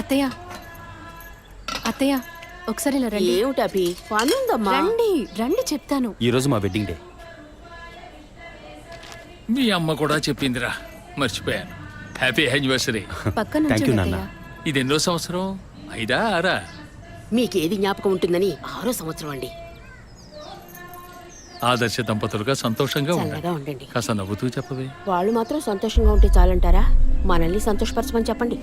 అత్తయ్య అత్తయ్య ఒకసారి ఇలా రండి. ఏమిటి అభి, పనుందమ్మా. రండి రండి చెప్తాను. ఈ రోజు మా వెడ్డింగ్ డే. మీ అమ్మ కూడా చెప్పిందిరా, మర్చిపోయాను. Happy anniversary. పక్కన Thank you, ఉంచండి నాన్న. అత్తయ్య. ఇది ఎన్నో సంవత్సరం? 5ఆ 6ఆ? మీకేది జ్ఞాపకం ఉంటుందని 6వ సంవత్సరం అండి. ఆదర్శ దంపతులుగా సంతోషంగా చల్లగా ఉండండి. ఉండండి. కాస్త నవ్వుతూ చెప్పవే. వాళ్ళు మాత్రం సంతోషంగా ఉంటే చాలంటారా? మనల్ని సంతోషపరచమని చెప్పండి.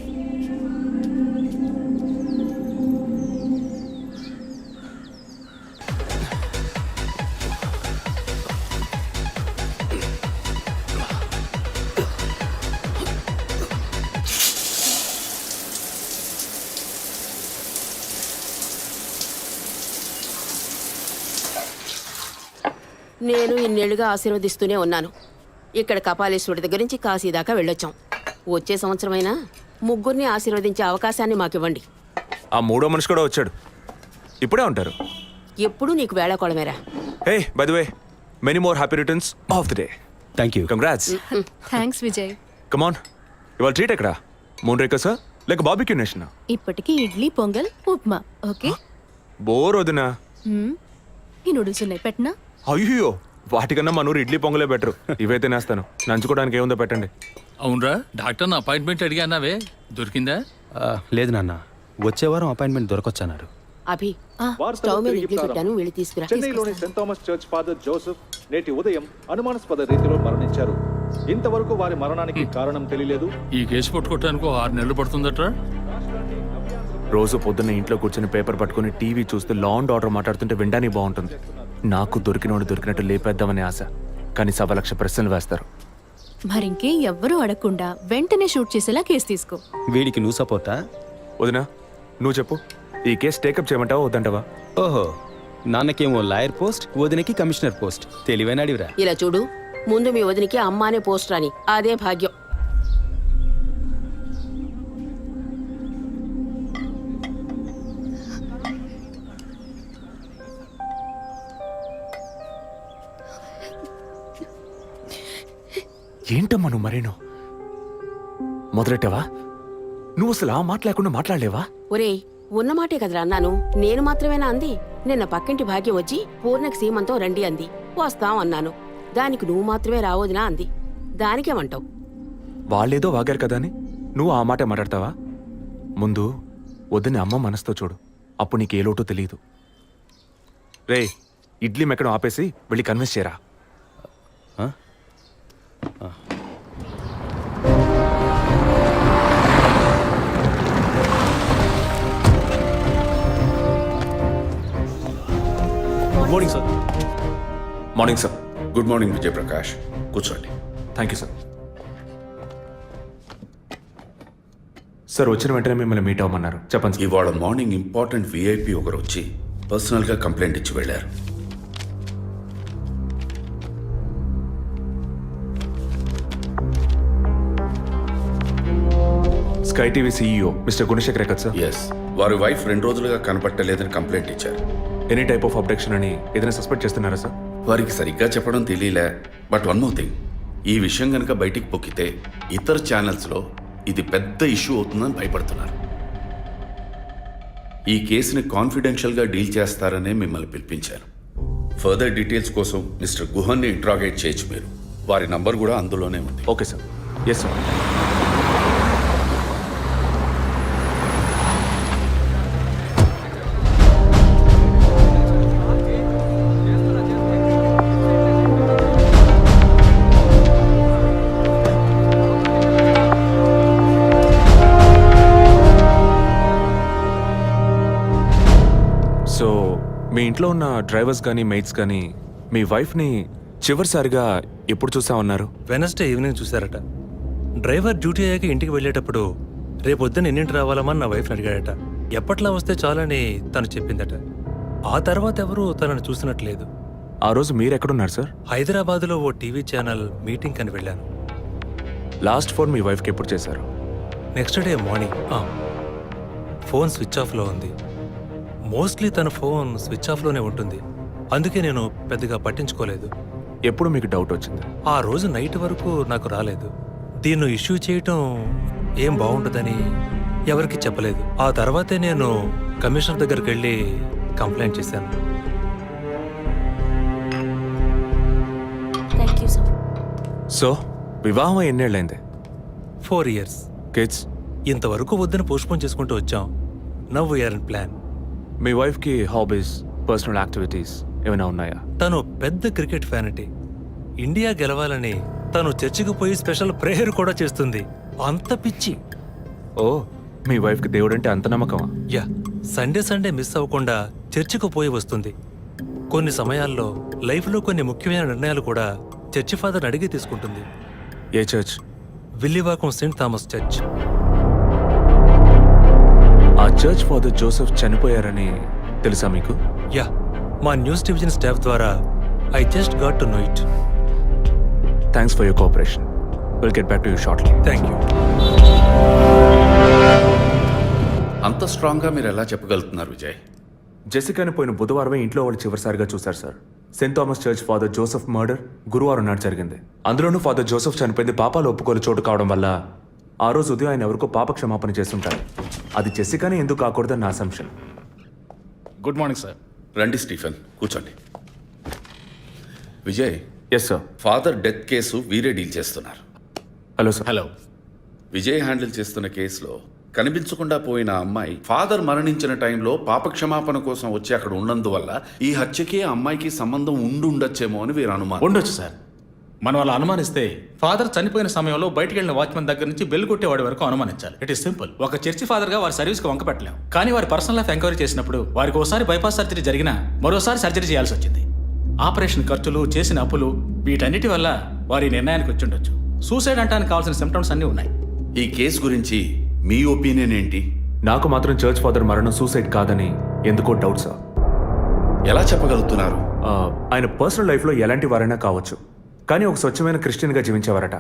నేను ఇన్నేళ్లుగా ఆశీర్వదిస్తూనే ఉన్నాను. ఇక్కడ కపాలేశ్వరుడి దగ్గర నుంచి కాశీ దాకా వెళ్ళొచ్చాం. వచ్చే సంవత్సరమైనా ముగ్గురిని ఆశీర్వదించే అవకాశాన్ని మాకివ్వండి. ఆ మూడో మనిషి కూడా వచ్చాడు. ఇప్పుడే ఉంటారు. ఎప్పుడూ నీకు వేళాకోళమేరా. Hey by the way, many more happy returns of the day. Thank you. Congrats. Thanks Vijay. Come on, ఇవాళ ట్రీట్ ఎక్కడ? మూన్ రేకర్సా లేక బాబిక్యూ నేషనా? ఇప్పటికి ఇడ్లీ పొంగల్ ఉప్మా. ఓకే. బోర్ వదినా. ఈ నూడిల్స్ ఉన్నాయి, పెట్టనా? అయ్యో, వాటికన్నా మనూరు ఇడ్లీ పొంగలే బెటర్. ఇవే తినేస్తాను. నంచుకోవడానికి ఏముందో పెట్టండి. అవునరా, డాక్టర్ అపాయింట్మెంట్ అడిగా అన్నావే, దొరికిందా? లేదు నాన్న, వచ్చే వారం అపాయింట్మెంట్ దొరకొచ్చన్నారు. అభి, స్టవ్ మీద ఇడ్లీ పెట్టాను, వెళ్ళి తీసుకురా. చెన్నైలోని Saint Thomas church father Joseph నేటి ఉదయం అనుమానాస్పద రీతిలో మరణించారు. ఇంతవరకు వారి మరణానికి కారణం తెలియలేదు. ఈ కేసు పట్టుకోవటానికి 6 నెలలు పడుతుందట్రా. రోజు పొద్దున్న ఇంట్లో కూర్చొని పేపర్ పట్టుకుని టీవీ చూస్తూ లా అండ్ ఆర్డర్ మాట్లాడుతుంటే వినడానికి బాగుంటుంది. నాకు దొరికినోడు దొరికినట్టు లేపేద్దామని ఆశ, కానీ 1,00,000 ప్రశ్నలు వేస్తారు. మరింకే ఎవ్వరూ అడగకుండా వెంటనే షూట్ చేసేలా కేసు తీసుకో. వీడికి నువ్వు సపోర్టా? వదినా, నువ్వు చెప్పు, ఈ కేసు టేకప్ చేయమంటావా వద్దంటావా? ఓహో, నాన్నకేమో లాయర్ పోస్ట్, వదినకి కమిషనర్ పోస్ట్. తెలివైన అడివిరా. ఇలా చూడు, ముందు మీ వదినికి అమ్మ అనే పోస్ట్ రాని, అదే భాగ్యం. ఏంటమ్మా నువ్వు మరేనో మొదలెట్టావా? నువ్వు అసలు ఆ మాట లేకుండా మాట్లాడలేవా? ఒరేయ్, ఉన్నమాటే కదరా అన్నాను. నేను మాత్రమేనా అంది? నిన్న పక్కింటి భాగ్యం వచ్చి పూర్ణకి సీమంతం రండి అంది. వస్తాం అన్నాను. దానికి నువ్వు మాత్రమే రావోదినా అంది. దానికేమంటావు? వాళ్ళేదో వాగారు కదా అని నువ్వు ఆ మాట మాట్లాడతావా? ముందు వద్దని అమ్మ మనసుతో చూడు, అప్పుడు నీకు ఏ లోటో తెలియదు. రే, ఇడ్లీ మెక్కడం ఆపేసి వెళ్ళి కన్విన్స్ చేయరా. Morning sir. Morning sir. Good morning Vijayprakash, కూర్చోండి. Thank you sir. సార్, వచ్చిన వెంటనే మిమ్మల్ని మీట్ అవ్వమన్నారు. చెప్పండి సార్. ఇవాళ మార్నింగ్ ఇంపార్టెంట్ విఐపి ఒకరు వచ్చి పర్సనల్గా కంప్లైంట్ ఇచ్చి వెళ్ళారు. Sky TV CEO mister Gunasekhar కదా సార్? ఎస్, వారి వైఫ్ 2 రోజులుగా కనపట్టలేదని కంప్లైంట్ ఇచ్చారు. ఎనీ టైప్ ఆఫ్ అబ్డక్షన్ అని ఏదైనా సస్పెక్ట్ చేస్తున్నారా సార్? వారికి సరిగ్గా చెప్పడం తెలియలే. బట్ వన్ మోర్ థింగ్, ఈ విషయం కనుక బయటికి పొక్కితే ఇతర ఛానల్స్లో ఇది పెద్ద ఇష్యూ అవుతుందని భయపడుతున్నారు. ఈ కేసుని కాన్ఫిడెన్షియల్గా డీల్ చేస్తారనే మిమ్మల్ని పిలిపించారు. ఫర్దర్ డీటెయిల్స్ కోసం మిస్టర్ గుహన్ని ఇంట్రాగేట్ చేయొచ్చు మీరు. వారి నంబర్ కూడా అందులోనే ఉంది. Okay sir. Yes sir. So మీ ఇంట్లో ఉన్న డ్రైవర్స్ కానీ మెయిట్స్ కానీ మీ వైఫ్ని చివరిసారిగా ఎప్పుడు చూసామన్నారు? వెనస్డే ఈవినింగ్ చూశారట. డ్రైవర్ డ్యూటీ అయ్యాక ఇంటికి వెళ్ళేటప్పుడు రేపొద్దున ఎన్నింటి రావాలమని నా వైఫ్ని అడిగాడట. ఎప్పట్లా వస్తే చాలని తను చెప్పిందట. ఆ తర్వాత ఎవరూ తనను చూసినట్లేదు. ఆ రోజు మీరు ఎక్కడున్నారు సార్? హైదరాబాద్లో ఓ టీవీ ఛానల్ మీటింగ్ అని వెళ్ళాను. లాస్ట్ ఫోన్ మీ వైఫ్కి ఎప్పుడు చేశారు? Next day morning. Phone switch ఆఫ్లో ఉంది. మోస్ట్లీ తన ఫోన్ స్విచ్ ఆఫ్లోనే ఉంటుంది. అందుకే నేను పెద్దగా పట్టించుకోలేదు. ఎప్పుడు మీకు డౌట్ వచ్చింది? ఆ రోజు నైట్ వరకు నాకు రాలేదు. దీన్ని ఇష్యూ చేయటం ఏం బాగుంటుందని ఎవరికి చెప్పలేదు. ఆ తర్వాతే నేను కమిషనర్ దగ్గరికి వెళ్ళి కంప్లైంట్ చేశాను. Thank you sir. సో వివాహం ఎన్నేళ్ళైంది? 4 years. కిడ్స్? ఇంతవరకు వద్దని పోస్ట్పోన్ చేసుకుంటూ వచ్చాం. Now we're in plan. మీ వైఫ్కి హాబీస్, పర్సనల్ యాక్టివిటీస్ ఏమైనా ఉన్నాయా? తను పెద్ద క్రికెట్ ఫ్యానిటీ. ఇండియా గెలవాలని తను చర్చికి పోయి స్పెషల్ ప్రేయర్ కూడా చేస్తుంది. అంత పిచ్చి. ఓ, మీ వైఫ్కి దేవుడంటే అంత నమ్మకమా? యా, సండే మిస్ అవ్వకుండా చర్చికి పోయి వస్తుంది. కొన్ని సమయాల్లో లైఫ్లో కొన్ని ముఖ్యమైన నిర్ణయాలు కూడా చర్చి ఫాదర్ని అడిగి తీసుకుంటుంది. ఏ church? Villivakkam Saint Thomas church. ఆ చర్చ్ ఫాదర్ జోసెఫ్ చనిపోయారని తెలుసా మీకు? యా, మా న్యూస్ డివిజన్ స్టాఫ్ ద్వారా I just got to know it. Thanks for your cooperation. Will get back to you shortly. Thank you. అంత స్ట్రాంగ్గా మీరు ఎలా చెప్పగలుగుతున్నారు విజయ్? జెసికాని పోయిన బుధవారమే ఇంట్లో వాళ్ళు చివరిసారిగా చూశారు sir. Saint Thomas church father Joseph murder గురువారం నాడు జరిగింది. అందులోనూ ఫాదర్ జోసెఫ్ చనిపోయింది పాపాలు ఒప్పుకోలు చోటు కావడం వల్ల ఆ రోజు ఉదయం ఆయన ఎవరికో పాప క్షమాపణ చేస్తుంటారు. అది జెసికానే ఎందుకు కాకూడదని నా అసంప్షన్. Good morning sir. రండి స్టీఫెన్, కూర్చోండి. Vijay, yes sir. Father death case వీరే డీల్ చేస్తున్నారు. Hello sir. Hello. Vijay handle చేస్తున్న కేసులో కనిపించకుండా పోయిన అమ్మాయి ఫాదర్ మరణించిన టైంలో పాప క్షమాపణ కోసం వచ్చి అక్కడ ఉన్నందువల్ల ఈ హత్యకి ఆ అమ్మాయికి సంబంధం ఉండొచ్చేమో అని వీరు అనుమానం. ఉండొచ్చు సార్. మనం అలా అనుమానిస్తే ఫాదర్ చనిపోయిన సమయంలో బయటికి వెళ్ళిన వాచ్మెన్ దగ్గర నుంచి బెల్ కొట్టేవాడి వరకు అనుమానించాలి. It is simple. ఒక చర్చి ఫాదర్గా వారి సర్వీస్కి వంక పెట్టలేం. కానీ వారి పర్సనల్ లైఫ్ ఎంక్వైరీ చేసినప్పుడు వారికి ఒకసారి బైపాస్ సర్జరీ జరిగినా మరోసారి సర్జరీ చేయాల్సి వచ్చింది. ఆపరేషన్ ఖర్చులు, చేసిన అప్పులు, వీటన్నిటి వల్ల వారి నిర్ణయానికి వచ్చి ఉండొచ్చు. సూసైడ్ అంటానికి కావాల్సిన సిమ్టమ్స్ అన్నీ ఉన్నాయి. ఈ కేసు గురించి మీ ఒపీనియన్ ఏంటి? నాకు మాత్రం చర్చ్ ఫాదర్ మరణం సూసైడ్ కాదని ఎందుకో డౌట్ సార్. ఎలా చెప్పగలుగుతున్నారు? ఆయన పర్సనల్ లైఫ్లో ఎలాంటి వారైనా కావచ్చు, కానీ ఒక స్వచ్ఛమైన క్రిస్టియన్గా జీవించేవారట.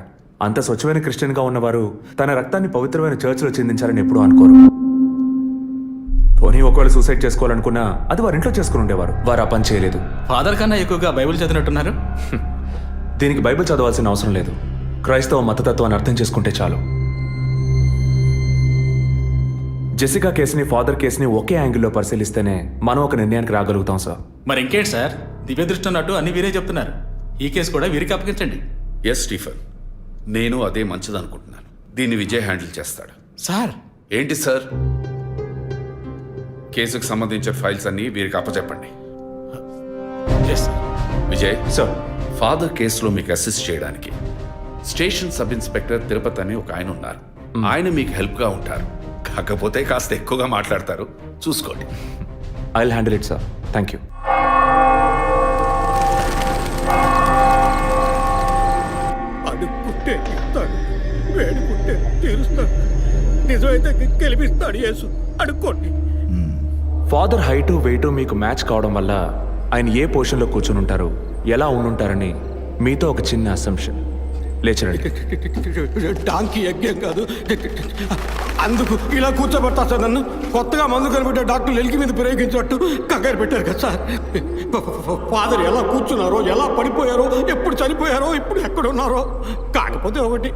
అంత స్వచ్ఛమైన క్రిస్టియన్గా ఉన్నవారు తన రక్తాన్ని పవిత్రమైన చర్చ్లో చిందించాలని ఎప్పుడూ అనుకోరు. పోనీ ఒకవేళ సూసైడ్ చేసుకోవాలనుకున్నా అది వారి ఇంట్లో చేసుకుని ఉండేవారు. వారు ఆ పని చేయలేదు. ఫాదర్ కన్నా ఎక్కువగా బైబిల్ చదివినట్టున్నారు. దీనికి బైబిల్ చదవాల్సిన అవసరం లేదు. క్రైస్తవ మతతత్వాన్ని అర్థం చేసుకుంటే చాలు. జెసికా కేసుని, ఫాదర్ కేసుని ఒకే యాంగిల్లో పరిశీలిస్తేనే మనం ఒక నిర్ణయానికి రాగలుగుతాం సార్. మరి ఇంకేంటి సార్, దివ్య దృష్టి ఉన్నట్టు అన్ని వీరే చెప్తున్నారు. ఈ కేసు కూడా వీరికి అప్పగించండి. ఎస్ స్టీఫెన్, నేను అదే మంచిదనుకుంటున్నాను. దీన్ని విజయ్ హ్యాండిల్ చేస్తాడు. సార్. ఏంటి సార్? కేసుకు సంబంధించిన ఫైల్స్ అన్ని వీరికి అప్పచెప్పండి. Yes sir. Vijay sir, father కేసులో మీకు అసిస్ట్ చేయడానికి స్టేషన్ సబ్ ఇన్స్పెక్టర్ తిరుపతి అని ఒక ఆయన ఉన్నారు. ఆయన మీకు హెల్ప్గా ఉంటారు. కాకపోతే కాస్త ఎక్కువగా మాట్లాడతారు, చూసుకోండి. I will handle it sir. Thank you. అడుక్కుంటే ఇస్తాడు, వేడుకుంటే తీరుస్తాడు, నిజమైతే గెలిపిస్తాడు యేసు. అడుక్కోండి. ఫాదర్ హైటు, వెయిటు మీకు మ్యాచ్ కావడం వల్ల ఆయన ఏ పొజిషన్లో కూర్చుని ఉంటారు, ఎలా ఉండుంటారని మీతో ఒక చిన్న అసంప్షన్. లేచరండి. డాంకీ యజ్ఞం కాదు, అందుకు ఇలా కూర్చోబెడతా సార్. నన్ను కొత్తగా మందు కనిపెట్టే డాక్టర్లు ఎలికి మీద ప్రయోగించినట్టు కంగారు పెట్టారు కదా సార్. ఫాదర్ ఎలా కూర్చున్నారో, ఎలా పడిపోయారో, ఎప్పుడు చనిపోయారో, ఇప్పుడు ఎక్కడున్నారో. కాకపోతే ఒకటి,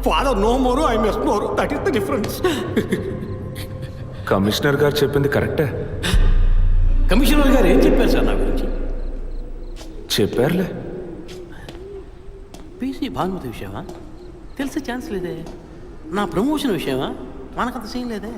father no more, I miss more. That is the difference. Commissioner గారు చెప్పింది కరెక్టే. కమిషనర్ గారు ఏం చెప్పారు సార్ నా గురించి? చెప్పారులే. పీసీ భానుమతి విషయమా? తెలిసే ఛాన్స్ లేదే. నా ప్రమోషన్ విషయమా? మనకంత సీన్ లేదే.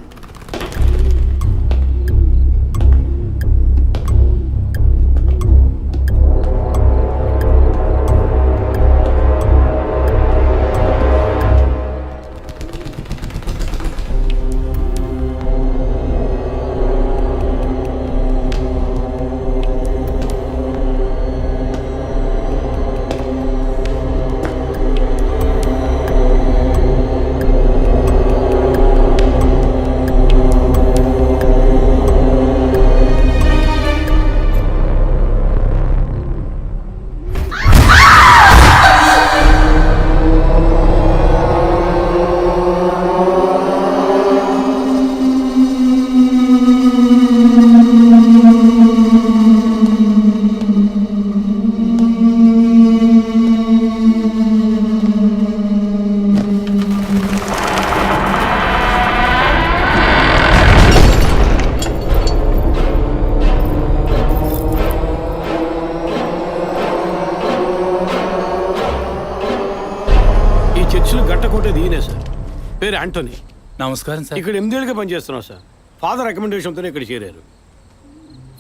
పేరు యాంటోనీ. నమస్కారం సార్. ఇక్కడ 8 ఏళ్ళుగా పనిచేస్తున్నాం సార్. ఫాదర్ రికమెండేషన్తోనే ఇక్కడ చేరారు.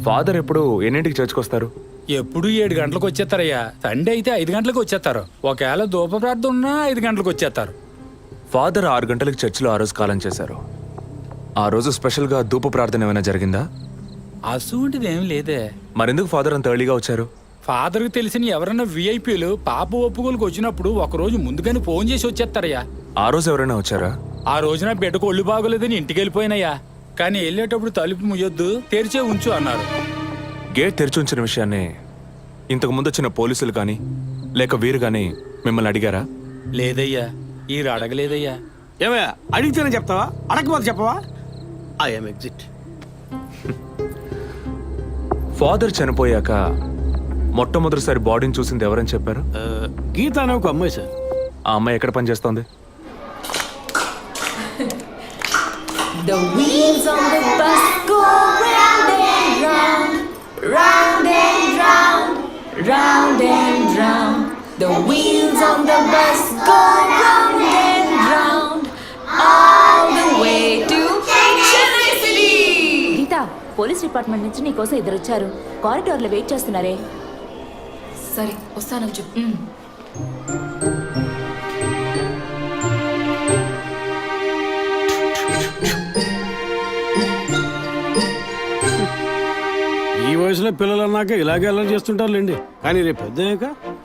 ఫాదర్ ఎప్పుడు ఎన్నింటికి చర్చ్కి వస్తారు? ఎప్పుడు 7 గంటలకు వచ్చేస్తారయ్యా. సండే అయితే 5 గంటలకు వచ్చేస్తారు. ఒకవేళ ధూప ప్రార్థన ఉన్నా 5 గంటలకు వచ్చేస్తారు. ఫాదర్ 6 గంటలకు చర్చిలో ఆ రోజు కాలం చేశారు. ఆ రోజు స్పెషల్గా ధూప ప్రార్థన ఏమైనా జరిగిందా? అసువంటిది ఏం లేదే. మరెందుకు ఫాదర్ అంత ఎర్లీగా వచ్చారు? ఫాదర్కి తెలిసిన ఎవరన్నా విఐపీలు పాప ఒప్పుకోలకు వచ్చినప్పుడు ఒకరోజు ముందుగానే ఫోన్ చేసి వచ్చేస్తారయ్యా. ఆ రోజు ఎవరైనా వచ్చారా? ఆ రోజున బిడ్డకు ఒళ్ళు బాగోలేదని ఇంటికి వెళ్ళిపోయినయ్యా. కానీ వెళ్ళేటప్పుడు తలుపు ముయ్యొద్దు, తెరిచే ఉంచు అన్నారు. గేట్ తెరిచి ఉంచిన విషయాన్ని ఇంతకు ముందు వచ్చిన పోలీసులు కానీ లేక వీరు కానీ మిమ్మల్ని అడిగారా? లేదయ్యా, ఈ అడగలేదయ్యా. ఏమయ్యా అడిగితేనే చెప్తావా, అడగకపోతే చెప్పవా? I'm exit. ఫాదర్ చనిపోయాక మొట్టమొదటిసారి బాడీని చూసింది ఎవరని చెప్పారు? గీత అనే ఒక అమ్మాయి సార్. ఆ అమ్మాయి ఎక్కడ పనిచేస్తోంది? The wheels on the bus go round and round, round and round, round and round. The wheels on the bus go round and round, all the way to Chennai City. Geetha, police department నుంచి నీకోసం ఇద్దరు వచ్చారు. కారిడార్లో wait చేస్తున్నారే. సరే వస్తానని చెప్పు. ఈ వయసులో పిల్లలు అన్నాక ఇలాగే అల్లరి చేస్తుంటారులేండి. కానీ రేపు పెద్దయ్యాక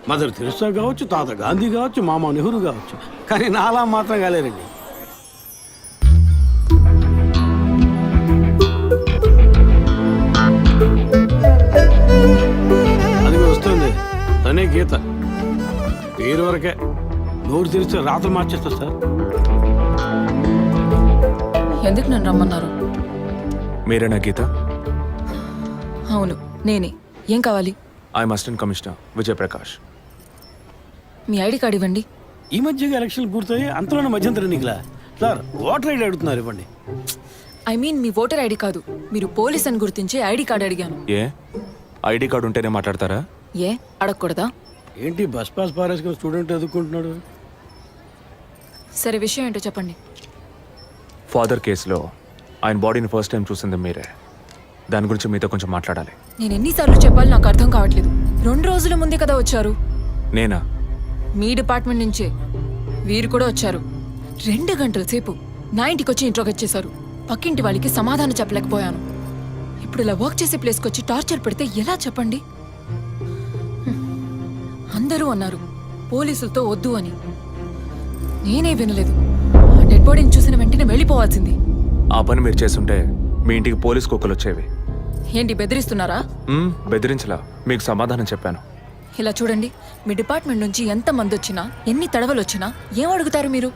మదర్ తెరిసా కావచ్చు, తాత గాంధీ కావచ్చు, మామ నెహ్రూ కావచ్చు. కానీ నాలా మాత్రం కాలేరండి. అది వస్తుంది, తనే గీత. పేరు వరకే, నోరు తెరిస్తే రాత్రి మార్చేస్తా సార్. ఎందుకు నన్ను రమ్మన్నారు? మీరేనా గీత? అవును నేనే. ఏం కావాలి? I'm assistant commissioner Vijay Prakash. Me ID card ఇవ్వండి. ఈ మధ్యగా ఎలక్షన్లు పూర్తయి అంతలోనే మధ్యంతర ఎన్నికలా సార్? ఓటర్ ఐడి అడుగుతున్నారు, ఇవ్వండి. I mean me voter ID కాదు, మీరు పోలీస్ అని గుర్తించే ఐడి కార్డ్ అడిగాను. ఏ ఐడి కార్డు ఉంటేనే మాట్లాడతారా? ఏ అడగకూడదా? ఏంటి బస్ పాస్ పారేసుకుని స్టూడెంట్ ఎదుర్కొంటున్నాడు? సరే విషయం ఏంటో చెప్పండి. ఫాదర్ కేసులో ఆయన బాడీని ఫస్ట్ టైం చూసింది మీరే. దాని గురించి మీతో కొంచెం మాట్లాడాలి. నేను ఎన్నిసార్లు చెప్పాలి నాకు అర్థం కావట్లేదు. 2 రోజుల ముందే కదా వచ్చారు. నేనా? మీ డిపార్ట్మెంట్ నుంచే వీరు కూడా వచ్చారు. 2 గంటల సేపు నా ఇంటికి వచ్చి ఇంట్రోగేట్ చేశారు. పక్కింటి వాళ్ళకి సమాధానం చెప్పలేకపోయాను. ఇప్పుడు ఇలా వర్క్ చేసే ప్లేస్కి వచ్చి టార్చర్ పెడితే ఎలా చెప్పండి? అందరూ అన్నారు పోలీసులతో వద్దు అని. నేనే వినలేదు. ఆ డెడ్ బాడీని చూసిన వెంటనే వెళ్ళిపోవాల్సింది. ఆ పని మీరు చేస్తుంటే మీ ఇంటికి పోలీస్ కుక్కలు వచ్చేవి. ఏంటి బెదిరిస్తున్నారా? బెదిరించలా, మీకు సమాధానం చెప్పాను. ఇలా చూడండి, మీ డిపార్ట్మెంట్ నుంచి ఎంత మంది వచ్చినా, ఎన్ని తడవలు వచ్చినా ఏం అడుగుతారు మీరు?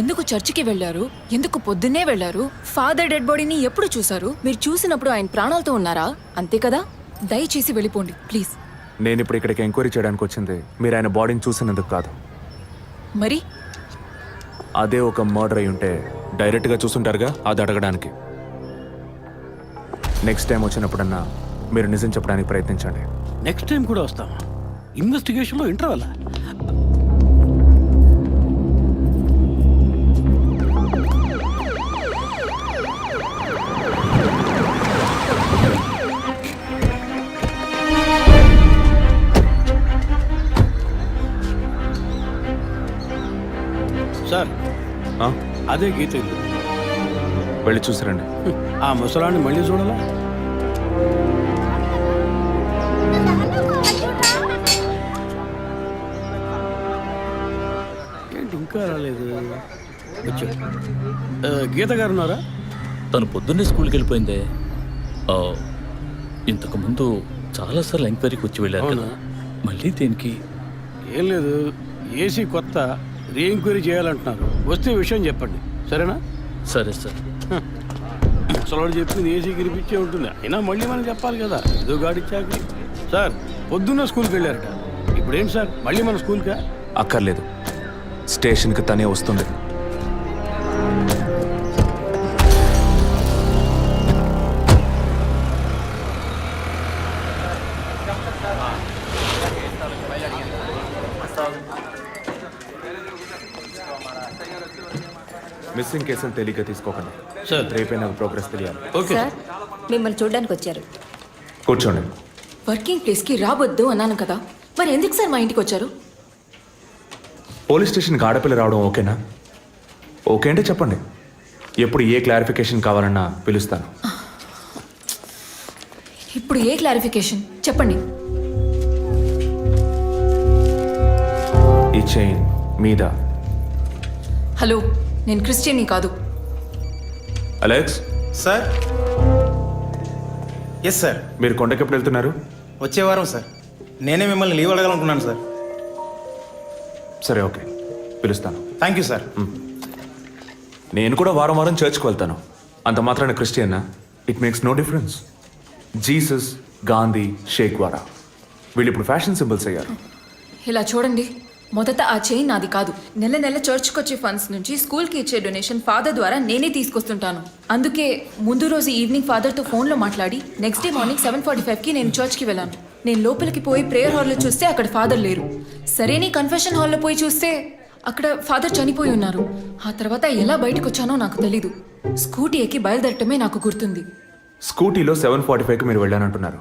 ఎందుకు చర్చికి వెళ్ళారు? ఎందుకు పొద్దున్నే వెళ్ళారు? ఫాదర్ డెడ్ బాడీని ఎప్పుడు చూశారు? మీరు చూసినప్పుడు ఆయన ప్రాణాలతో ఉన్నారా? అంతే కదా. దయచేసి వెళ్ళిపోండి ప్లీజ్. నేను ఇప్పుడు ఇక్కడికి ఎంక్వైరీ చేయడానికి వచ్చింది మీరు ఆయన బాడీని చూసినందుకు కాదు. మరి అదే ఒక మర్డర్ అయి ఉంటే డైరెక్ట్గా చూసుంటారుగా, అది అడగడానికి. నెక్స్ట్ టైం వచ్చినప్పుడన్నా మీరు నిజం చెప్పడానికి ప్రయత్నించండి. నెక్స్ట్ టైం కూడా వస్తామా? ఇన్వెస్టిగేషన్లో ఇంటర్వల్. సార్ అదే గీత ఇల్లు. వెళ్ళి చూసిరండి. ఆ ముసలాన్ని మళ్ళీ చూడాలా? ఏంటి ఇంకా రాలేదు? గీత గారు ఉన్నారా? తను పొద్దున్నే స్కూల్కి వెళ్ళిపోయిందే. ఇంతకు ముందు చాలాసార్లు ఎంక్వైరీకి వచ్చి వెళ్ళారు కదా, మళ్ళీ దేనికి? ఏం లేదు, ఏసీ కొత్త రీ ఎంక్వైరీ చేయాలంటున్నారు. వస్తే విషయం చెప్పండి, సరేనా? సరే సార్. ముసలాడు చెప్పింది ఏసీ గిరిపించే ఉంటుంది. అయినా మళ్ళీ మనం చెప్పాలి కదా, ఏదో గాడిచ్చాక. సార్ పొద్దున్న స్కూల్కి వెళ్ళారట, ఇప్పుడేం సార్ మళ్ళీ మన స్కూల్కా? అక్కర్లేదు, స్టేషన్కి తనే వస్తుంది. మిస్సింగ్ కేసును తేలిగ్గా తీసుకోకండి. సార్. రేపే నాకు ప్రోగ్రెస్ తెలియాలి. ఓకే సార్ మిమ్మల్ని చూడడానికి వచ్చారు. కూర్చోండి. వర్కింగ్ ప్లేస్కి రావద్దు అన్నాను కదా, మరి ఎందుకు సార్ మా ఇంటికి వచ్చారు? పోలీస్ స్టేషన్కి ఆడపిల్ల రావడం ఓకేనా? ఓకే అంటే చెప్పండి. ఎప్పుడు ఏ క్లారిఫికేషన్ కావాలన్నా పిలుస్తాను. ఇప్పుడు ఏ క్లారిఫికేషన్ చెప్పండి. ఈ చైన్ మీద. హలో, నేను క్రిస్టియన్ని కాదు. Alex, sir. Yes sir. మీరు కొండకి ఎప్పుడు వెళ్తున్నారు? వచ్చే వారం సార్. నేనే మిమ్మల్ని లీవ్ అడగాలనుకున్నాను సార్. సరే, ఓకే, పిలుస్తాను. Thank you sir. నేను కూడా వారం వారం చర్చ్కి వెళ్తాను. అంత మాత్రాన క్రిస్టియన్నా? It makes no difference. Jesus, Gandhi, షేక్ వారా వీళ్ళు ఇప్పుడు ఫ్యాషన్ సింబల్స్ అయ్యారు. ఇలా చూడండి, మొదట ఆ చైన్ నాది కాదు. నెల నెల చర్చ్కి వచ్చే ఫండ్స్ నుంచి స్కూల్కి ఇచ్చే డొనేషన్ ఫాదర్ ద్వారా నేనే తీసుకొస్తుంటాను. అందుకే ముందు రోజు ఈవినింగ్ ఫాదర్తో ఫోన్లో మాట్లాడి నెక్స్ట్ డే మార్నింగ్ 7:45కి నేను చర్చ్కి వెళ్ళాను. నేను లోపలికి పోయి ప్రేయర్ హాల్లో చూస్తే అక్కడ ఫాదర్ లేరు. సరే, నీ కన్ఫెషన్ హాల్లో పోయి చూస్తే అక్కడ ఫాదర్ చనిపోయి ఉన్నారు. ఆ తర్వాత ఎలా బయటకు వచ్చానో నాకు తెలీదు. స్కూటీ ఎక్కి బయలుదేరటమే నాకు గుర్తుంది. స్కూటీలో 7:45కి మీరు వెళ్ళానంటున్నారు.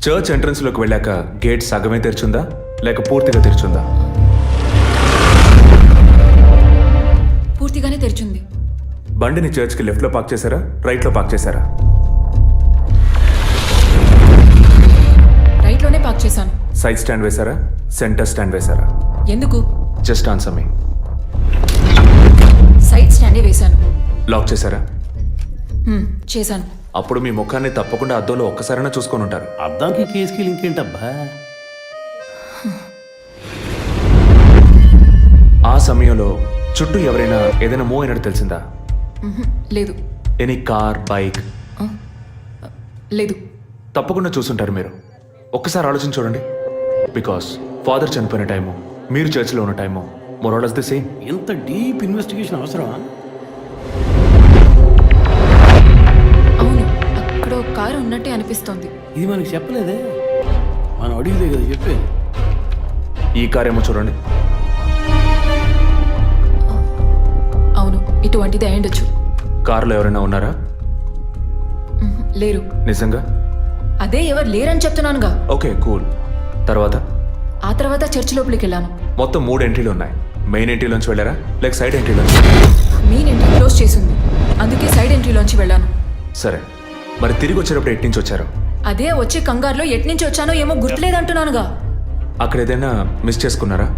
చర్చ్ ఎంట్రన్స్లోకి వెళ్ళాక గేట్ సగమే తెరిచుందా లేక పూర్తిగా తెరిచుందా? పూర్తిగానే తెరిచింది. బండిని చర్చ్కి లెఫ్ట్లో పార్క్ చేశారా, రైట్లో పార్క్ చేశారా? రైట్లోనే పార్క్ చేశాను. సైడ్ స్టాండ్ వేశారా, సెంటర్ స్టాండ్ వేశారా? ఎందుకు? జస్ట్ ఆన్సర్ మీ. సైడ్ స్టాండే వేశాను. లాక్ చేశారా? చేశాను. అప్పుడు మీ ముఖాన్ని తప్పకుండా అద్దంలో ఒక్కసారైనా చూసుకొని ఉంటారు. అద్దానికి కేసుకి లింక్ ఏంటబ్బా? ఆ సమయంలో చుట్టూ ఎవరైనా ఏదైనా మూవ్ అయినట్టు తెలిసిందా? లేదు. Any car, bike? లేదు. తప్పకుండా చూసుంటారు మీరు. ఒక్కసారి ఆలోచన చూడండి. బికాస్ ఫాదర్ చనిపోయిన టైము, మీరు చర్చిలో ఉన్న టైము మోరాలస్ ది సేమ్. ఇంత డీప్ ఇన్వెస్టిగేషన్ అవసరమా? అవును, అక్కడ ఒక కారు ఉన్నట్టే అనిపిస్తోంది. ఇది మనకి చెప్పలేదే. మనం అడిగితే కదా చెప్పేది. ఈ కార్ ఏమో చూడండి. అవును, ఇటువంటిది అయ్యుండొచ్చు. కారులో ఎవరైనా ఉన్నారా? లేరు. నిజంగా? అదే ఎవరు లేరని చెప్తున్నానుగా. Okay, cool. తర్వాత? ఆ తర్వాత చర్చ్ లోపలికి వెళ్ళాను. మొత్తం 3 ఎంట్రీలు ఉన్నాయి. మెయిన్ ఎంట్రీలోంచి వెళ్ళారా లేక సైడ్ ఎంట్రీలోంచి? మెయిన్ ఎంట్రీ క్లోజ్ చేసింది, అందుకే సైడ్ ఎంట్రీలోంచి వెళ్ళాను. సరే, మరి తిరిగి వచ్చేటప్పుడు ఎటు నుంచి వచ్చారు? అదే వచ్చే కంగారులో ఎట్నుంచి వచ్చానో ఏమో గుర్తులేదంటున్నానుగా. అక్కడ ఏదైనా మిస్ చేసుకున్నారా?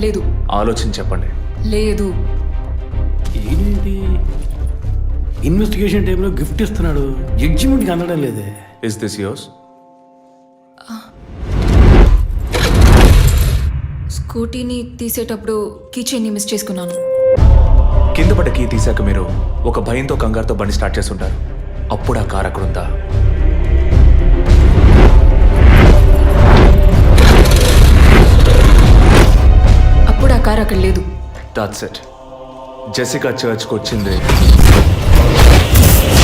లేదు. ఆలోచించి చెప్పండి. లేదు. ఏంటి ఇన్వెస్టిగేషన్ టైంలో గిఫ్ట్ ఇస్తున్నాడు, జడ్జిమెంట్కి అందడం లేదే. Is this yours? స్కూటీని తీసేటప్పుడు కీచైన్ని మిస్ చేసుకున్నాను. కింద పడ్డ కీ తీసాక మీరు ఒక భయంతో కంగారుతో బండి స్టార్ట్ చేస్తుంటారు. అప్పుడు ఆ కార్ అక్కడ ఉందా? అప్పుడు ఆ కార్ అక్కడ లేదు. That's it. జెసికా చర్చ్కి వచ్చింది,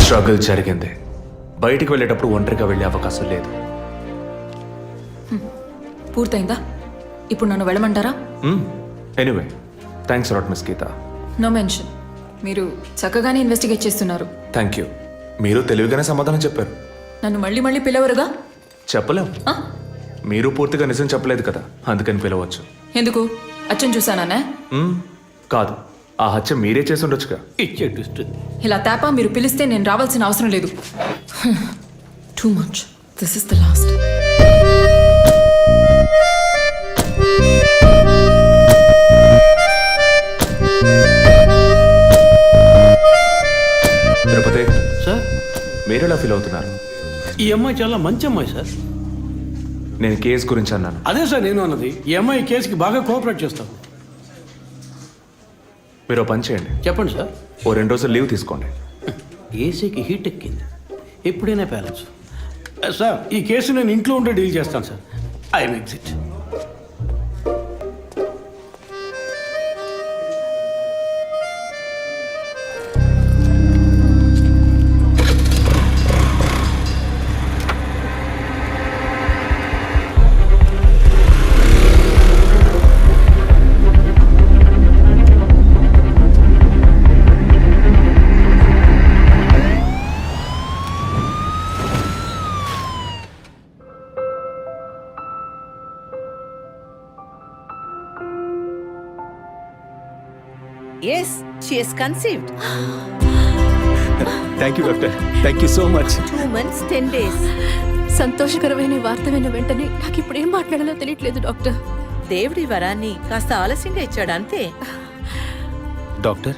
స్ట్రగుల్ జరిగింది. బయటికి వెళ్ళేటప్పుడు ఒంటరిగా వెళ్ళే అవకాశం లేదు. పూర్తయిందా? ఇప్పుడు నన్ను వెళ్ళమంటారా? Anyway, thanks lot miss Geetha. No mention. మీరు చక్కగానే ఇన్వెస్టిగేట్ చేస్తున్నారు. Thank you. మీరు తెలివిగానే సమాధానం చెప్పారు. నన్ను మళ్ళీ మళ్ళీ పిలవరుగా? చెప్పలేం. ఆ? మీరు పూర్తిగా నిజం చెప్పలేదు కదా, అందుకని పిలవచ్చు. ఎందుకు? అచ్చం చూసానా? కాదు, ఆ హత్య మీరే చేసి ఉండొచ్చుగా. ఇచ్చే ట్విస్ట్. ఇలా తేపా మీరు పిలిస్తే నేను రావాల్సిన అవసరం లేదు. Too much. This is the last. Tirupati sir, మీరు ఎలా ఫీల్ అవుతున్నారు? ఈ అమ్మాయి చాలా మంచి అమ్మాయి సార్. నేను కేసు గురించి అన్నాను. అదే సార్ నేను అన్నది. ఈ అమ్మాయి కేసుకి బాగా కోఆపరేట్ చేస్తాం. మీరు ఓ పని చేయండి. చెప్పండి సార్. ఓ 2 రోజులు లీవ్ తీసుకోండి. ఏసీకి హీట్ ఎక్కింది, ఎప్పుడైనా ప్యాలెన్స్. సార్, ఈ కేసు నేను ఇంట్లో ఉంటే డీల్ చేస్తాను sir. I'm exit. Yes she is conceived. Thank you doctor, thank you so much. 2 months 10 days. సంతోషకరమైన ఈ వార్త విన్న వెంటనే నాకు ఇప్పుడు ఏం మాట్లాడాలో తెలియట్లేదు డాక్టర్. దేవుడి వరాన్ని కాస్త ఆలస్యంగా ఇచ్చాడు అంతే. డాక్టర్,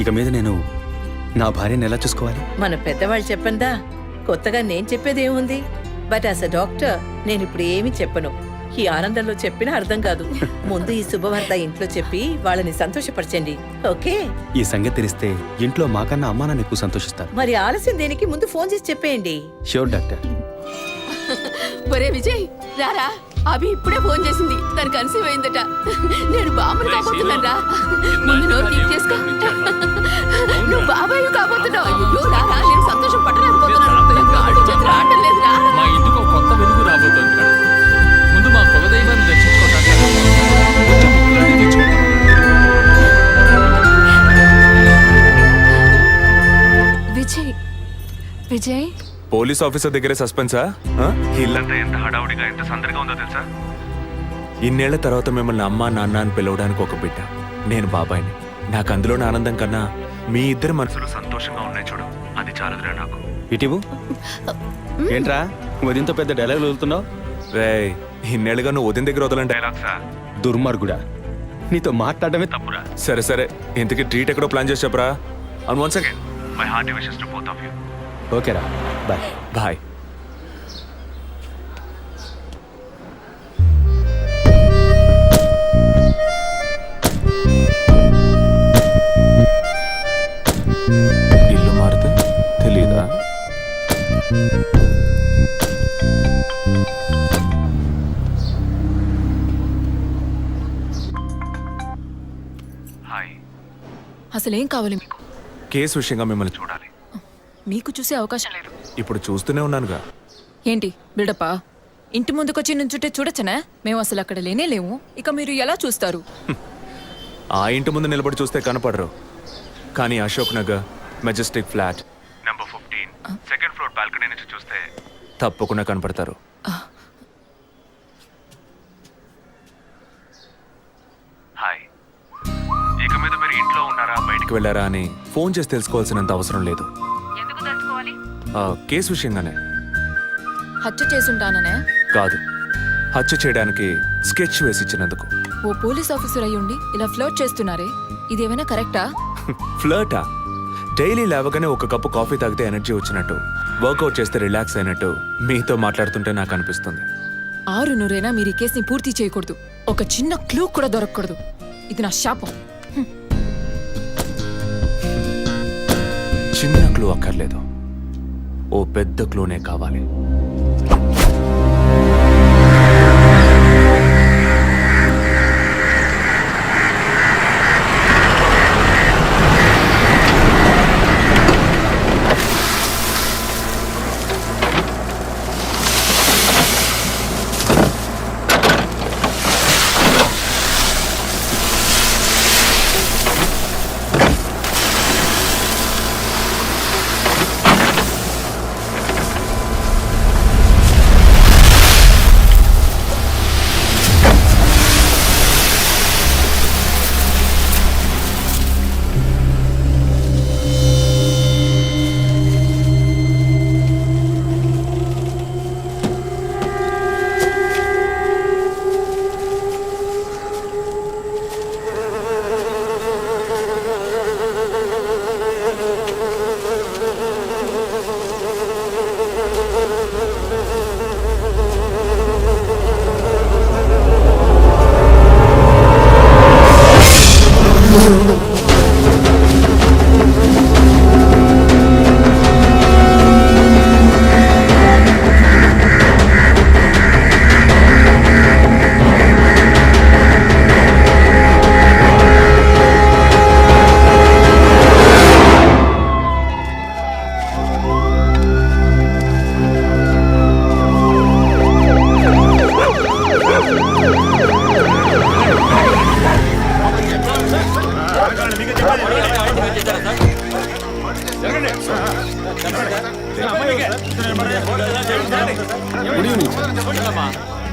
ఇక మీద నేను నా భార్యను ఎలా చూసుకోవాలి? మన పెద్దవాళ్ళు చెప్పందా, కొత్తగా నేను చెప్పేదేముంది? బట్ యాజ్ అ డాక్టర్ నేను ఇప్పుడు ఏమీ చెప్పను. ఈ ఆనందంలో చెప్పినా అర్థం కాదు. ముందు ఈ శుభవార్త ఇంట్లో చెప్పి వాళ్ళని సంతోషపరచండి, ఓకే? ఈ సంగతి తెలిస్తే ఇంట్లో మాకన్నా అమ్మా నాన్న ఎక్కువ సంతోషిస్తారు. మరి ఆలస్యం దేనికి, ముందు ఫోన్ చేసి చెప్పేయండి. Sure doctor. ఒరే విజయ్ రారా, అభి ఇప్పుడే ఫోన్ చేసింది, తను కన్సీవ్ అయిందట. నేను బాబుని కాబోతున్నాను రా. ముందు నోరు తీపి చేసుకో. నువ్వు బాబాయ్ కాబోతున్నావు. అయ్యో రారా, నేను సంతోషం పట్టలేకపోతున్నాను. ఆడు చేతులు ఆడటం లేదు రా. మా ఇంటికి ఒక కొత్త వెలుగు రాబోతోంది మేడం. ముందు మా కులదైవాన్ని దర్శించుకోవటానికి కొంచెం ముక్కులన్నీ తెచ్చుకుంటాం. విజయ్ విజయ్ పోలీస్ ఆఫీసర్ దగ్గరే సస్పెన్సా? ఇల్లంతా ఎంత హడావుడిగా ఎంత సందడిగా ఉందో తెలుసా? ఇన్నేళ్ల తర్వాత మిమ్మల్ని అమ్మా నాన్న అని పిలవడానికి ఒక బిడ్డ, నేను బాబాయిని. నాకు అందులోని ఆనందం కన్నా మీ ఇద్దరి మనసులు సంతోషంగా ఉన్నాయి చూడు, అది చాలదురా నాకు. ఇటీవు ఏంట్రా ఉదయంతో పెద్ద డైలాగ్ వదులుతున్నావు? రే, ఇన్నేళ్ళుగా నువ్వు ఉదయం దగ్గర వదలని డైలాగ్సా? దుర్మార్గుడా, నీతో మాట్లాడమే తప్పురా. సరే సరే, ఇంతకీ ట్రీట్ ఎక్కడో ప్లాన్ చేసి చెప్పరా? And once again my hearty wishes to both of you. ఓకేరా, బాయ్. బాయ్. ఇల్లు మారితే తెలీదా? అసలేం కావాలి మీకు? కేసు విషయంగా మిమ్మల్ని చూడాలి. మీకు చూసే అవకాశం లేదు. ఇప్పుడు చూస్తూనే ఉన్నానుగా. ఏంటి బిల్డప్పా? ఇంటి ముందుకొచ్చి నుంచుంటే చూడొచ్చనా? మేము అసలు అక్కడ లేనే లేము, ఇక మీరు ఎలా చూస్తారు? ఆ ఇంటి ముందు నిలబడి చూస్తే కనపడరు, కానీ Ashok Nagar Majestic flat number 15 second floor balcony నుంచి చూస్తే తప్పకుండా కనపడతారు. హాయ్. ఇక మీద మీరు ఇంట్లో ఉన్నారా బయటికి వెళ్ళారా అని ఫోన్ చేసి తెలుసుకోవాల్సినంత అవసరం లేదు. కేసు విషయంగానే. హత్య చేసుంటాననే కాదు, హత్య చేయడానికి స్కెచ్ వేసి ఇచ్చినందుకు. ఓ పోలీస్ ఆఫీసర్ అయ్యుండి ఇలా ఫ్లర్ట్ చేస్తున్నారే, ఇదేమైనా కరెక్టా? ఫ్లర్టా? డైలీ లేవగానే ఒక కప్పు కాఫీ తాగితే ఎనర్జీ వచ్చినట్టు, వర్కౌట్ చేస్తే రిలాక్స్ అయినట్టు మీతో మాట్లాడుతుంటే నాకు అనిపిస్తుంది. 6 మీరు ఈ కేసుని పూర్తి చేయకూడదు. ఒక చిన్న క్లూ కూడా దొరకకూడదు. ఇది నా శాపం. చిన్న క్లూ అక్కర్లేదు, ఓ పెద్ద క్లూనే కావాలి.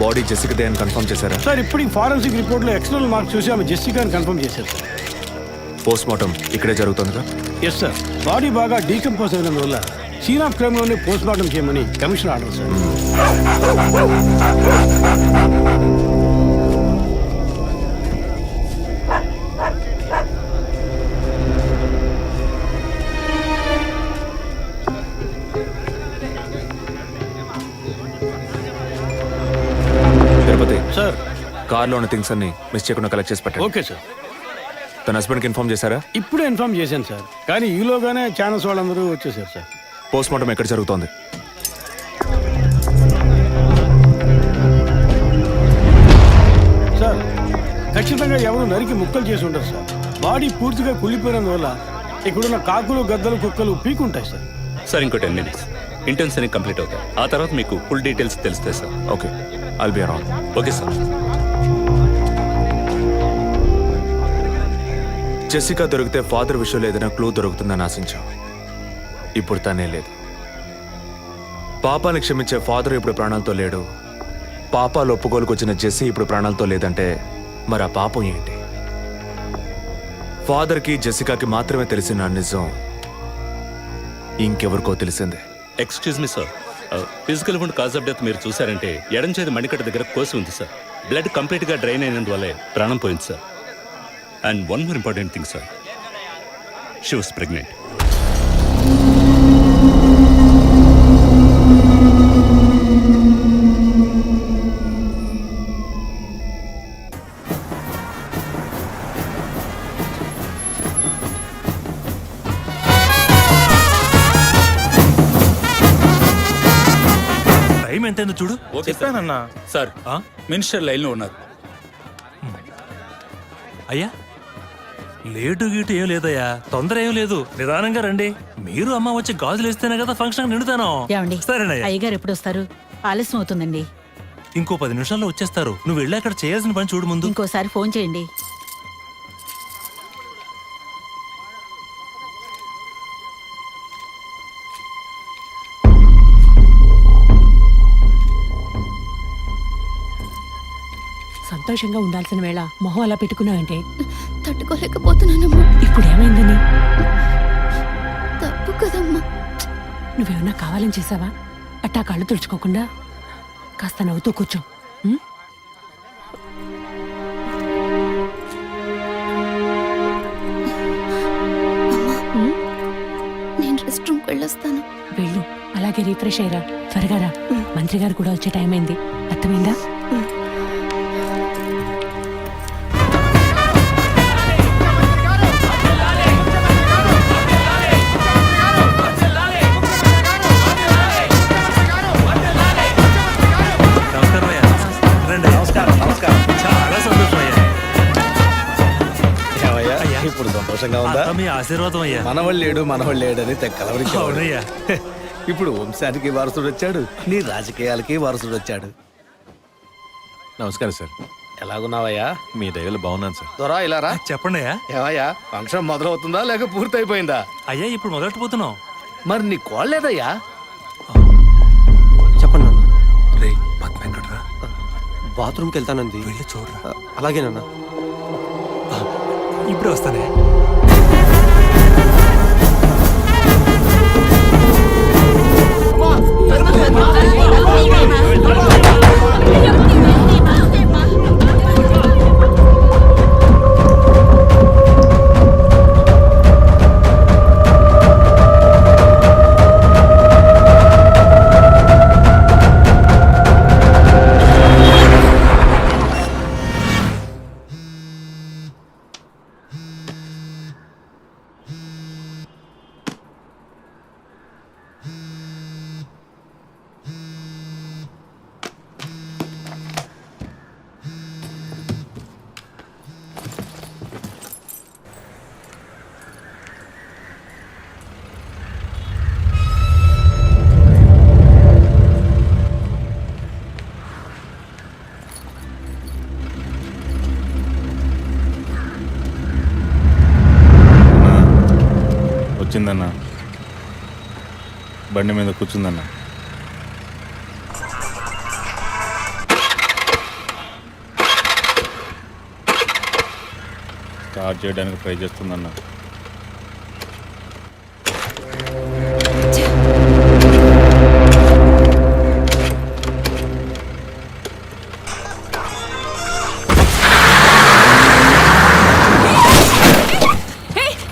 బాడీ జెసికాదే అని కన్ఫర్మ్ చేశారా? సార్ ఇప్పుడు ఫారెన్సిక్ రిపోర్ట్లో ఎక్స్టర్నల్ మార్క్స్ చూసి ఆమె జెసికా అని కన్ఫర్మ్ చేశారు. పోస్ట్ మార్టం ఇక్కడే జరుగుతుందిగా? ఎస్ సార్, బాడీ బాగా డీకంపోజ్ అయినందువల్ల సీన్ ఆఫ్ క్రైమ్లోనే పోస్ట్ మార్టం చేయమని commissioner order sir. Tirupati sir కార్లో ఉన్న థింగ్స్ అన్ని మిస్ చేయకుండా కలెక్ట్ చేసి పెట్టండి. Okay sir. తన హస్బెండ్కి ఇన్ఫార్మ్ చేశారా? ఇప్పుడే ఇన్ఫార్మ్ చేశాను సార్, కానీ ఈలోగానే ఛానల్స్ వాళ్ళందరూ వచ్చేసారు సార్. పోస్ట్ మార్టం ఎక్కడ జరుగుతోంది? సార్ ఖచ్చితంగా ఎవరు నరికి ముక్కలు చేసి ఉంటారు సార్. బాడీ పూర్తిగా కుళ్ళిపోయినందువల్ల ఇక్కడున్న కాకులు గద్దలు కుక్కలు పీకుంటాయి సార్. సార్ ఇంకో 10 minutes ఇంటర్న్స్ అన్ని కంప్లీట్ అవుతాయి. ఆ తర్వాత మీకు ఫుల్ డీటెయిల్స్ తెలుస్తాయి sir. Okay, I'll be around. Okay sir. Jessica దొరికితే ఫాదర్ విషయంలో ఏదైనా క్లూ దొరుకుతుందని ఆశించాం. ఇప్పుడు తనే లేదు. పాపాన్ని క్షమించే ఫాదర్ ఇప్పుడు ప్రాణాలతో లేడు. పాపాలు ఒప్పుకోలుకు వచ్చిన జెస్సీ ఇప్పుడు ప్రాణాలతో లేదంటే మరి ఆ పాపం ఏంటి? ఫాదర్కి జెసికాకి మాత్రమే తెలిసిన నిజం ఇంకెవరికో తెలిసిందే. Excuse me sir, physical wound cause of death మీరు చూసారంటే ఎడం చేతి మణికట్ట దగ్గర కోసి ఉంది సార్. బ్లడ్ కంప్లీట్ గా డ్రైన్ అయినందువల్లే ప్రాణం పోయింది sir. And one more important thing sir, she was pregnant. Time ఎంతైందో చూడు. చెప్పానన్నా సార్ మినిస్టర్ లైన్లో ఉన్నారు. అయ్యా లేటు గీటు ఏం లేదయ్యా, తొందర ఏం లేదు, నిదానంగా రండి. మీరు అమ్మ వచ్చి గాజులు వేస్తేనే కదా ఫంక్షన్ నిండుతాను. సరేనయ్యా. అయ్యగారు ఎప్పుడు వస్తారు? ఆలస్యం అవుతుందండి. ఇంకో 10 నిమిషాల్లో వచ్చేస్తారు. నువ్వు వెళ్ళి అక్కడ చేయాల్సిన పని చూడు ముందు. ఇంకోసారి ఫోన్ చేయండి. సంతోషంగా ఉండాల్సిన వేళ మొహం అలా పెట్టుకున్నావంటే తట్టుకోలేకపోతున్నానమ్మా. ఇప్పుడు ఏమైందని? తప్పు కదమ్మా. నువ్వేమన్నా కావాలని చేసావా? అట్టా కళ్ళు తుడుచుకోకుండా కాస్త నవ్వుతూ కూర్చో. ఉం? నేను రెస్ట్ రూమ్కి వెళ్ళొస్తాను. వెళ్ళు, అలాగే రీఫ్రెష్ అయ్యరా. త్వరగా రా, మంత్రి గారు కూడా వచ్చే టైం అయింది. అర్థమైందా? చాలా సంతోషం అయ్యా. ఇప్పుడు సంతోషంగా ఉందా? మీ ఆశీర్వాదం అయ్యా. మనవాళ్ళు లేడు అని తెక్కలవరికి. అవునయ్యా. ఇప్పుడు వంశానికి వారసుడు వచ్చాడు, నీ రాజకీయాలకి వారసుడు వచ్చాడు. నమస్కారం సార్. ఎలాగున్నావయ్యా? మీ దయలు బాగున్నాను సార్. దొరా ఇలా రా. చెప్పండి అయ్యా. ఏవయ్యా, ఫంక్షన్ మొదలవుతుందా లేక పూర్తయిపోయిందా? అయ్యా ఇప్పుడు మొదలెట్టబోతున్నాం. మరి నీ కోళ్ళేదయ్యా? చెప్పండి నాన్న. రే పద్మ ఎక్కడ్రా? బాత్రూమ్కి వెళ్తానంది. వెళ్ళి చూడరా. అలాగేనన్నా. ఇప్పుడే వస్తానే. వచ్చిందన్నా, బండి మీద కూర్చుందన్నా. స్టార్ట్ చేయడానికి ట్రై చేస్తుందన్న.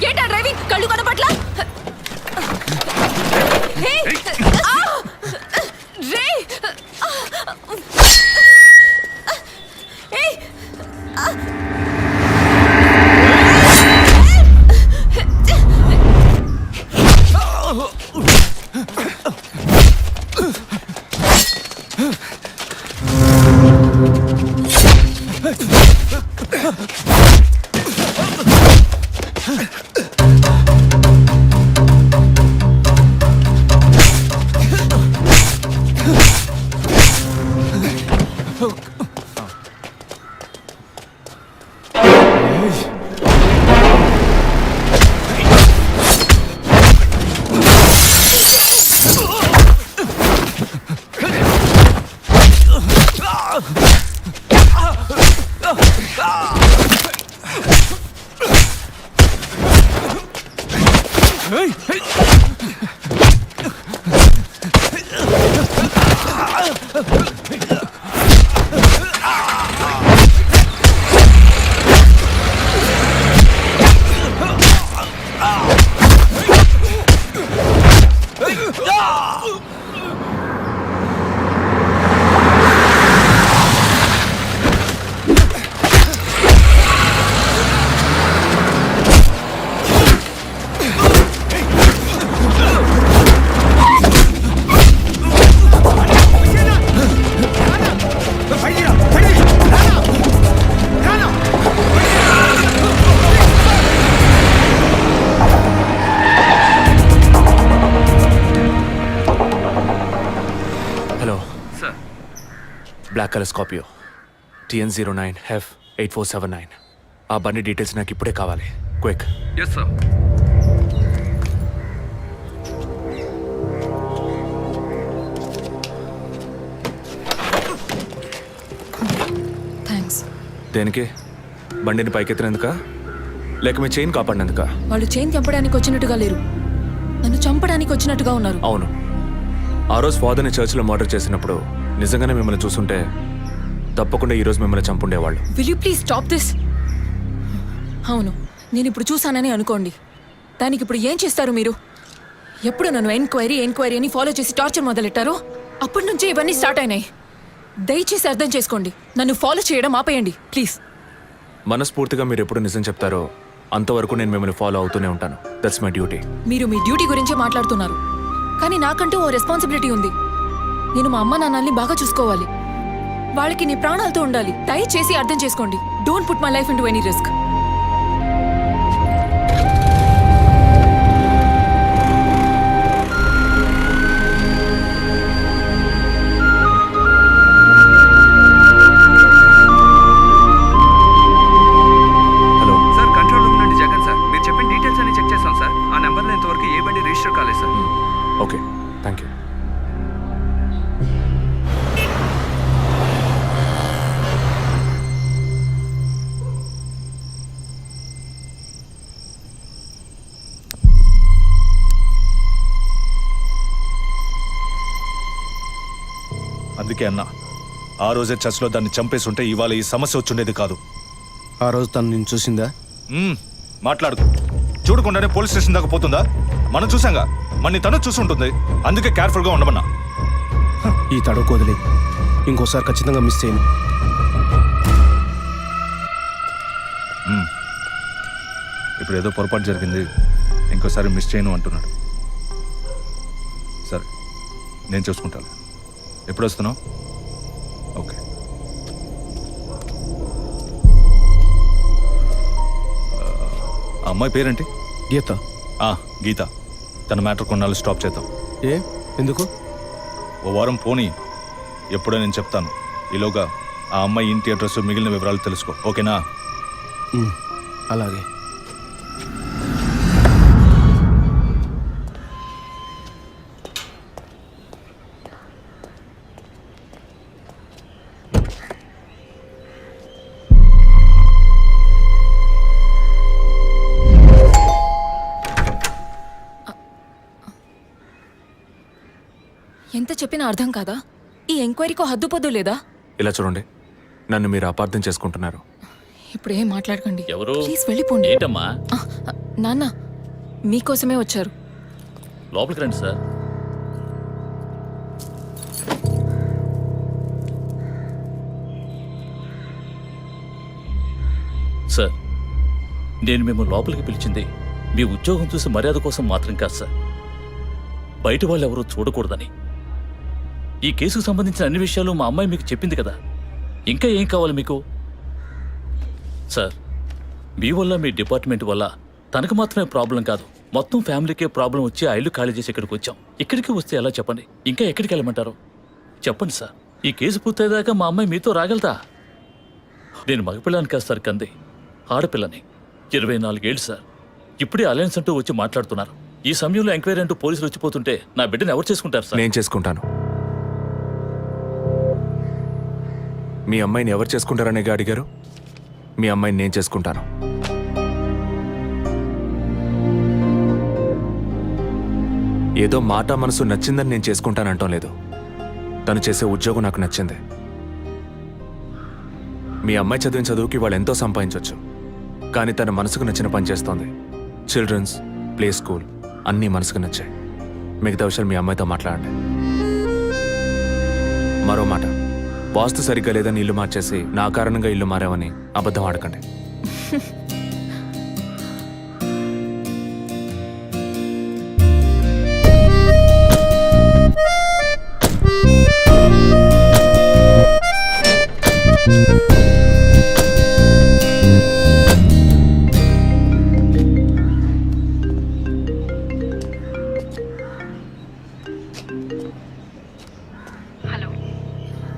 ఏంటా డ్రైవింగ్ కళ్ళు కనపట్లా? Black colour Scorpio TN09F8479. ఆ బండి డీటెయిల్స్ నాకు ఇప్పుడే కావాలి. క్విక్. Yes sir. థ్యాంక్స్. దేనికి? బండిని పైకెత్తినందుకా లేక మీ చైన్ కాపాడినందుకా? వాళ్ళు చైన్ తెంపడానికి వచ్చినట్టుగా లేరు, నన్ను చంపడానికి వచ్చినట్టుగా ఉన్నారు. అవును, ఆ రోజు ఫాదర్ని చర్చిలో మర్డర్ చేసినప్పుడు నిజంగానే మిమ్మల్ని చూసుంటే తప్పకుండా ఈరోజు మిమ్మల్ని చంపుండేవాళ్ళు. Will you please stop this? అవును, నేను ఇప్పుడు చూసానని అనుకోండి, దానికి ఇప్పుడు ఏం చేస్తారు మీరు? ఎప్పుడు నన్ను ఎంక్వైరీ అని ఫాలో చేసి టార్చర్ మొదలెట్టారో అప్పటి నుంచే ఇవన్నీ స్టార్ట్ అయినాయి. దయచేసి అర్థం చేసుకోండి, నన్ను ఫాలో చేయడం ఆపేయండి ప్లీజ్. మనస్ఫూర్తిగా మీరు ఎప్పుడు నిజం చెప్తారో అంతవరకు నేను మిమ్మల్ని ఫాలో అవుతూనే ఉంటాను. That's my duty. మీరు మీ డ్యూటీ గురించే మాట్లాడుతున్నారు, కానీ నాకంటూ ఓ రెస్పాన్సిబిలిటీ ఉంది. నేను మా అమ్మ నాన్నల్ని బాగా చూసుకోవాలి, వాళ్ళకి నీ ప్రాణాలతో ఉండాలి. దయచేసి అర్థం చేసుకోండి. Don't put my life into any risk. Hello sir, control room నుండి జగన్ సార్. మీరు చెప్పిన డీటెయిల్స్ అన్ని చెక్ చేస్తాం సార్. ఆ నెంబర్లో ఇంతవరకు ఏ బండి రిజిస్టర్ కాలేదు సార్. Okay, thank you. అందుకే అన్నా, ఆ రోజే చర్చ్లో దాన్ని చంపేసి ఉంటే ఇవాళ ఈ సమస్య వచ్చుండేది కాదు. ఆ రోజు తను నేను చూసిందా? మాట్లాడుకో. చూడకుండానే పోలీస్ స్టేషన్ దాకా పోతుందా? మనం చూసాంగా, మన తను చూసుంటుంది. అందుకే కేర్ఫుల్గా ఉండమన్నా. ఈ తడవకు వదిలే, ఇంకోసారి ఖచ్చితంగా మిస్ చేయను. ఇప్పుడు ఏదో పొరపాటు జరిగింది, ఇంకోసారి మిస్ చేయను అంటున్నాడు. సరే, నేను చూసుకుంటాను. ఎప్పుడు వస్తున్నావు? ఓకే. అమ్మాయి పేరేంటి? గీత. గీత. తన మ్యాటర్ కొన్నాళ్ళు స్టాప్ చేద్దాం. ఏ ఎందుకు? ఓ వారం పోనీ, ఎప్పుడో నేను చెప్తాను. ఈలోగా ఆ అమ్మాయి ఇంటి అడ్రస్, మిగిలిన వివరాలు తెలుసుకో. ఓకేనా? అలాగే. చెప్పినా అర్థం కాదా? ఈ ఎంక్వైరీకో హద్దు పొద్దు లేదా? ఇలా చూడండి, నన్ను మీరు అపార్థం చేసుకుంటున్నారు. ఇప్పుడు ఏం మాట్లాడకండి. ఎవరు? ప్లీజ్ వెళ్ళిపోండి. ఏంటమ్మా? నాన్న మీకోసమే వచ్చారు. లోపలికి రండి సార్. సార్, నేను మిమ్మల్ని లోపలికి పిలిచింది మీ ఉద్యోగం చూసి మర్యాద కోసం మాత్రం కాదు సార్. బయట వాళ్ళు ఎవరూ చూడకూడదని. ఈ కేసుకు సంబంధించిన అన్ని విషయాలు మా అమ్మాయి మీకు చెప్పింది కదా. ఇంకా ఏం కావాలి మీకు? సార్, మీ వల్ల మీ డిపార్ట్మెంట్ వల్ల తనకు మాత్రమే ప్రాబ్లం కాదు, మొత్తం ఫ్యామిలీకే ప్రాబ్లం వచ్చి ఆ ఇల్లు ఖాళీ చేసి ఇక్కడికి వచ్చాం. ఇక్కడికి వస్తే ఎలా చెప్పండి? ఇంకా ఎక్కడికి వెళ్ళమంటారు చెప్పండి సార్. ఈ కేసు పూర్తయ్యేదాకా మా అమ్మాయి మీతో రాగలదా? నేను మగపిల్లని కాదు సార్, కంది ఆడపిల్లని. 24 ఏళ్ళు సార్. ఇప్పుడే అలయన్స్ అంటూ వచ్చి మాట్లాడుతున్నారు. ఈ సమయంలో ఎంక్వైరీ అంటూ పోలీసులు వచ్చిపోతుంటే నా బిడ్డను ఎవరు చేసుకుంటారు సార్? నేను చేసుకుంటాను. మీ అమ్మాయిని ఎవరు చేసుకుంటారనే అడిగారు. మీ అమ్మాయిని నేను చేసుకుంటాను. ఏదో మాట మనసు నచ్చిందని నేను చేసుకుంటానంటాం లేదు. తను చేసే ఉద్యోగం నాకు నచ్చింది. మీ అమ్మాయి చదివిన చదువుకి వాళ్ళు ఎంతో సంపాదించవచ్చు, కానీ తన మనసుకు నచ్చిన పని చేస్తోంది. చిల్డ్రన్స్ ప్లే స్కూల్ అన్నీ మనసుకు నచ్చాయి. మిగతా విషయాలు మీ అమ్మాయితో మాట్లాడండి. మరో మాట, వాస్తు సరిగ్గా లేదని ఇల్లు మార్చేసి నా కారణంగా ఇల్లు మారావని అబద్ధం ఆడకండి.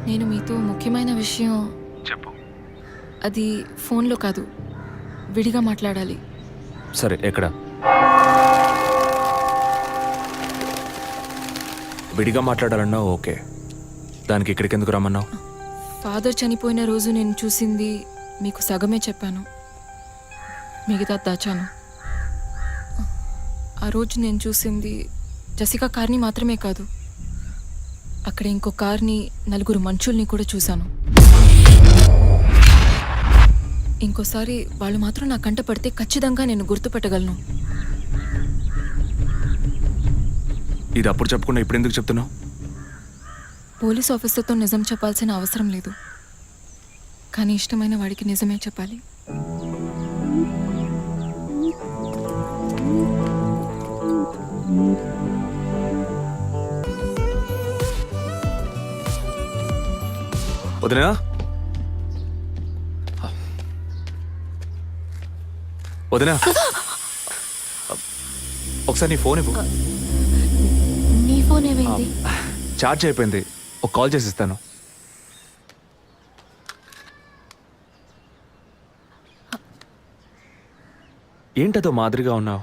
నేను మీతో ముఖ్యమైన విషయం చెప్పు. అది ఫోన్లో కాదు, విడిగా మాట్లాడాలి. సరే, ఎక్కడ? విడిగా మాట్లాడాలన్నా ఓకే. దానికి ఇక్కడికి ఎందుకు రమ్మన్నావు? ఫాదర్ చనిపోయిన రోజు నేను చూసింది మీకు సగమే చెప్పాను, మిగతా దాచాను. ఆ రోజు నేను చూసింది జసికా కార్ని మాత్రమే కాదు, అక్కడ ఇంకో కార్ని, 4 మనుషుల్ని కూడా చూశాను. ఇంకోసారి వాళ్ళు మాత్రం నా కంట పడితే ఖచ్చితంగా నేను గుర్తుపట్టగలను. ఇది అప్పుడు చెప్పకుండా ఇప్పుడు ఎందుకు చెప్తున్నావు? పోలీస్ ఆఫీసర్తో నిజం చెప్పాల్సిన అవసరం లేదు, కానీ ఇష్టమైన వాడికి నిజమే చెప్పాలి. వదినా, వదినా, ఒకసారి నీ ఫోన్ ఇవ్వు. నీ ఫోన్ ఏమైంది? ఛార్జ్ అయిపోయింది, ఒక కాల్ చేసి ఇస్తాను. ఏంటదో మాదిరిగా ఉన్నావు?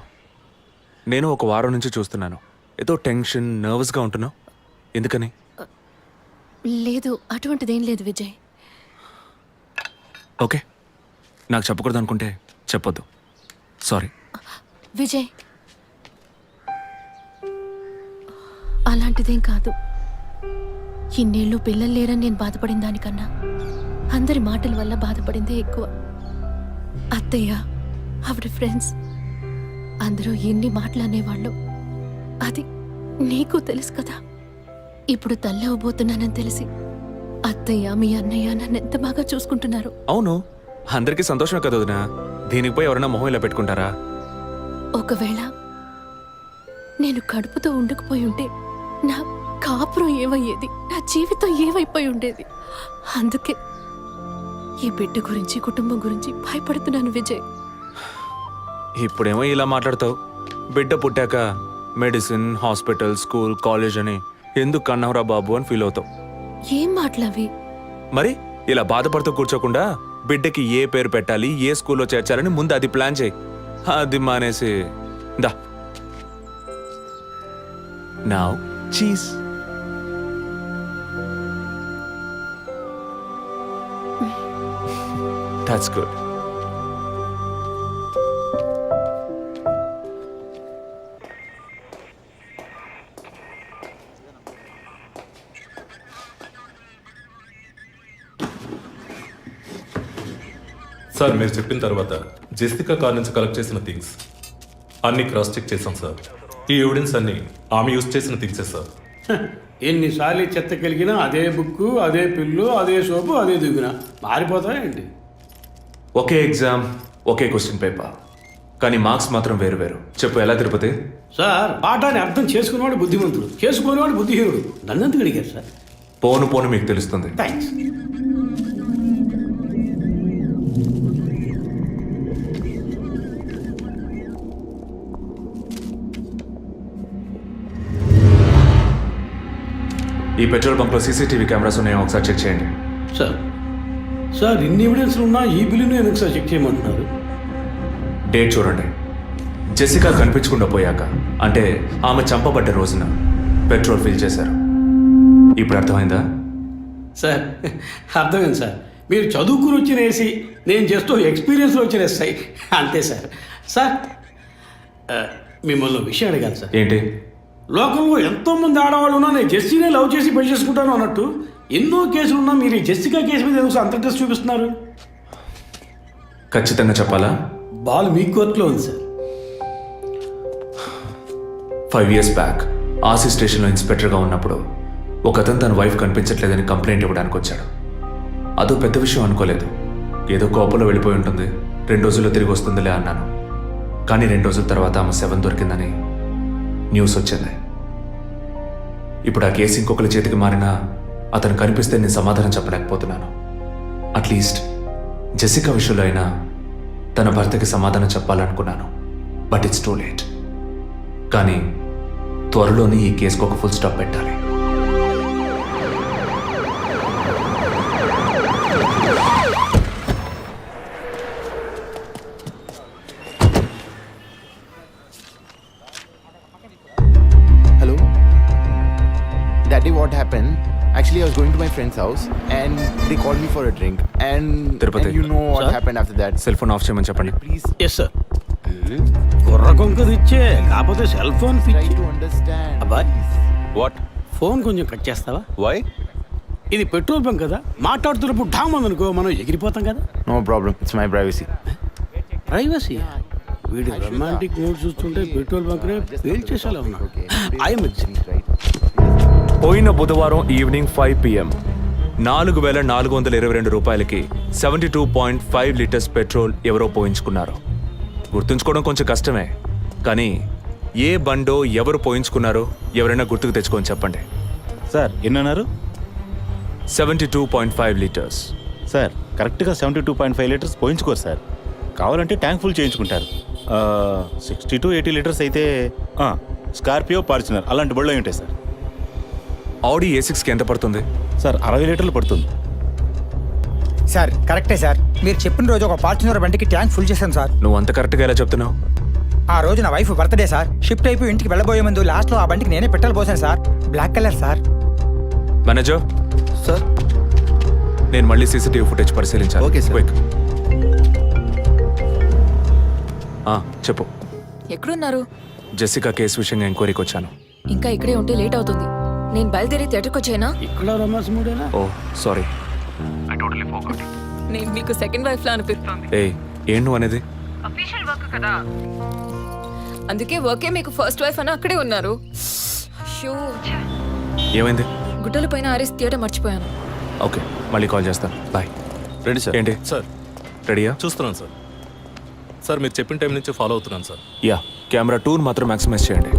నేను ఒక వారం నుంచి చూస్తున్నాను. ఏదో టెన్షన్, నర్వస్గా ఉంటున్నావు. ఎందుకని? లేదు, అటువంటిదేం లేదు విజయ్. ఓకే, నాకు చెప్పకూడదు అనుకుంటే చెప్పొద్దు. సారీ. విజయ్, అలాంటిదేం కాదు. ఇన్నేళ్ళు పిల్లలు లేరని నేను బాధపడిన దానికన్నా అందరి మాటల వల్ల బాధపడిందే ఎక్కువ. అత్తయ్య, ఆవిడ ఫ్రెండ్స్ అందరూ ఎన్ని మాటలు అనేవాళ్ళు, అది నీకు తెలుసు కదా. ఇప్పుడు తల్లి అవ్వబోతున్నానని తెలిసి అత్తయ్య, మీ అన్నయ్య నన్ను ఎంత బాగా చూసుకుంటున్నారు. అవును, అందరికీ సంతోషమే కదా వదినా. దీనికి పోయి ఎవరైనా మొహం ఇలా పెట్టుకుంటారా? ఒకవేళ నేను కడుపుతో ఉండకపోయి ఉంటే నా కాపురం ఏమయ్యేది, నా జీవితం ఏమైపోయి ఉండేది. అందుకే ఈ బిడ్డ గురించి, కుటుంబం గురించి భయపడుతున్నాను విజయ్. ఇప్పుడేమో ఇలా మాట్లాడతావు. బిడ్డ పుట్టాక మెడిసిన్, హాస్పిటల్, స్కూల్, కాలేజ్ అని ఎందుకు కన్నావురా బాబు అని ఫీల్ అవుతావు. ఏం మాటలవి? మరి ఇలా బాధపడుతూ కూర్చోకుండా బిడ్డకి ఏ పేరు పెట్టాలి, ఏ స్కూల్లో చేర్చాలని ముందు అది ప్లాన్ చేయి. అది మానేసి దా now cheese. That's good. Sir మీరు చెప్పిన తర్వాత జెసికా కార్ నుంచి కలెక్ట్ చేసిన థింగ్స్ అన్ని క్రాస్ చెక్ చేశాం సార్. ఈ ఎవిడెన్స్ అన్ని ఆమె యూజ్ చేసిన థింగ్సే సార్. ఎన్నిసార్లు చెత్త కలిగినా అదే బుక్కు, అదే పిల్లు, అదే సోపు, అదే దిగున మారిపోతాయండి. ఒకే ఎగ్జామ్, ఒకే క్వశ్చన్ పేపర్, కానీ మార్క్స్ మాత్రం వేరు వేరు. చెప్పు ఎలా తిరుపతి? సార్ పాఠాన్ని అర్థం చేసుకునేవాడు బుద్ధిమంతుడు, చేసుకునేవాడు బుద్ధిహీనుడు. నన్నెందుకు అడిగారు సార్? పోను పోను మీకు తెలుస్తుంది. థ్యాంక్స్. ఈ పెట్రోల్ బంక్లో సీసీటీవీ కెమెరాస్ ఉన్నాయో ఒకసారి చెక్ చేయండి. సార్ సార్ ఇన్ని ఎవిడెన్స్ ఉన్నా ఈ బిల్లును ఎందుకు సార్ చెక్ చేయమంటున్నారు? డేట్ చూడండి. జెసికా కనిపించకుండా పోయాక, అంటే ఆమె చంపబడ్డ రోజున పెట్రోల్ ఫిల్ చేశారు. ఇప్పుడు అర్థమైందా? సార్ అర్థమైంది సార్. మీరు చదువుకుని వచ్చిన ఏసీ, నేను జస్ట్ ఎక్స్పీరియన్స్లో వచ్చిన ఎస్ఐ అంతే సార్. సార్ మిమ్మల్ని విషయం అడిగాను సార్. ఏంటి? లోకంలో ఎంతోమంది ఆడవాళ్ళు ఉన్నా నేను జెస్సీనే లవ్ చేసి పెళ్లి చేసుకుంటాను అన్నట్టు ఎన్నో కేసులు ఉన్నా మీరు ఈ జెస్సికా కేసు మీద ఎందుకు అంత ఇంట్రెస్ట్ చూపిస్తున్నారు? ఖచ్చితంగా చెప్పాలా? బాల్ మీ కోర్టులో ఉంది సార్. 5 years బ్యాక్ ఆర్సీ స్టేషన్లో ఇన్స్పెక్టర్గా ఉన్నప్పుడు ఒక అతను తన వైఫ్ కనిపించట్లేదని కంప్లైంట్ ఇవ్వడానికి వచ్చాడు. అదో పెద్ద విషయం అనుకోలేదు. ఏదో కోపంలో వెళ్ళిపోయి ఉంటుంది, 2 రోజుల్లో తిరిగి వస్తుందిలే అన్నాను. కానీ 2 రోజుల తర్వాత ఆమె శవం దొరికిందని న్యూస్ వచ్చింది. ఇప్పుడు ఆ కేసు ఇంకొకరి చేతికి మారినా అతను కనిపిస్తే నేను సమాధానం చెప్పలేకపోతున్నాను. అట్లీస్ట్ జెసికా విషయంలో అయినా తన భర్తకి సమాధానం చెప్పాలనుకున్నాను. But it's too late. కానీ త్వరలోనే ఈ కేసుకు ఒక ఫుల్ స్టాప్ పెట్టాలి. Hello? Daddy, what happened? Actually, I was going to my friend's house and they called me for a drink. And you know what Sir? happened after that. Cell phone off చేయమని చెప్పండి. Please yes sir. కుర్ర కొంకది ఇచ్చే, కాకపోతే cell phone try పిచ్చి. to understand. అబ్బాయ్ what? Phone కొంచెం cut చేస్తావా? వై? ఇది పెట్రోల్ బంక్ కదా, మాట్లాడుతున్నప్పుడు ఢామ్ అనుకో మనం ఎగిరిపోతాం కదా. No problem. It's my privacy. Privacy. వీడు రొమాంటిక్ మూడ్ చూస్తుంటే పెట్రోల్ బంక్ నే ఫెయిల్ చేసేలా ఉన్నాడు. I'm Right? పోయిన బుధవారం ఈవినింగ్ 5 PM 4,422 రూపాయలకి 72.5 లీటర్స్ పెట్రోల్ ఎవరో పోయించుకున్నారు. గుర్తుంచుకోవడం కొంచెం కష్టమే, కానీ ఏ బండో ఎవరు పోయించుకున్నారో ఎవరైనా గుర్తుకు తెచ్చుకొని చెప్పండి. సార్ ఎన్నన్నారు? 72.5 లీటర్స్. సార్ కరెక్ట్గా 72.5 లీటర్స్ పోయించుకోరు సార్. కావాలంటే ట్యాంక్ ఫుల్ చేయించుకుంటారు. 60 to 80 లీటర్స్ అయితే స్కార్పియో, ఫార్చునర్ అలాంటి బళ్ళు ఉంటాయి సార్. ఆడి A6కి ఎంత పడుతుంది? సార్ 60 లీటర్లు పడుతుంది. సార్ కరెక్టే సార్. మీరు చెప్పిన రోజు ఒక ఫార్చునర్ బండికి ట్యాంక్ ఫుల్ చేశాను సార్. నువ్వు అంత కరెక్ట్గా ఎలా చెప్తున్నావు? ఆ రోజు నా వైఫ్ బర్త్డే సార్. షిఫ్ట్ అయిపోయి ఇంటికి వెళ్ళబోయే ముందు లాస్ట్లో ఆ బండికి నేనే పెట్రోల్ పోసాను sir. Black colour sir. Manager Sir? నేను మళ్ళీ సీసీటీవీ ఫుటేజ్ పరిశీలించాలి. Okay, sir. Quick. చెప్పు. ఎక్కడున్నారు? జెసికా కేసు విషయంగా ఎంక్వైరీకి వచ్చాను. ఇంకా ఇక్కడే ఉంటే లేట్ అవుతుంది. నేను బయలుదేరి థియేటర్కి వచ్చేనా? ఇక్కడ రొమాన్స్ మూడేనా? ఓ సారీ. నేను మీకు సెకండ్ వైఫ్ లా అనిపిస్తుంది. ఏం నువ్వు అనేది? అందుకే వర్కే మీకు ఫస్ట్ వైఫ్ అని అక్కడే ఉన్నారు. షూ ఏమైంది? గుడ్డల పైన ఆరేసి థియేటర్ మర్చిపోయాను. ఓకే, మళ్ళీ కాల్ చేస్తాను. బాయ్. Ready sir. ఏంటి సార్ రెడీయా? చూస్తున్నాను సార్. సార్ మీరు చెప్పిన టైం నుంచి ఫాలో అవుతున్నాను సార్. యా, కెమెరా 2 మాత్రం మ్యాక్సిమైజ్ చేయండి.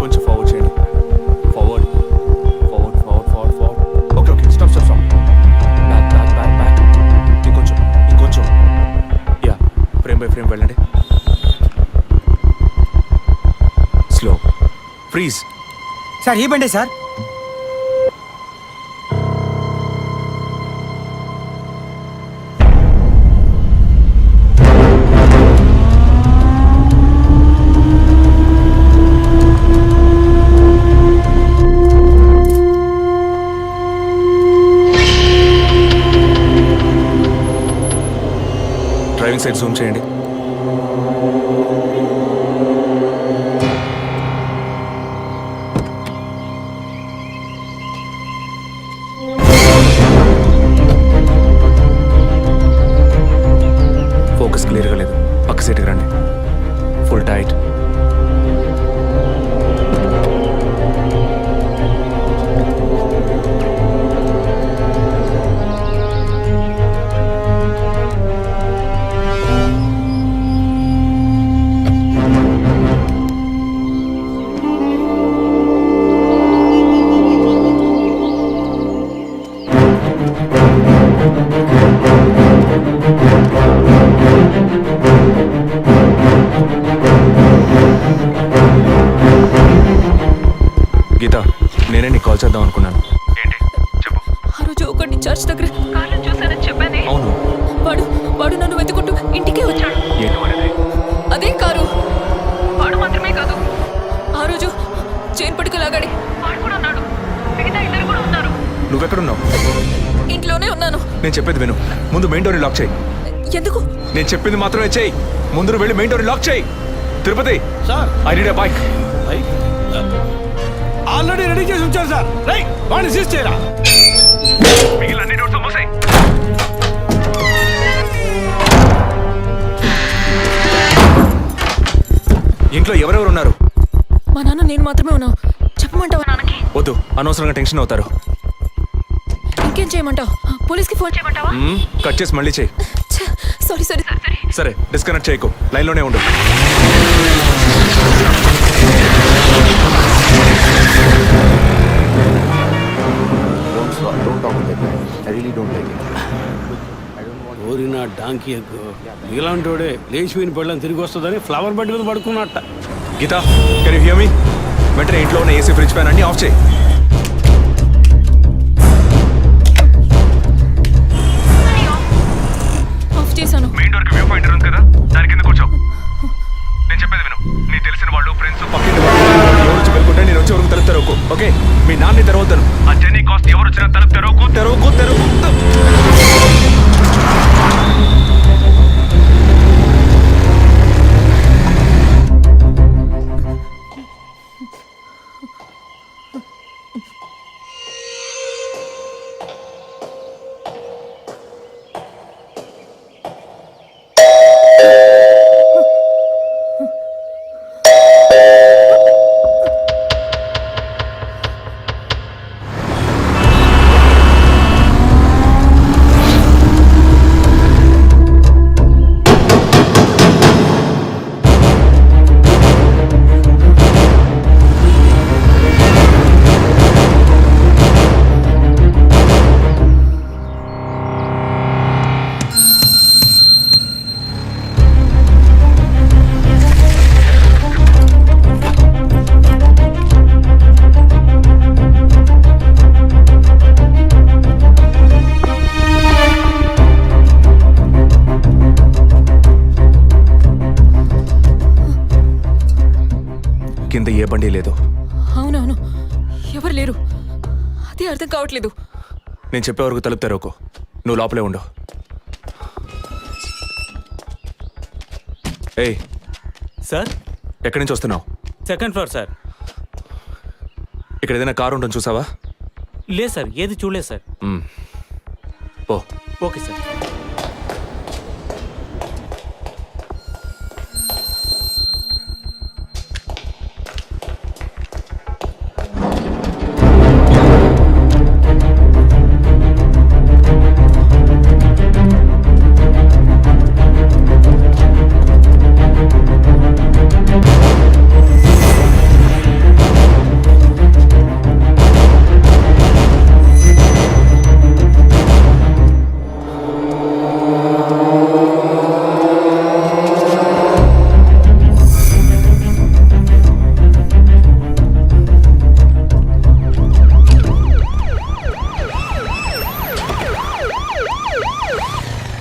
కొంచెం ఫార్వర్డ్ చేయండి. Forward forward forward forward forward. Okay okay, stop stop stop. Back back back back. ఇంకొంచెం ఇంకొంచెం. యా, ఫ్రేమ్ బై ఫ్రేమ్ వెళ్ళండి. స్లో. ఫ్రీజ్. సార్ ఈ బండే సార్. డ్రైవింగ్ సైడ్ జూమ్ చేయండి. గీత నేనే నీకు కాల్ చేద్దాం అనుకున్నాను. ఏంటి చెప్పు. ఆ రోజు ఒకటి చర్చ్ దగ్గర కార్లో చూశానని చెప్పానే. అవును. వాడు నన్ను వెతుకుంటూ ఇంటికే వచ్చాడు. ఏంటి వాడిది? అదే కారు. వాడు మాత్రమే కాదు, ఆ రోజు చైన్ పట్టుకు లాగాడి వాడు కూడా ఉన్నాడు. మిగతా ఇద్దరు కూడా ఉన్నారు. నువ్వెక్కడున్నావు? ఇంట్లోనే ఉన్నాను. నేను చెప్పేది విను. ముందు మెయిన్ డోర్ లాక్ చేయి. ఎందుకు? నేను చెప్పింది మాత్రమే చేయి. ముందు నువ్వు వెళ్ళి మెయిన్ డోర్ లాక్ చేయి. Tirupati sir I need a bike. Already ready చేసి ఉంచారు సార్. రైట్, వాడిని సీజ్ చేయరా. మిగిలిన అన్ని డోర్స్ మూసేయ్. ఇంట్లో ఎవరెవరు ఉన్నారు? మా నాన్న నేను మాత్రమే ఉన్నావు. చెప్పమంటావా నాన్నకి? వద్దు, అనవసరంగా టెన్షన్ అవుతారు. ఇంకేం చేయమంటావు? పోలీస్కి ఫోన్ చేయమంటావా? కట్ చేసి మళ్ళీ చేయి. సారీ సరే సరే సరే, డిస్కనెక్ట్ చేయకు, లైన్లోనే ఉండు. Don't talk like that. I really don't like it. ఓరి నా డాంకీ ఎక్కువ ఇలాంటోడే లేచిపోయిన పళ్ళని తిరిగి వస్తుందని ఫ్లవర్ బెడ్ మీద పడుకున్నట్ట. గీత, కెన్ యు హియర్ మీ? వెంటనే ఇంట్లో ఉన్న ఏసీ, ఫ్రిడ్జ్, ఫ్యాన్ అన్ని ఆఫ్ చేయి. ఆఫ్ చేశాను. మెయిన్ డోర్ కి వ్యూ పాయింటర్ ఉంది కదా, దాని కింద కూర్చో. నేను చెప్పేది విను. నీ తెలిసిన వాళ్ళు, ఫ్రెండ్స్, పక్కింటి వాళ్ళు ఎవరు వచ్చి వెళ్ళుకుంటే నేను వచ్చే వరకు తలుపు తెరవకు. ఓకే? మీ నాన్ని తెరవద్దాను. ఆ జర్నీ కాస్ట్ ఎవరు వచ్చినా తలుపు తెరవకు. కింద ఏ బండి లేదు. అవునవును, ఎవరు లేరు. అదే అర్థం కావట్లేదు. నేను చెప్పే వరకు తలుపు తెరవకు. నువ్వు లోపలే ఉండు. ఏయ్ సార్, ఎక్కడి నుంచి వస్తున్నావు? Second floor sir. ఇక్కడ ఏదైనా కారు ఉంటుంది చూసావా? లేదు సార్, ఏది చూడలేదు సార్. పో. Okay sir.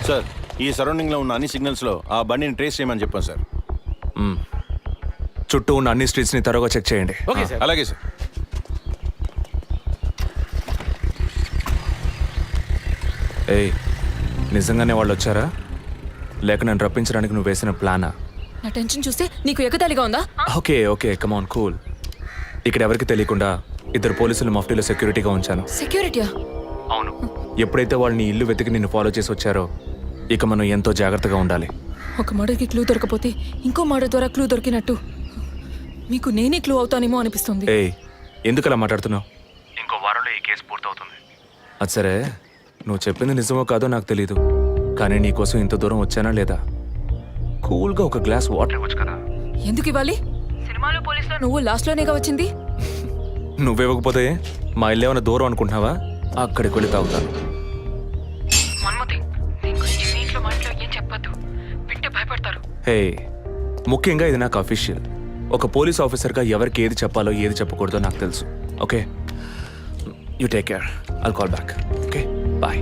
సార్, ఈ సరౌండింగ్ లో ఉన్న అన్ని సిగ్నల్స్ లో ఆ బండిని ట్రేస్ చేయమని చెప్పాను సార్. చుట్టూ ఉన్న అన్ని స్ట్రీట్స్ ని త్వరగా చెక్ చేయండి. Okay sir. అలాగే సార్. ఏయ్, నిజంగానే వాళ్ళు వచ్చారా లేక నన్ను రప్పించడానికి నువ్వు వేసిన ప్లానా? నా టెన్షన్ చూస్తే నీకు ఎగతాళిగా ఉందా? Okay come on cool. ఇక్కడ ఎవరికి తెలియకుండా ఇద్దరు పోలీసులు మఫ్టీలో సెక్యూరిటీగా ఉంచాను. సెక్యూరిటీయా? అవును. ఎప్పుడైతే వాళ్ళని ఇల్లు వెతికి నిన్ను ఫాలో చేసి వచ్చారో ఇక మనం ఎంతో జాగ్రత్తగా ఉండాలి. ఒక మర్డర్కి క్లూ దొరకపోతే ఇంకో మర్డర్ ద్వారా క్లూ దొరికినట్టు మీకు నేనే క్లూ అవుతానేమో అనిపిస్తుంది. ఏయ్, ఎందుకు అలా మాట్లాడుతున్నావు? ఇంకో వారంలో ఈ కేసు పూర్తవుతుంది. అది సరే, నువ్వు చెప్పింది నిజమో కాదో నాకు తెలీదు, కానీ నీకోసం ఇంత దూరం వచ్చానా లేదా? కూల్గా ఒక గ్లాస్ వాటర్ ఇవ్వచ్చు కదా. ఎందుకు ఇవ్వాలి? సినిమాలో పోలీసులో నువ్వు లాస్ట్లోనేగా వచ్చింది. నువ్వివ్వకపోతే మా ఇల్లు ఏమైనా దూరం అనుకుంటున్నావా? అక్కడికి వెళ్ళి తాగుతాను. హే, ముఖ్యంగా ఇది నాకు అఫీషియల్. ఒక పోలీస్ ఆఫీసర్గా ఎవరికి ఏది చెప్పాలో ఏది చెప్పకూడదో నాకు తెలుసు. Okay you take care I'll call back okay bye.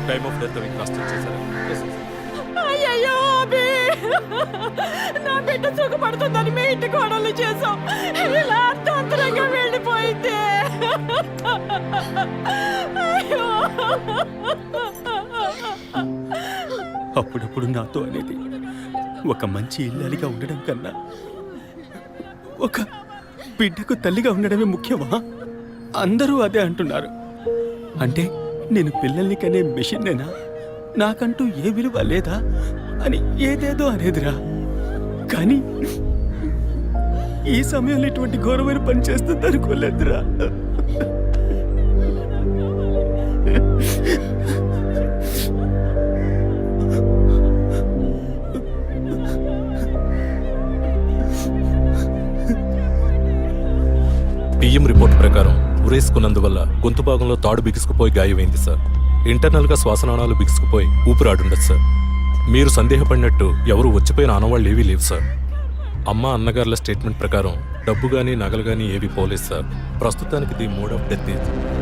Time of death అవి క్రాస్ చెక్ చేశారా? అయ్యయ్యో అభి, నా బిడ్డ సుఖపడుతుందని మీ ఇంటి కోడలు చేసాం, ఇలా అర్థాంతరంగా వెళ్ళిపోయింది. అయ్యో. అప్పుడప్పుడు నాతో అనేది ఒక మంచి ఇల్లాలిగా ఉండడం కన్నా ఒక బిడ్డకు తల్లిగా ఉండడమే ముఖ్యమా? అందరూ అదే అంటున్నారు. అంటే నేను పిల్లల్ని కనే మెషిన్నేనా? నాకంటూ ఏ విలువ లేదా అని ఏదేదో అనేదిరా. కానీ ఈ సమయంలో ఇటువంటి ఘోరమైన పని చేస్తుంది అనుకోలేదురా. పిఎం రిపోర్ట్ ప్రకారం ఉరేసుకున్నందువల్ల గొంతు భాగంలో తాడు బిగుసుకుపోయి గాయమైంది సార్. ఇంటర్నల్గా శ్వాసనాళాలు బిగుసుకుపోయి ఊపిరాడుండదు సార్. మీరు సందేహపడినట్టు ఎవరు వచ్చిపోయిన ఆనవాళ్ళు ఏవీ లేవు సార్. అమ్మ అన్నగారుల స్టేట్మెంట్ ప్రకారం డబ్బు కానీ నగలు కానీ ఏవి పోలేదు సార్. ప్రస్తుతానికి ది మోడ్ ఆఫ్ డెత్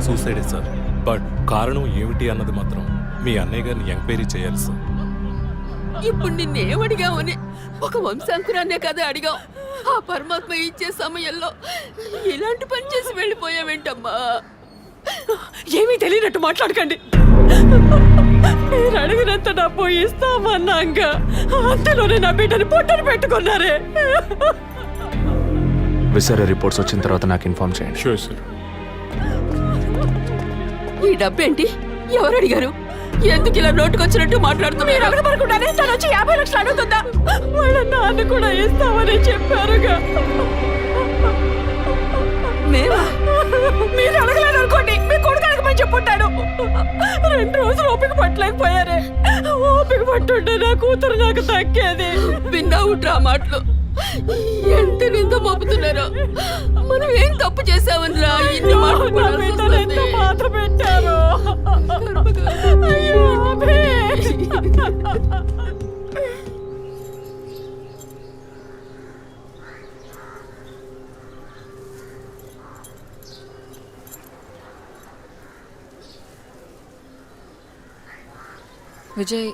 సూసైడే సార్. బట్ కారణం ఏమిటి అన్నది మాత్రం మీ అన్నయ్య గారిని ఎంక్వైరీ చేయాలి సార్. ఇప్పుడు నిన్నేమడిగామని ఒక వంశాంకురాన్నే కదా అడిగాం. ఆ పరమాత్మ ఇచ్చే సమయంలో ఇలాంటి పని చేసి వెళ్ళిపోయావేంటమ్మా? ఏమీ తెలియనట్టు మాట్లాడకండి. మీరు అడిగినంత డబ్బు ఇస్తామన్నాక అంతలోనే నా బిడ్డని పొట్టని పెట్టుకున్నారే. విసర రిపోర్ట్స్ వచ్చిన తర్వాత నాకు ఇన్ఫార్మ్ చేయండి. Sure sir. ఈ డబ్బేంటి? ఎవరు అడిగారు? ఎందుకు ఇలా నోటుకొచ్చినట్టు మాట్లాడుతున్నారు? మీరు అడగబడకుండానే తను వచ్చి 50 లక్షలు అడుగుతుందా? వాళ్ళ నాన్న కూడా ఇస్తామని చెప్పారుగా. మీరు అడగలేదు అనుకోండి, మీ కొడుకు అడగమని చెప్పుంటాడు. 2 రోజులు ఓపిక పట్టలేకపోయారే. ఓపిక పట్టుంటే నా కూతురు నాకు తగ్గేది. విన్నావు డ్రా మాటలు ఎంత నింద మోపుతున్నారో. మనం ఏం తప్పు చేసామని రా ఇన్ని మాటలు ఎంత బాధ పెట్టారు. అయ్యో విజయ్,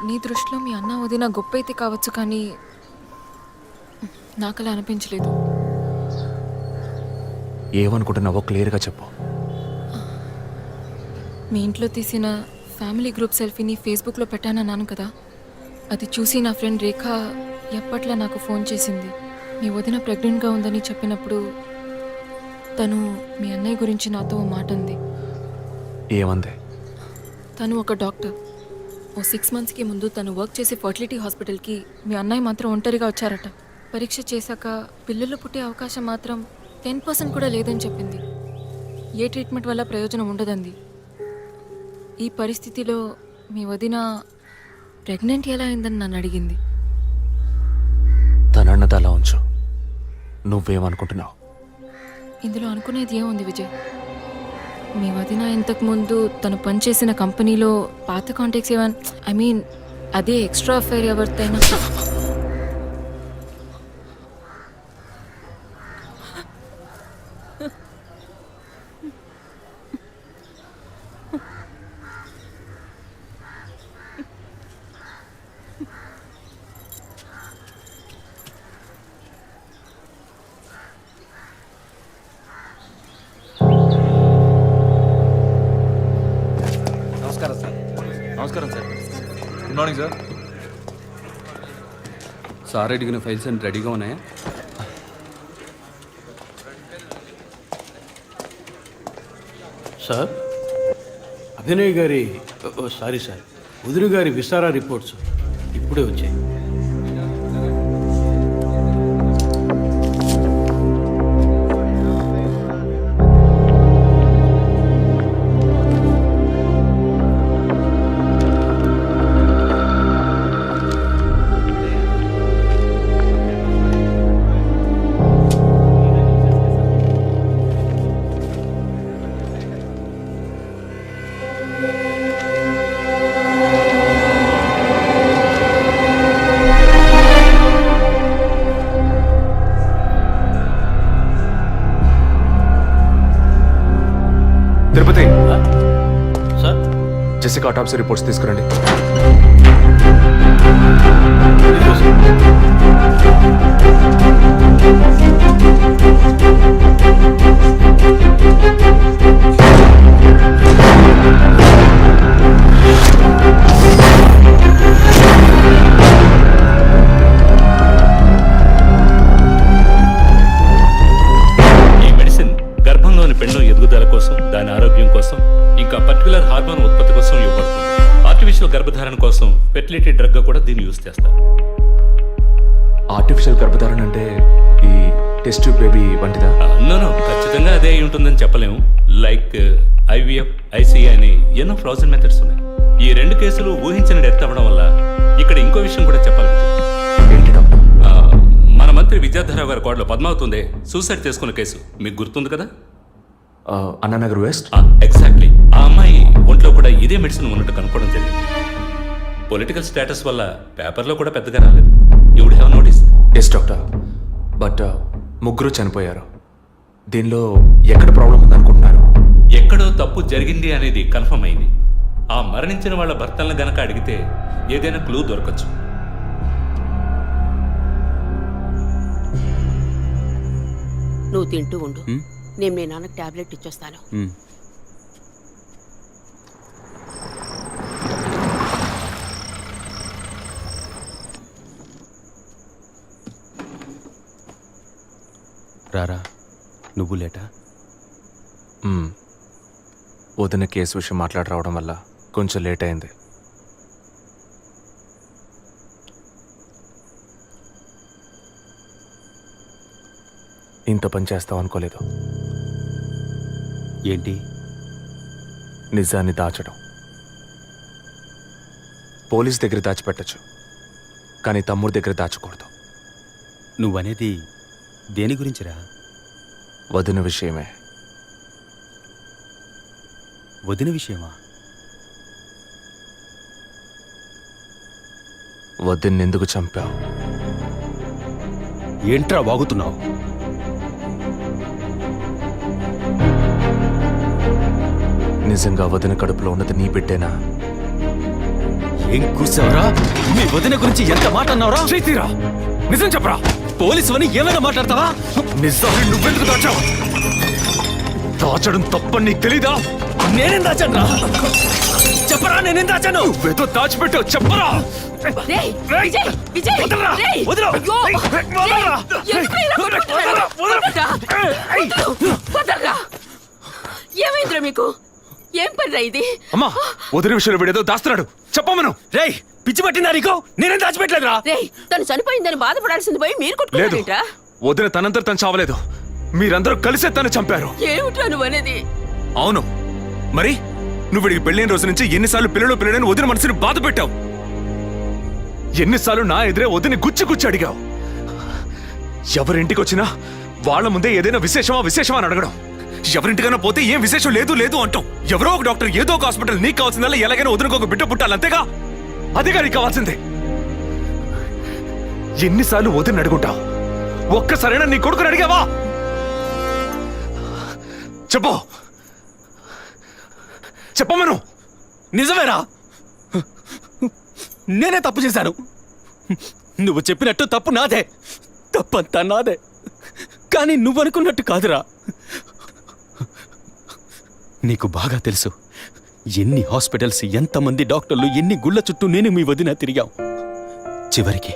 నీ దృష్టిలో మీ అన్న వదిన గొప్ప అయితే కావచ్చు, కానీ నాకు అలా అనిపించలేదు. ఏమనుకుంటున్నావో క్లియర్గా చెప్పు. మీ ఇంట్లో తీసిన ఫ్యామిలీ గ్రూప్ సెల్ఫీని ఫేస్బుక్లో పెట్టానన్నాను కదా, అది చూసి నా ఫ్రెండ్ రేఖ ఎప్పట్లా నాకు ఫోన్ చేసింది. మీ వదిన ప్రెగ్నెంట్గా ఉందని చెప్పినప్పుడు తను మీ అన్నయ్య గురించి నాతో ఓ మాట అంది. ఏమంది? తను ఒక డాక్టర్. ఓ 6 monthsకి ముందు తను వర్క్ చేసే ఫర్టిలిటీ హాస్పిటల్కి మీ అన్నయ్య మాత్రం ఒంటరిగా వచ్చారట. పరీక్ష చేశాక పిల్లలు పుట్టే అవకాశం మాత్రం 10% కూడా లేదని చెప్పింది. ఏ ట్రీట్మెంట్ వల్ల ప్రయోజనం ఉండదంది. ఈ పరిస్థితిలో మీ వదిన ప్రెగ్నెంట్ ఎలా అయిందని నన్ను అడిగింది. తనన్నది అలా ఉంచు. నువ్వేమనుకుంటున్నావు? ఇందులో అనుకునేది ఏముంది విజయ్? మీ వదిన ఇంతకుముందు తను పనిచేసిన కంపెనీలో పాత కాంటాక్ట్స్ ఏమైనా, అదే ఎక్స్ట్రా అఫైర్ ఎవరితైనా మార్నింగ్ సార్. సార్ అడిగిన ఫైల్స్ అన్ని రెడీగా ఉన్నాయా? సార్ అభినయ్ గారి సారీ సార్ ఉదిరి గారి విస్తారా రిపోర్ట్స్ ఇప్పుడే వచ్చాయి. తిరుపతి, సార్ జెసికా ఆటాప్సీ రిపోర్ట్స్ తీసుకురండి. ఈ మెడిసిన్ గర్భంలోని పెన్ను ఎదుగుదల కోసం, దాని ఆరోగ్యం కోసం, ఇంకా పర్టికులర్ హార్మోన్ ఉత్పత్తి కోసం ఇవ్వబడుతుంది. ఆర్టిఫిషియల్ గర్భధారణ కోసం ఫెర్టిలిటీ డ్రగ్ గా కూడా దీన్ని యూజ్ చేస్తారు. ఆర్టిఫిషియల్ గర్భధారణ అంటే ఈ టెస్ట్ ట్యూబ్ బేబీ వంటిదా? నో, ఖచ్చితంగా అదే అయి ఉంటుందని చెప్పలేము. లైక్ ఐవీఎఫ్, ఐసీఐ అని ఎన్నో ఫ్రోజన్ మెథడ్స్ ఉన్నాయి. ఈ రెండు కేసులు ఊహించిన డెత్ అవ్వడం వల్ల ఇక్కడ ఇంకో విషయం కూడా చెప్పాలి. ఏంటి డాక్టర్? మన మంత్రి విద్యాధరరావు గారి కోడలో పద్మావతి సూసైడ్ చేసుకున్న కేసు మీకు గుర్తుంది కదా? అన్నానగర్ వెస్ట్. ఎగ్జాక్ట్లీ. ఆ అమ్మాయి ఒంట్లో కూడా ఇదే మెడిసిన్ ఉన్నట్టు కనుక్కోవడం జరిగింది. పొలిటికల్ స్టేటస్ వల్ల పేపర్లో కూడా పెద్దగా రాలేదు. You would have notice. Yes doctor, but ముగ్గురు చనిపోయారు. దీనిలో ఎక్కడ ప్రాబ్లం ఉందనుకుంటున్నారు? ఎక్కడో తప్పు జరిగింది అనేది కన్ఫర్మ్ అయింది. ఆ మరణించిన వాళ్ళ భర్తలను గనక అడిగితే ఏదైనా క్లూ దొరకచ్చు. నువ్వు తింటూ ఉండు, నేను మీ నాన్నకు టాబ్లెట్ ఇచ్చొస్తాను. రారా, నువ్వు లేటా? వదిన కేసు విషయం మాట్లాడి రావడం వల్ల కొంచెం లేట్ అయింది. ఇంత పని చేస్తావు అనుకోలేదు. ఏంటి? నిజాన్ని దాచడం. పోలీస్ దగ్గర దాచిపెట్టచ్చు, కానీ తమ్ముడి దగ్గర దాచకూడదు. నువ్వనేది దేని గురించిరా? వదిన విషయమే. వదిన విషయమా? వదిన్నెందుకు చంపావు? ఏంట్రా వాగుతున్నావు? నిజంగా వదిన కడుపులో ఉన్నది నీ బిడ్డేనా? ఏం కూర్చావరా? మీ వదిన గురించి ఎంత మాట అన్నావురా? చేతిరా, నిజం చెప్పరా. పోలీసు అని ఏమైనా మాట్లాడతావా? నిజాన్ని నువ్వెందుకు దాచావు? దాచడం తప్పని నీకు తెలీదా? నేనేం దాచాను? చెప్పరా, నేనేం దాచాను? నువ్వేదో దాచిపెట్టావు, చెప్పరా. ఏమైందిరా మీకు? ఏం పని ఇది? అమ్మా, వదిన విషయంలో వీడేదో దాస్తున్నాడు, చెప్పమను. రేయ్, పిచ్చి పట్టిందా నీకు? నేనేం దాచిపెట్టలేదురా. రేయ్, తను చనిపోయిందని బాధపడాల్సింది పోయి మీరు లేదు, కొట్టుకుంటారేంట్రా? వదిన తనంతట తను చావలేదు. మీరందరూ కలిసే తను చంపారు. ఏమిట్రా నువ్వు అనేది? అవును, మరి నువ్వు వీడికి పెళ్ళైన రోజు నుంచి ఎన్నిసార్లు పిల్లడని వదిన మనసుని బాధ పెట్టావు. ఎన్నిసార్లు నా ఎదురే వదిని గుచ్చి అడిగావు. ఎవరింటికి వచ్చినా వాళ్ళ ముందే ఏదైనా విశేషమా అని అడగడం. ఎవరింటికైనా పోతే ఏం విశేషం లేదు అంటాం. ఎవరో ఒక డాక్టర్, ఏదో ఒక హాస్పిటల్, నీకు కావాల్సిందల్లా ఎలాగైనా వదినకు ఒక బిడ్డ పుట్టాలి, అంతేగా? అదేగా నీకు కావాల్సిందే. ఎన్నిసార్లు వదిన అడుగుంటావు? ఒక్కసారైనా నీ కొడుకుని అడిగావా? చెప్పమను. నిజమేరా, నేనే తప్పు చేశాను. నువ్వు చెప్పినట్టు తప్పు నాదే, తప్పంతా నాదే. కానీ నువ్వనుకున్నట్టు కాదురా. నీకు బాగా తెలుసు ఎన్ని హాస్పిటల్స్, ఎంతమంది డాక్టర్లు, ఎన్ని గుళ్ళ చుట్టూ నేను మీ వదిన తిరిగాం. చివరికి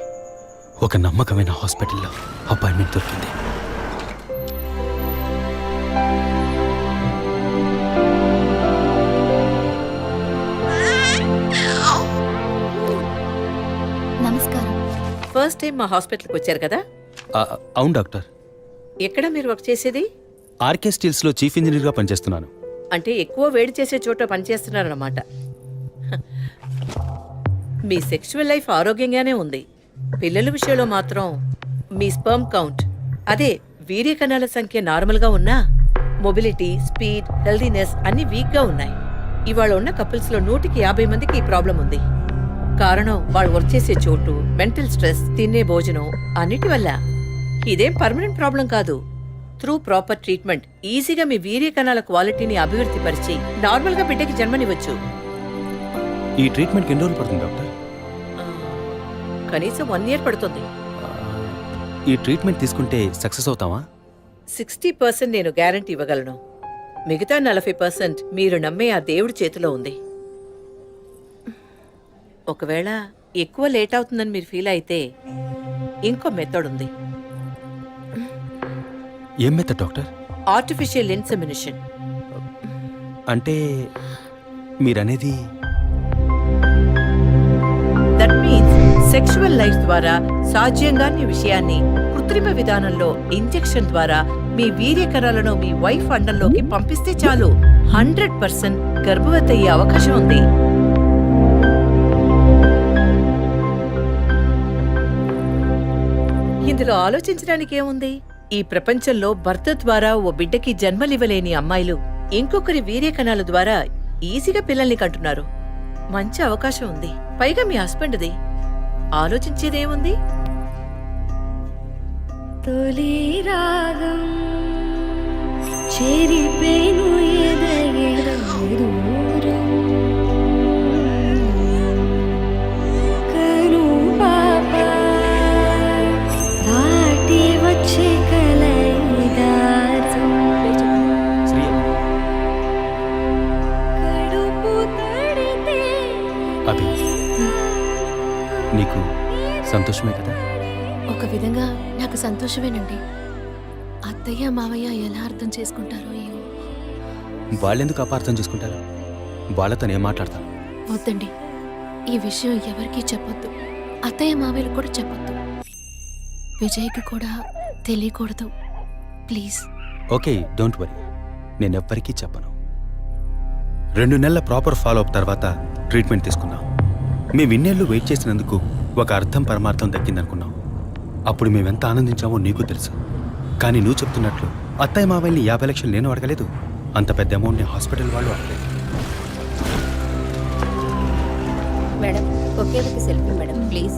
ఒక నమ్మకమైన హాస్పిటల్లో అపాయింట్మెంట్ దొరికింది. నమస్కారం. ఫస్ట్ టైం మా హాస్పిటల్కి వచ్చారు కదా? అవును డాక్టర్. ఎక్కడ మీరు వర్క్ చేసేది? ఆర్కే స్టీల్స్లో చీఫ్ ఇంజనీర్గా పనిచేస్తున్నాను. అంటే ఎక్కువ వేడి చేసే చోట పనిచేస్తున్నారన్నమాట. మీ సెక్షువల్ లైఫ్ ఆరోగ్యంగానే ఉంది. పిల్లల విషయంలో మాత్రం మీ స్పర్మ్ కౌంట్, అదే వీర్య కణాల సంఖ్య నార్మల్గా ఉన్నా మొబిలిటీ, స్పీడ్, హెల్దీనెస్ అన్ని వీక్గా ఉన్నాయి. ఇవాళ ఉన్న కపుల్స్లో 150 మందికి ఈ ప్రాబ్లం ఉంది. కారణం వాళ్ళు వర్క్ చేసే చోటు, మెంటల్ స్ట్రెస్, తినే భోజనం అన్నిటి వల్ల. ఇదేం పర్మనెంట్ ప్రాబ్లం కాదు. త్రూ ప్రాపర్ ట్రీట్మెంట్ ఈజీగా మీ వీర్య కణాల క్వాలిటీని అభివృద్ధి పరిచి నార్మల్గా బిడ్డకి జన్మనివ్వచ్చు. ఈ ట్రీట్మెంట్కి ఎన్ని రోజులు పడుతుంది డాక్టర్? కనీసం 1 year పడుతుంది. ఈ ట్రీట్మెంట్ తీసుకుంటే సక్సెస్ అవుతావా? 60% నేను గ్యారంటీ ఇవ్వగలను. మిగతా 40% మీరు నమ్మే ఆ దేవుడి చేతిలో ఉంది. ఒకవేళ ఎక్కువ లేట్ అవుతుందని మీరు ఫీల్ అయితే ఇంకో మెథడ్ ఉంది. ఏం మెథడ్ డాక్టర్? Artificial insemination. అంటే మీరనేది? దట్ మీన్స్ సెక్షువల్ లైఫ్ ద్వారా సాధ్యంగాని విషయాన్ని కృత్రిమ విధానంలో ఇంజెక్షన్ ద్వారా మీ వీర్య కణాలను మీ వైఫ్ అండంలోకి పంపిస్తే చాలు 100% గర్భవతి అయ్యే అవకాశం ఉంది. ఇందులో ఆలోచించడానికి ఏముంది? ఈ ప్రపంచంలో భర్త ద్వారా ఓ బిడ్డకి జన్మలివ్వలేని అమ్మాయిలు ఇంకొకరి వీర్య కణాల ద్వారా ఈజీగా పిల్లల్ని కంటున్నారు. మంచి అవకాశం ఉంది. పైగా మీ హస్బెండ్ది. ఆలోచించేదేముంది? తొలి రాగం చెరిపేను ఎదగెదూరం కను పాప దాటి వచ్చే కలైదారం కడుపు తడితే అభి, నీకు సంతోషమే కదా? ఒక విధంగా నాకు సంతోషమేనండి. అత్తయ్య మావయ్య ఎలా అర్థం చేసుకుంటారో ఏమో. వాళ్ళెందుకు అపార్థం చేసుకుంటారు? వాళ్ళతో నేను మాట్లాడతాను. వద్దండి, ఈ విషయం ఎవరికీ చెప్పొద్దు. అత్తయ్య మావయ్యలు కూడా చెప్పొద్దు. విజయ్కి కూడా తెలియకూడదు, ప్లీజ్. Okay, don't worry. నేనెవ్వరికీ చెప్పను. 2 నెలల ప్రాపర్ ఫాలో అప్ తర్వాత ట్రీట్మెంట్ తీసుకున్నాం. మేము ఇన్నేళ్ళు వెయిట్ చేసినందుకు ఒక అర్థం పరమార్థం దక్కిందనుకున్నాం. అప్పుడు మేమెంత ఆనందించామో నీకు తెలుసు. కానీ నువ్వు చెప్తున్నట్లు అత్తయ్య మావయ్యని 50 లక్షలు నేను అడగలేదు. అంత పెద్ద అమౌంట్ని హాస్పిటల్ వాళ్ళు అడగలేదు. మేడం, ఒకే ఒక సెల్ఫీ మేడం, ప్లీజ్.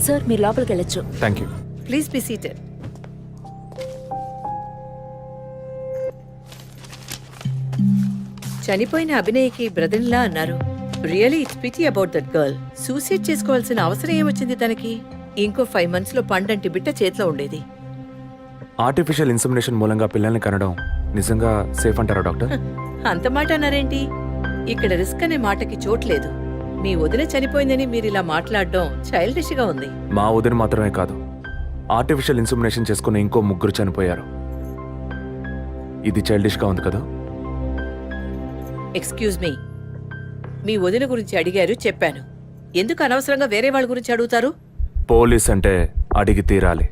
సార్, మీరు లోపలికి వెళ్ళొచ్చు. Thank you. Please be seated. చనిపోయిన అభినయకి బ్రదర్లా అన్నారు. Really it's pity about that girl. Suicide చేసుకోవాల్సిన అవసరం ఏమొచ్చింది తనకి? ఇంకో 5 months లో పండంటి బిడ్డ చేతిలో ఉండేది. ఆర్టిఫిషియల్ ఇన్సెమినేషన్ మూలంగా పిల్లల్ని కనడం నిజంగా సేఫ్ అంటారా డాక్టర్? అంత మాట అన్నారేంటి? ఇక్కడ రిస్క్ అనే మాటకి చోట్లేదు. మీ వదిన చనిపోయిందని మీరు ఇలా మాట్లాడడం చైల్డిష్ గా ఉంది. మా వదిన మాత్రమే కాదు, ఆర్టిఫిషియల్ ఇన్సెమినేషన్ చేసుకున్న ఇంకో 3 చనిపోయారు. ఇది చైల్డిష్ గా ఉంది కదా? ఎక్స్క్యూజ్ మీ, మీ వదిన గురించి అడిగారు, చెప్పాను. ఎందుకు అనవసరంగా వేరే వాళ్ళ గురించి అడుగుతారు? పోలీస్ అంటే అడిగి తీరాలి.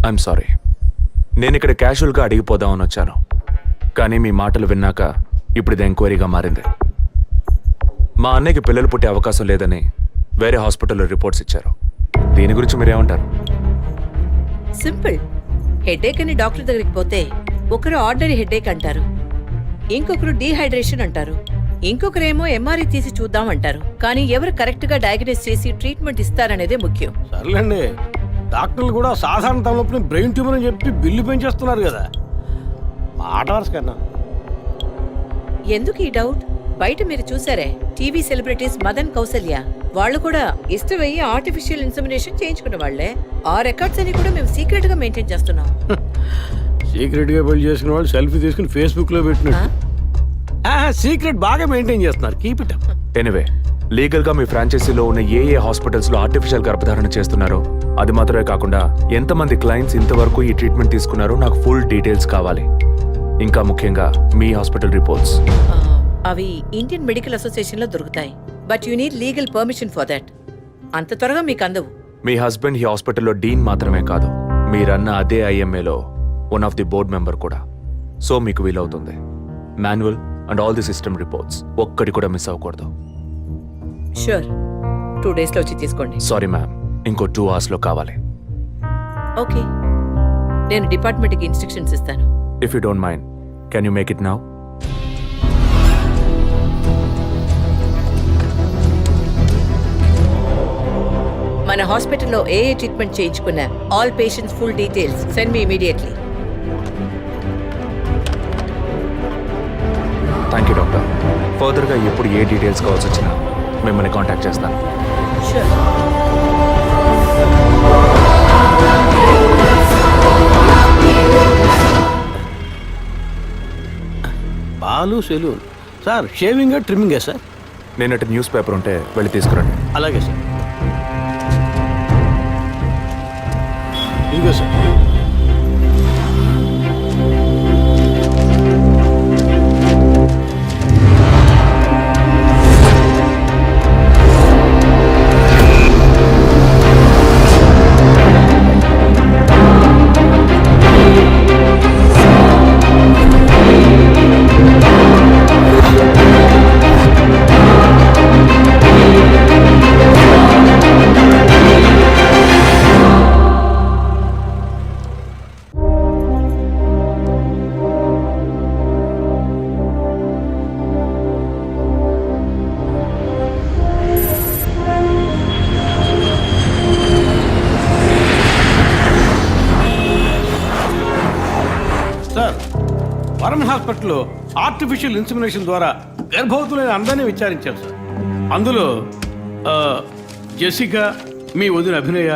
ఐఎమ్ సారీ, నేను ఇక్కడ క్యాజువల్గా అడిగిపోదామని వచ్చాను. కానీ మీ మాటలు విన్నాక ఇప్పుడు ఇది ఎంక్వైరీగా మారింది. మా అన్నయ్యకి పిల్లలు పుట్టే అవకాశం లేదని వేరే హాస్పిటల్లో రిపోర్ట్స్ ఇచ్చారు. దీని గురించి మీరేమంటారు? సింపుల్. హెడేక్ అని డాక్టర్ దగ్గరికి పోతే ఒకరు ఆర్డినరీ హెడేక్ అంటారు, ఇంకొకరు డీహైడ్రేషన్ అంటారు, ఇంకొకరేమో ఎంఆర్ఐ తీసి చూద్దాం అంటారు. కానీ ఎవరు కరెక్ట్ గా డయాగ్నోస్ చేసి ట్రీట్మెంట్ ఇస్తారనేదే ముఖ్యం. సర్లేండి, డాక్టర్లు కూడా సాధారణ తలనొప్పిని బ్రెయిన్ ట్యూమర్ అని చెప్పి బిల్లు పెంచేస్తున్నారు కదా. మాట వరుస కన్నా. ఎందుకు ఈ డౌట్? బయట మీరు చూసారే, టీవీ సెలబ్రిటీస్ మదన్ కౌసల్య వాళ్ళు కూడా ఇష్టమయ్యి ఆర్టిఫిషియల్ ఇన్సెమినేషన్ చేయించుకున్న వాళ్లే. ఆ రికార్డ్స్ అని కూడా మేము సీక్రెట్ గా మెయింటైన్ చేస్తున్నాం. సీక్రెట్ గా పెళ్లి చేసుకున్న వాళ్ళు సెల్ఫీ తీసుకుని ఫేస్బుక్ లో పెట్టినట్టు సీక్రెట్ బాగా మెయింటైన్ చేస్తున్నారు. Keep it up. Anyway, legal గా మీ ఫ్రాంచైజీలో ఉన్న ఏ హాస్పిటల్స్ లో ఆర్టిఫిషియల్ గర్భధారణ చేస్తున్నారో అది మాత్రమే కాకుండా ఎంతమంది క్లయింట్స్ ఇంతవరకు ఈ ట్రీట్మెంట్ తీసుకున్నారో నాకు ఫుల్ డీటెయిల్స్ కావాలి. ఇంకా ముఖ్యంగా మీ హాస్పిటల్ రిపోర్ట్స్. అవి ఇండియన్ మెడికల్ అసోసియేషన్ లో దొరుకుతాయి. But you need legal permission for that. అంత త్వరగా మీకు అందవు. మీ హస్బెండ్ ఈ హాస్పిటల్లో డీన్ మాత్రమే కాదు, మీరన్న అదే ఐఎంఏలో one of the board member కూడా. సో మీకు వీలవుతుంది. Manual and all the system reports ఒక్కటి కూడా మిస్ అవ్వకూడదు. షూర్, 2 days లో వచ్చి తీసుకోండి. సారీ మ్యామ్, ఇంకో 2 hours లో కావాలి. ఓకే, నేను డిపార్ట్మెంట్కి ఇన్స్ట్రక్షన్స్ ఇస్తాను. If you don't mind, can you make it now? మన హాస్పిటల్లో ఏ ట్రీట్మెంట్ చేయించుకున్నా all patients full details send me immediately. Thank you doctor. ఫర్దర్గా ఎప్పుడు ఏ డీటెయిల్స్ కావాల్సి వచ్చినా మిమ్మల్ని కాంటాక్ట్ చేస్తాను. Sure. Balu saloon sir. Shaving trimming sir? నేనటి న్యూస్ పేపర్ ఉంటే వెళ్ళి తీసుకురండి. అలాగే సార్. ఇదిగో సార్. వరం హాస్పిటల్లో ఆర్టిఫిషియల్ ఇన్సెమినేషన్ ద్వారా గర్భవతులైన అందరినీ విచారించాం సార్. అందులో జెసికా, మీ వదిన అభినయ,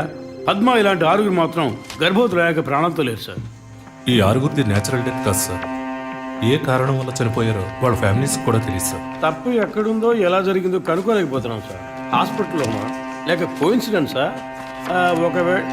పద్మ ఇలాంటి 6 మాత్రం గర్భవతులయ్యాక ప్రాణంతో లేరు సార్. ఈ 6 నేచురల్ డెత్ కాదు సార్. ఏ కారణం వల్ల చనిపోయారో వాళ్ళ ఫ్యామిలీస్ కూడా తెలియదు సార్. తప్పు ఎక్కడుందో ఎలా జరిగిందో కనుక్కోలేకపోతున్నాం సార్. హాస్పిటల్లోనా లేక కోఇన్సిడెన్సా? ఒకవేళ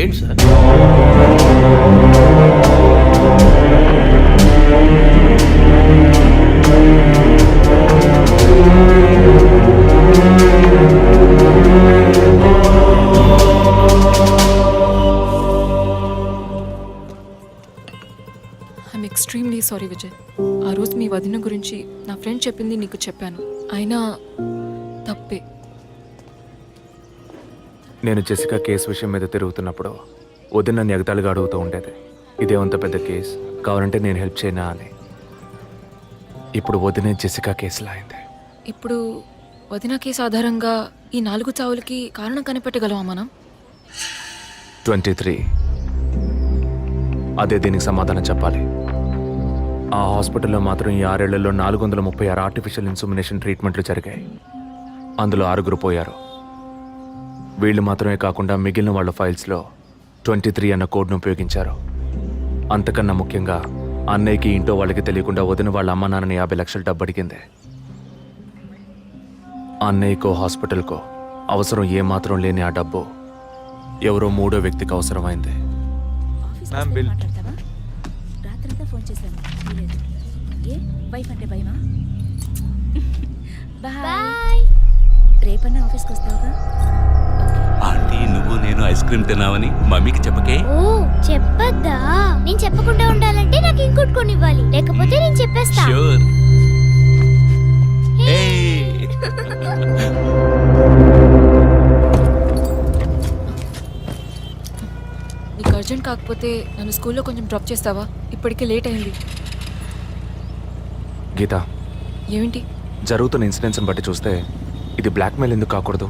ఏంటి sir? I'm extremely sorry Vijay. ఆ రోజు మీ వదిన గురించి నా ఫ్రెండ్ చెప్పింది నీకు చెప్పాను. అయినా తప్పే. నేను జెసికా కేసు విషయం మీద తిరుగుతున్నప్పుడు వదిన నన్ను ఎగతాళిగా అడుగుతూ ఉండేది, ఇదేమంత పెద్ద కేసు, కావాలంటే నేను హెల్ప్ చేయనా అని. ఇప్పుడు వదిన జెసికా కేసులా అయింది. ఇప్పుడు వదిన కేసు ఆధారంగా ఈ 4 చావులకి కారణం కనిపెట్టగలమా మనం? 23. అదే దీనికి సమాధానం చెప్పాలి. ఆ హాస్పిటల్లో మాత్రం ఈ 6 ఏళ్లలో 436 ఆర్టిఫిషియల్ ఇన్సెమినేషన్ ట్రీట్మెంట్లు జరిగాయి. అందులో 6 పోయారు. వీళ్ళు మాత్రమే కాకుండా మిగిలిన వాళ్ళ ఫైల్స్లో 23 అన్న కోడ్ను ఉపయోగించారు. అంతకన్నా ముఖ్యంగా అన్నయ్యకి ఇంట్లో వాళ్ళకి తెలియకుండా వదిన వాళ్ళ అమ్మ నాన్నని 50 లక్షలు డబ్బు అడిగింది. అన్నయ్యకో హాస్పిటల్కో అవసరం ఏమాత్రం లేని ఆ డబ్బు ఎవరో 3వ వ్యక్తికి అవసరమైంది. రాత్రంతా ఫోన్ చేశాను, ఏ వైఫ్ అంటే భయమా? బాయ్. రేపన్నా ఆఫీస్కి వస్తావుగా? ఓకే. ఆంటీ నువ్వు నేను ఐస్ క్రీమ్ తిన్నావని మమ్మీకి చెప్పకే. ఓ చెప్పద్దా? నేను చెప్పకుండా ఉండాలంటే నాకు ఇంకోటి కొనివ్వాలి, లేకపోతే నేను చెప్పేస్తా. ష్యూర్. నీకు అర్జెంట్ కాకపోతే నన్ను స్కూల్లో కొంచెం డ్రాప్ చేస్తావా? ఇప్పటికే లేట్ అయింది. గీత, ఏమిటి? జరుగుతున్న ఇన్సిడెంట్స్ని బట్టి చూస్తే ఇది బ్లాక్మెయిల్ ఎందుకు కాకూడదు?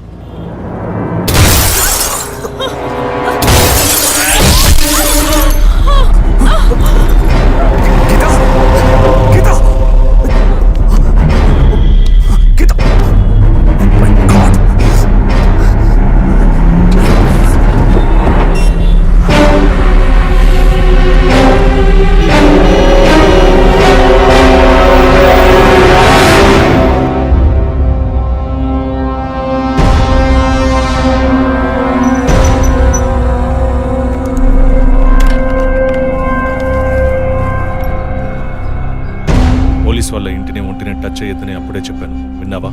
పోలీస్ వాళ్ళ ఇంటిని ఒంటిని టచ్ చేయొద్దని అప్పుడే చెప్పాను, విన్నావా?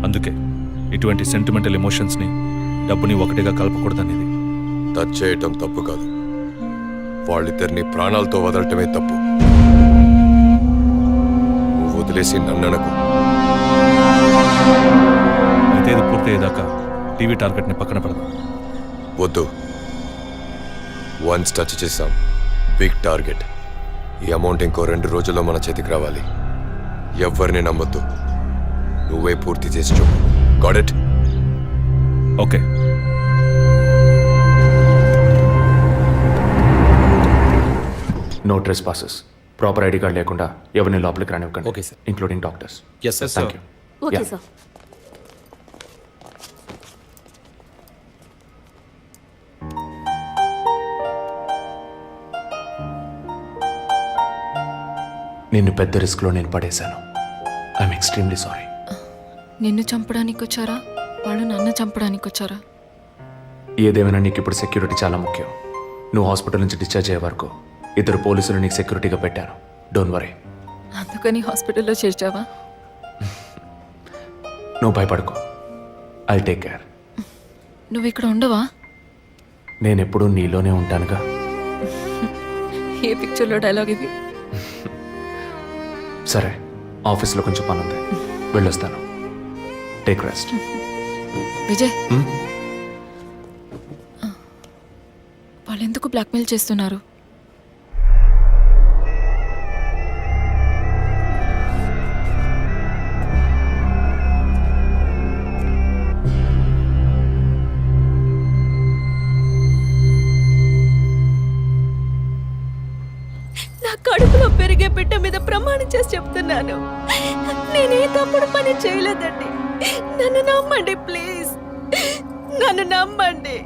అందుకే ఇటువంటి సెంటిమెంటల్ ఎమోషన్స్ని డబ్బుని ఒకటిగా కలపకూడదనేది. టచ్ చేయటం తప్పు కాదు, వాళ్ళిద్దరిని ప్రాణాలతో వదలటమే తప్పు. నువ్వు వదిలేసి నన్ననకు. అయితే ఇది పూర్తయ్యేదాకా టీవీ టార్గెట్ని పక్కన పెడదాం. వద్దు, వన్స్ టచ్ చేసాం, బిగ్ టార్గెట్. ఈ అమౌంట్ ఇంకో 2 రోజుల్లో మన చేతికి రావాలి. ఎవరిని నమ్మొద్దు, నువ్వే పూర్తి చేసి చూపు. Got it? Okay. No trespasses. Proper ID card లేకుండా ఎవరిని లోపలికి రానివ్వకండి. Okay sir. Including doctors. Yes sir. Thank you. Okay sir. నిన్ను పెద్ద రిస్క్లో నేను పడేశాను. I'm extremely sorry. నిన్ను చంపడానికి వచ్చారా? వాళ్ళు నన్ను చంపడానికి వచ్చారా? ఏదేమైనా నీకు ఇప్పుడు సెక్యూరిటీ చాలా ముఖ్యం. నువ్వు హాస్పిటల్ నుంచి డిశ్చార్జ్ అయ్యే వరకు 2 పోలీసులు నీకు సెక్యూరిటీగా పెట్టాను. Don't worry. అందుకని హాస్పిటల్లో చేర్చావా? నువ్వు భయపడుకో, ఐ టేక్ కేర్. నువ్వు ఇక్కడ ఉండవా? నేను ఎప్పుడూ నీలోనే ఉంటానుగా. ఏ పిక్చర్లో డైలాగ్ ఇది? సరే, ఆఫీస్లో కొంచెం పని ఉంది, వెళ్ళొస్తాను. Take rest. విజయ్, వాళ్ళు ఎందుకు బ్లాక్మెయిల్ చేస్తున్నారు? నా కడుపులో పెరిగే బిడ్డ మీద ప్రమాణం చేసి చెప్తున్నాను, నేనే తప్పుడు పని చేయలేదండి. నన్ను నమ్మండి ప్లీజ్, నన్ను నమ్మండి.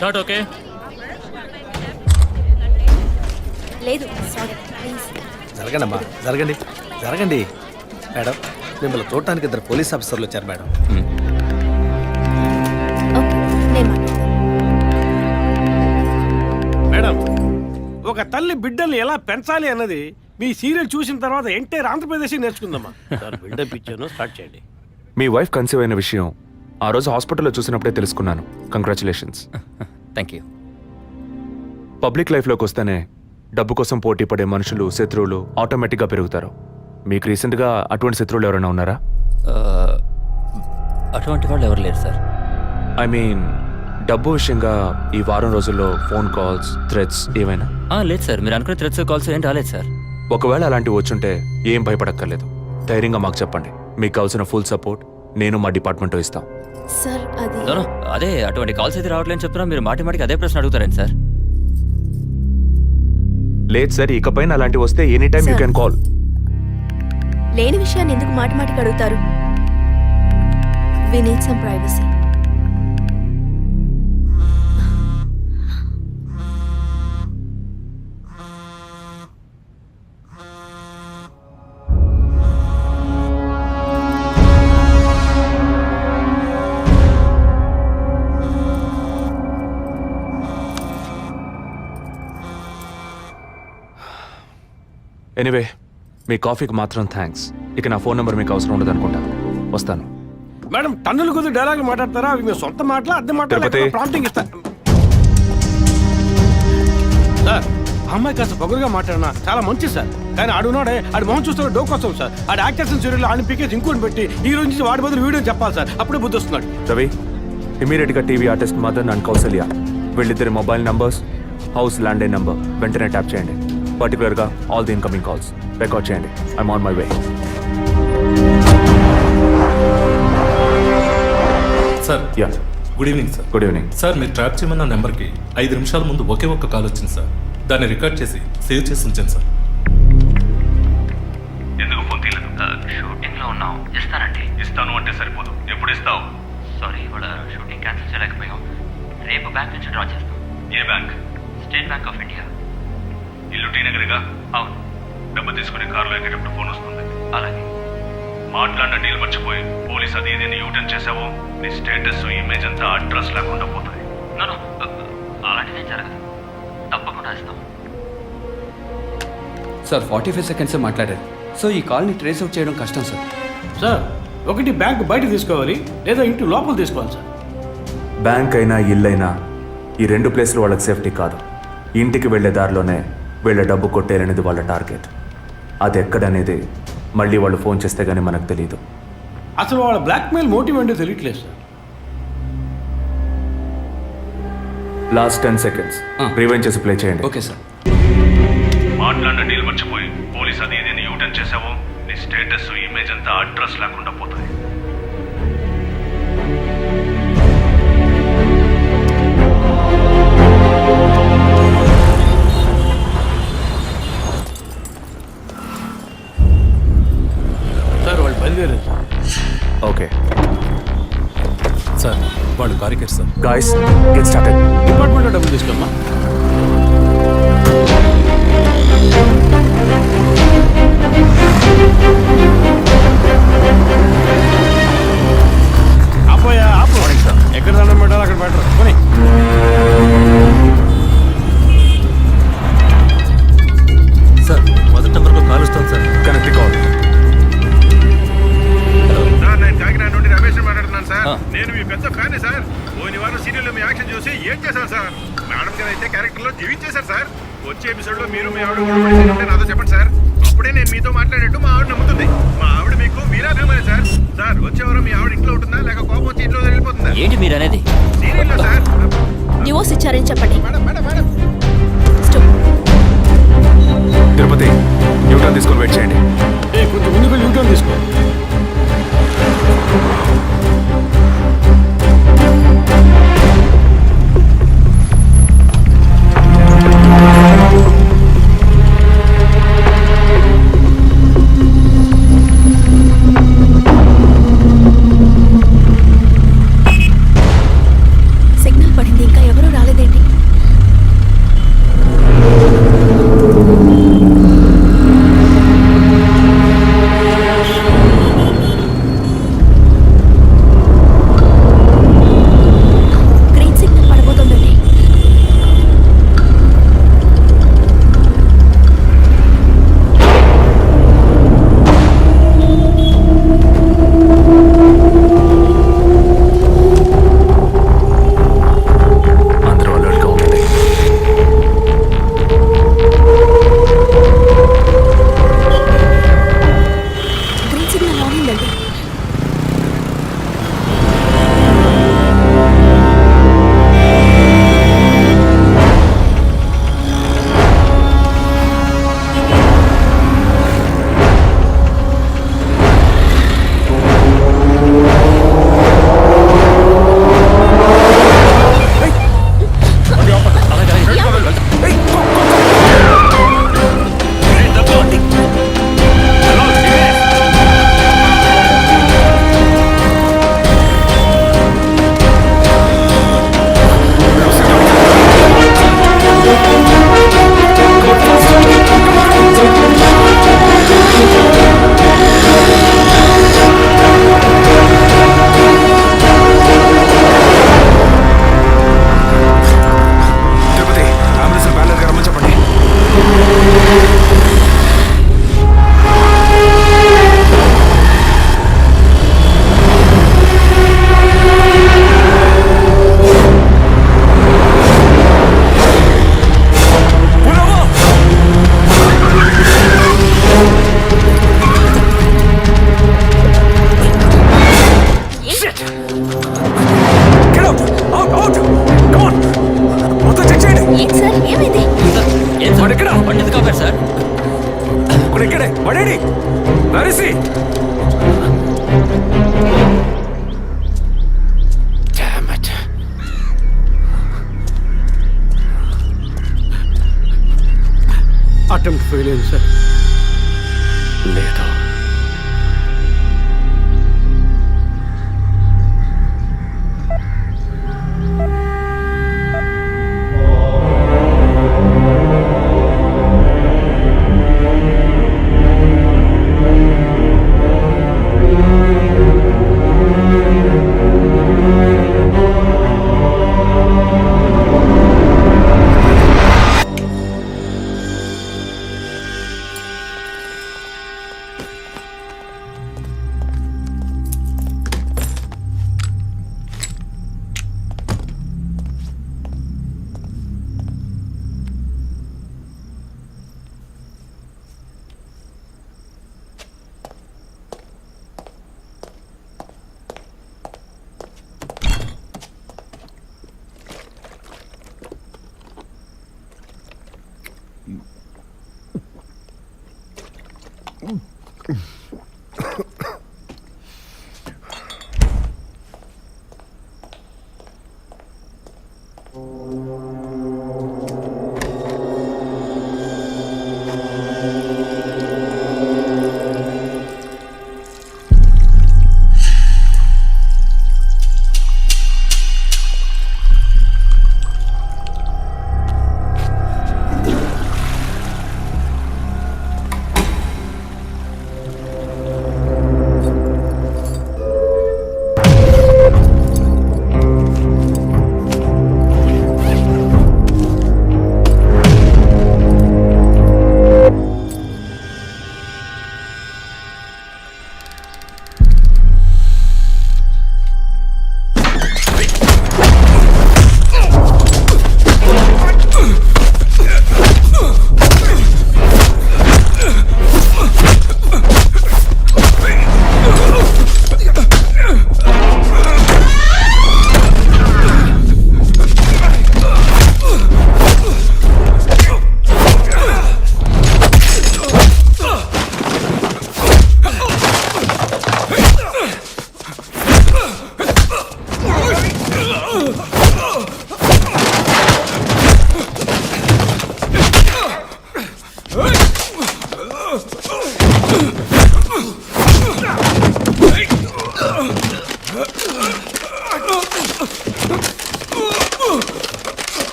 Short okay. లేదు సారీ ప్లీజ్. జరగండి అమ్మా, జరగండి జరగండి. మేడం, మిమ్మల్ని చూడటానికి 2 పోలీస్ ఆఫీసర్లు వచ్చారు మేడం. మేడం, ఒక తల్లి బిడ్డల్ని ఎలా పెంచాలి అన్నది మీ సీరియల్ చూసిన తర్వాత ఎంటైర్ ఆంధ్రప్రదేశ్ నేర్చుకుందామా. బిల్డప్ ఇచ్చాను, స్టార్ట్ చేయండి. మీ వైఫ్ కన్సీవ్ అయిన విషయం ఆ రోజు హాస్పిటల్లో చూసినప్పుడే తెలుసుకున్నాను. కంగ్రాచులేషన్స్. Thank you. పబ్లిక్ లైఫ్లోకి వస్తేనే డబ్బు కోసం పోటీ పడే మనుషులు, శత్రువులు ఆటోమేటిక్గా పెరుగుతారు. మీకు రీసెంట్గా అటువంటి శత్రువులు ఎవరైనా ఉన్నారా? అటువంటి వాళ్ళు ఎవరు లేరు సార్. ఐ మీన్ డబ్బు విషయంగా ఈ వారం రోజుల్లో ఫోన్ కాల్స్, థ్రెట్స్ ఏమైనా? లేదు సార్, మీరు అనుకునే థ్రెట్స్ కాల్స్ ఏం రాలేదు సార్. ఒకవేళ అలాంటివి వచ్చుంటే ఏం భయపడక్కర్లేదు, ధైర్యంగా మాకు చెప్పండి. మీకు కావాల్సిన ఫుల్ సపోర్ట్ నేను మా డిపార్ట్మెంట్లో ఇస్తాం. సార్ అది అదే అటువంటి కాల్స్ అయితే రావట్లేని చెప్తున్నా, మీరు మాటి మాటికి అదే ప్రశ్న అడుగుతారండి సార్. లేదు సార్, ఇకపైన అలాంటివి వస్తే any time you can call. లేని విషయాన్ని ఎందుకు మాటి మాటికి అడుగుతారు? We need some privacy. Anyway, మీ కాఫీకి మాత్రం థ్యాంక్స్. ఇక నా ఫోన్ నెంబర్ మీకు అవసరం ఉండదు అనుకుంటా. వస్తాను. మేడం టన్నుల కొద్ది డైలాగులు మాట్లాడతారా? అవి మీ సొంత మాటలా అద్దె మాటలా తిరుపతి. ప్రాంప్టింగ్ ఇస్తా. సార్ అమ్మాయి కాస్త పొగరుగా మాట్లాడినా చాలా మంచిది సార్. కానీ ఆడున్నాడే ఆడి మొహం చూస్తే డోకొస్తాం సార్. ఆడి యాక్టర్స్ సీరియల్ ఆడిని పీకేసి ఇంకోటి పెట్టి ఈ రోజు నుంచి వాడి బదులు వీడియో చెప్పాలి సార్. అప్పుడే బుద్ధి వస్తున్నాడు. రవి, ఇమీడియట్గా TV artist Madan and Kausalya వీళ్ళిద్దరి mobile numbers, house landline number వెంటనే ట్యాప్ చేయండి. పర్టికులర్గా all the incoming calls record చేయండి. I'm on my way. Sir yeah, good evening sir. Good evening. Sir మీరు ట్రాప్ చేయమన్న నెంబర్కి 5 నిమిషాల ముందు ఒకే ఒక్క కాల్ వచ్చింది సార్. దాన్ని రికార్డ్ చేసి సేవ్ చేసి ఉంచాను సార్. ఎందుకు ఫోన్ తీయలేదు? షూటింగ్లో ఉన్నాం. ఇస్తానండి. ఇస్తాను అంటే సరిపోదు. ఎప్పుడు ఇస్తావు? సారీ, ఇవాళ షూటింగ్ క్యాన్సిల్ చేయలేకపోయాం. రేపు బ్యాంక్ నుంచి డ్రా చేస్తాం. ఏ bank? State Bank of India. ఇల్లు టీ నగర్గా? అవును. డబ్బు తీసుకుని కారులో ఎక్కేటప్పుడు ఫోన్ వస్తుంది. అలాగే. మాట్లాడిన డీల్ మర్చిపోయి పోలీస్ అది ఇది యూటర్న్ చేసావో నీ స్టేటస్ ఇమేజ్ అంతా అడ్రస్ లేకుండా పోతాయి. నో అలాంటిదేం జరగదు. తప్పకుండా ఇస్తాం. సార్ 45 సెకండ్సే మాట్లాడారు. సో ఈ కాల్ని ట్రేస్ అవుట్ చేయడం కష్టం సార్. సార్ ఒకటి బ్యాంక్ బయట తీసుకోవాలి, లేదా ఇంటి లోపల తీసుకోవాలి సార్. బ్యాంక్ అయినా ఇల్లైనా ఈ 2 ప్లేస్లు వాళ్ళకి సేఫ్టీ కాదు. ఇంటికి వెళ్ళే దారిలోనే వీళ్ళ డబ్బు కొట్టేయాలనేది వాళ్ళ టార్గెట్. అది ఎక్కడనేది మళ్ళీ వాళ్ళు ఫోన్ చేస్తే గానీ మనకు తెలియదు. అసలు వాళ్ళ బ్లాక్మెయిల్ మోటివ్ ఏంటో తెలియట్లేదు సార్. లాస్ట్ 10 సెకండ్స్ రివైండ్ చేసి ప్లే చేయండి. Okay sir. మాట్లాడిన డీల్ మర్చిపోయి పోలీస్ అది ఇది యూటర్న్ చేసావో నీ స్టేటస్ ఇమేజ్ అంతా అడ్రస్ లేకుండా పోతాయి. సార్ వాళ్ళు బయలుదేరారు సార్. ఓకే సార్ వాళ్ళు కారికేర్ సార్. Guys get started. డిపార్ట్మెంట్లో డబ్బులు తీసుకోమ్మా. ఆపోయా ఆపో. ఎక్కడ దండం పెట్టాలి అక్కడ పెట్టరు. కొని సార్ మొదటి నెంబర్కి కాల్ వస్తాను సార్. Connect call. సార్ నేను కాకినాడ నుండి రమేష్ మాట్లాడుతున్నాను సార్. నేను మీ పెద్ద ఫ్యానే సార్. పోయిన వారం సీరియల్లో మీ యాక్షన్ చూసి ఏం చేశాను సార్. మేడం గారు అయితే క్యారెక్టర్లో జీవించేశారు సార్. వచ్చే ఎపిసోడ్లో మీరు మీ ఆవిడ గొడవపడేసి నాతో చెప్పండి సార్. అప్పుడే నేను మీతో మాట్లాడేట్టు మా ఆవిడ నమ్ముతుంది. మా ఆవిడ మీకు మీరాభిమాని సార్. సార్ వచ్చే వారం మీ ఆవిడ ఇంట్లో ఉంటుందా లేక కోపం వచ్చి ఇంట్లో వెళ్ళిపోతుందా? ఏంటి మీరు అనేది? సీరియల్లో సార్. న్యూస్ ఇచ్చారని చెప్పండి. Madam madam madam Tirupati U turn తీసుకొని వెయిట్ చేయండి. కొంచెం ముందుకు యూటర్న్ తీసుకో. సిగ్నల్ పడింది, ఇంకా ఎవరూ రాలేదేంటి? ఏమైంది? బండి ఎందుకు ఆపారు సార్? ఇక్కడే పడేడి నరిసి అటెంప్ట్ ఫెయిల్ అయింది సార్. లేదు.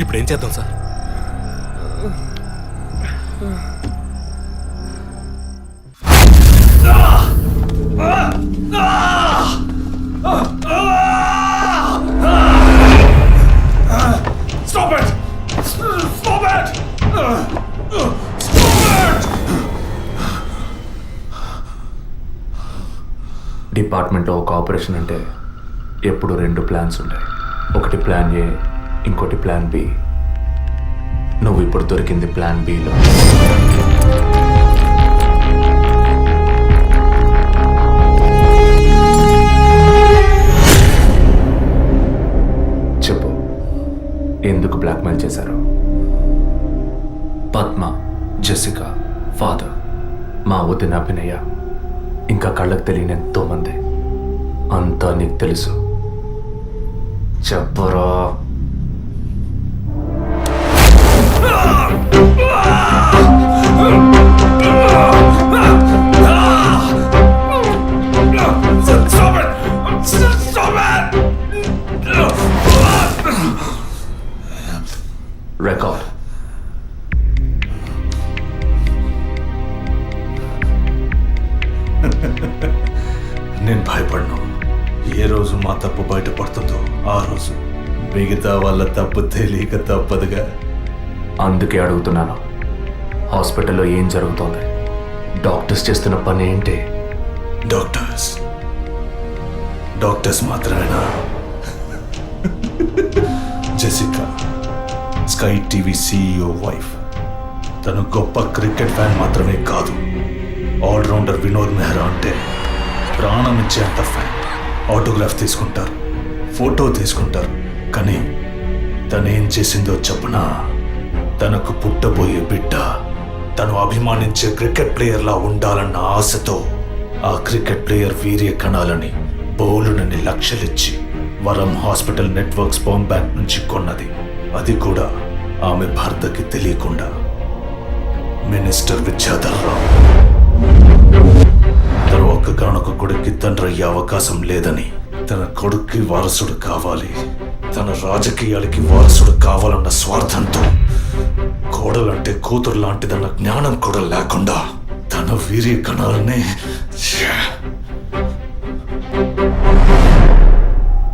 ఇప్పుడు ఏం చేద్దాం sir? Stop it! Stop it! డిపార్ట్మెంట్లో ఒక ఆపరేషన్ అంటే ఎప్పుడు రెండు ప్లాన్స్ ఉంటాయి. ఒకటి ప్లాన్ ఏ, ఇంకోటి ప్లాన్ బి. నువ్వు ఇప్పుడు దొరికింది ప్లాన్ బిలో. చెప్పు, ఎందుకు బ్లాక్మెయిల్ చేశారు? పద్మ, జెసికా, ఫాదర్, మా వదిన అభినయ, ఇంకా కళ్ళకు తెలియని ఎంతో మంది. అంతా నీకు తెలుసు. చెప్పరా. రికార్డ్. నేను భయపడను. ఏ రోజు మా తప్పు బయటపడుతుందో ఆ రోజు మిగతా వాళ్ళ తప్పు తెలియక తప్పదుగా. అందుకే అడుగుతున్నాను, హాస్పిటల్లో ఏం జరుగుతోంది? డాక్టర్స్ చేస్తున్న పని ఏంటి? డాక్టర్స్ మాత్రమేనా? Jessica, sky TV CEO wife. తను గొప్ప క్రికెట్ ఫ్యాన్ మాత్రమే కాదు, ఆల్రౌండర్ వినోద్ మెహ్రా అంటే ప్రాణం ఇచ్చేంత ఫ్యాన్. ఆటోగ్రాఫ్ తీసుకుంటారు, ఫోటో తీసుకుంటారు. కానీ తనేం చేసిందో చెప్పనా? తనకు పుట్టబోయే బిడ్డ తను అభిమానించే క్రికెట్ ప్లేయర్లా ఉండాలన్న ఆశతో ఆ క్రికెట్ ప్లేయర్ వీర్య కణాలని బౌలునని లక్షలిచ్చి వరం హాస్పిటల్ నెట్వర్క్ స్పర్మ్ బ్యాంక్ నుంచి కొన్నది. అది కూడా ఆమె భర్తకి తెలియకుండా. మినిస్టర్ విద్యాధర్ రావు తన ఒక్కగానొక్క కొడుక్కి తండ్రి అయ్యే అవకాశం లేదని, తన కొడుక్కి వారసుడు కావాలి, తన రాజకీయాలకి వారసుడు కావాలన్న స్వార్థంతో కోడలంటే కూతురు లాంటిదన్న జ్ఞానం కూడా లేకుండా తన వీర్య కణాలనే.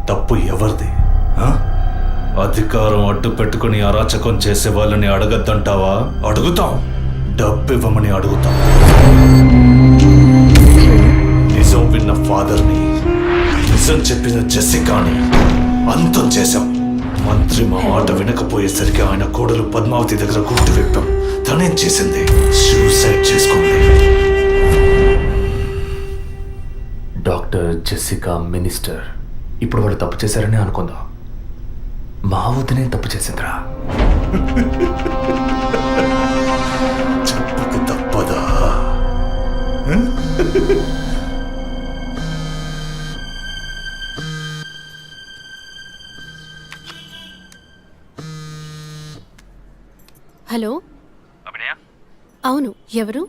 తప్పు ఎవరిది? అధికారం అడ్డు పెట్టుకుని అరాచకం చేసే వాళ్ళని అడగద్దంటావా? అడుగుతాం. డబ్బు ఇవ్వమని అడుగుతాం. నిజం విన్న ఫాదర్ని, నిజం చెప్పిన జెసికాని అంతం చేశాం. మంత్రి మా మాట వినకపోయేసరికి ఆయన కోడలు పద్మావతి దగ్గర గుర్తు విప్పాం. తనేం చేసింది? సూసైడ్ చేసుకుంది. డాక్టర్, జెసికా, మినిస్టర్, ఇప్పుడు వాళ్ళు తప్పు చేశారని అనుకుందాం. మా వదినే తప్పు చేసిందిరా. చెప్పక తప్పదా? హలో, అభినయ, అవును, ఎవరు?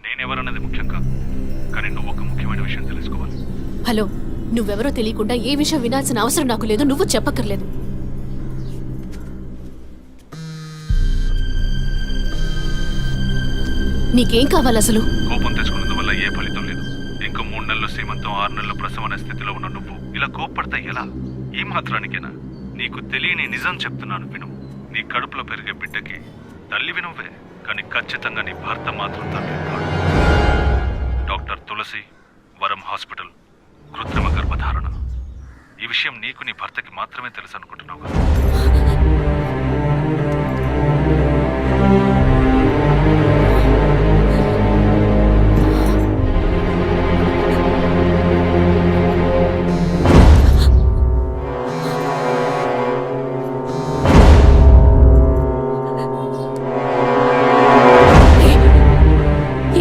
నేనెవరన్నది ముఖ్యం కాదు, కానీ నువ్వు ఒక ముఖ్యమైన విషయం తెలుసుకోవాలి. హలో, నువ్వెవరో తెలియకుండా ఏ విషయం వినాల్సిన అవసరం నాకు లేదు. నువ్వు చెప్పక్కర్లేదు. నీకేం కావాలి అసలు? కోపం తెచ్చుకున్నందువల్ల ఏ ఫలితం లేదు. ఇంకో 3 నెలలు శ్రీమంతం, 6 నెలలు ప్రసవం అనే స్థితిలో ఉన్న నువ్వు ఇలా కోప్పడతా ఎలా? ఈ మాత్రానికేనా? నీకు తెలియని నిజం చెప్తున్నాను, విను. నీ కడుపులో పెరిగే బిడ్డకి తల్లివి నువ్వే, కానీ ఖచ్చితంగా నీ భర్త మాత్రం తండ్రి కాదు. డాక్టర్ తులసి, వరం హాస్పిటల్, కృత్రిమ గర్భధారణ. ఈ విషయం నీకు నీ భర్తకి మాత్రమే తెలుసు అనుకుంటున్నావు కదా?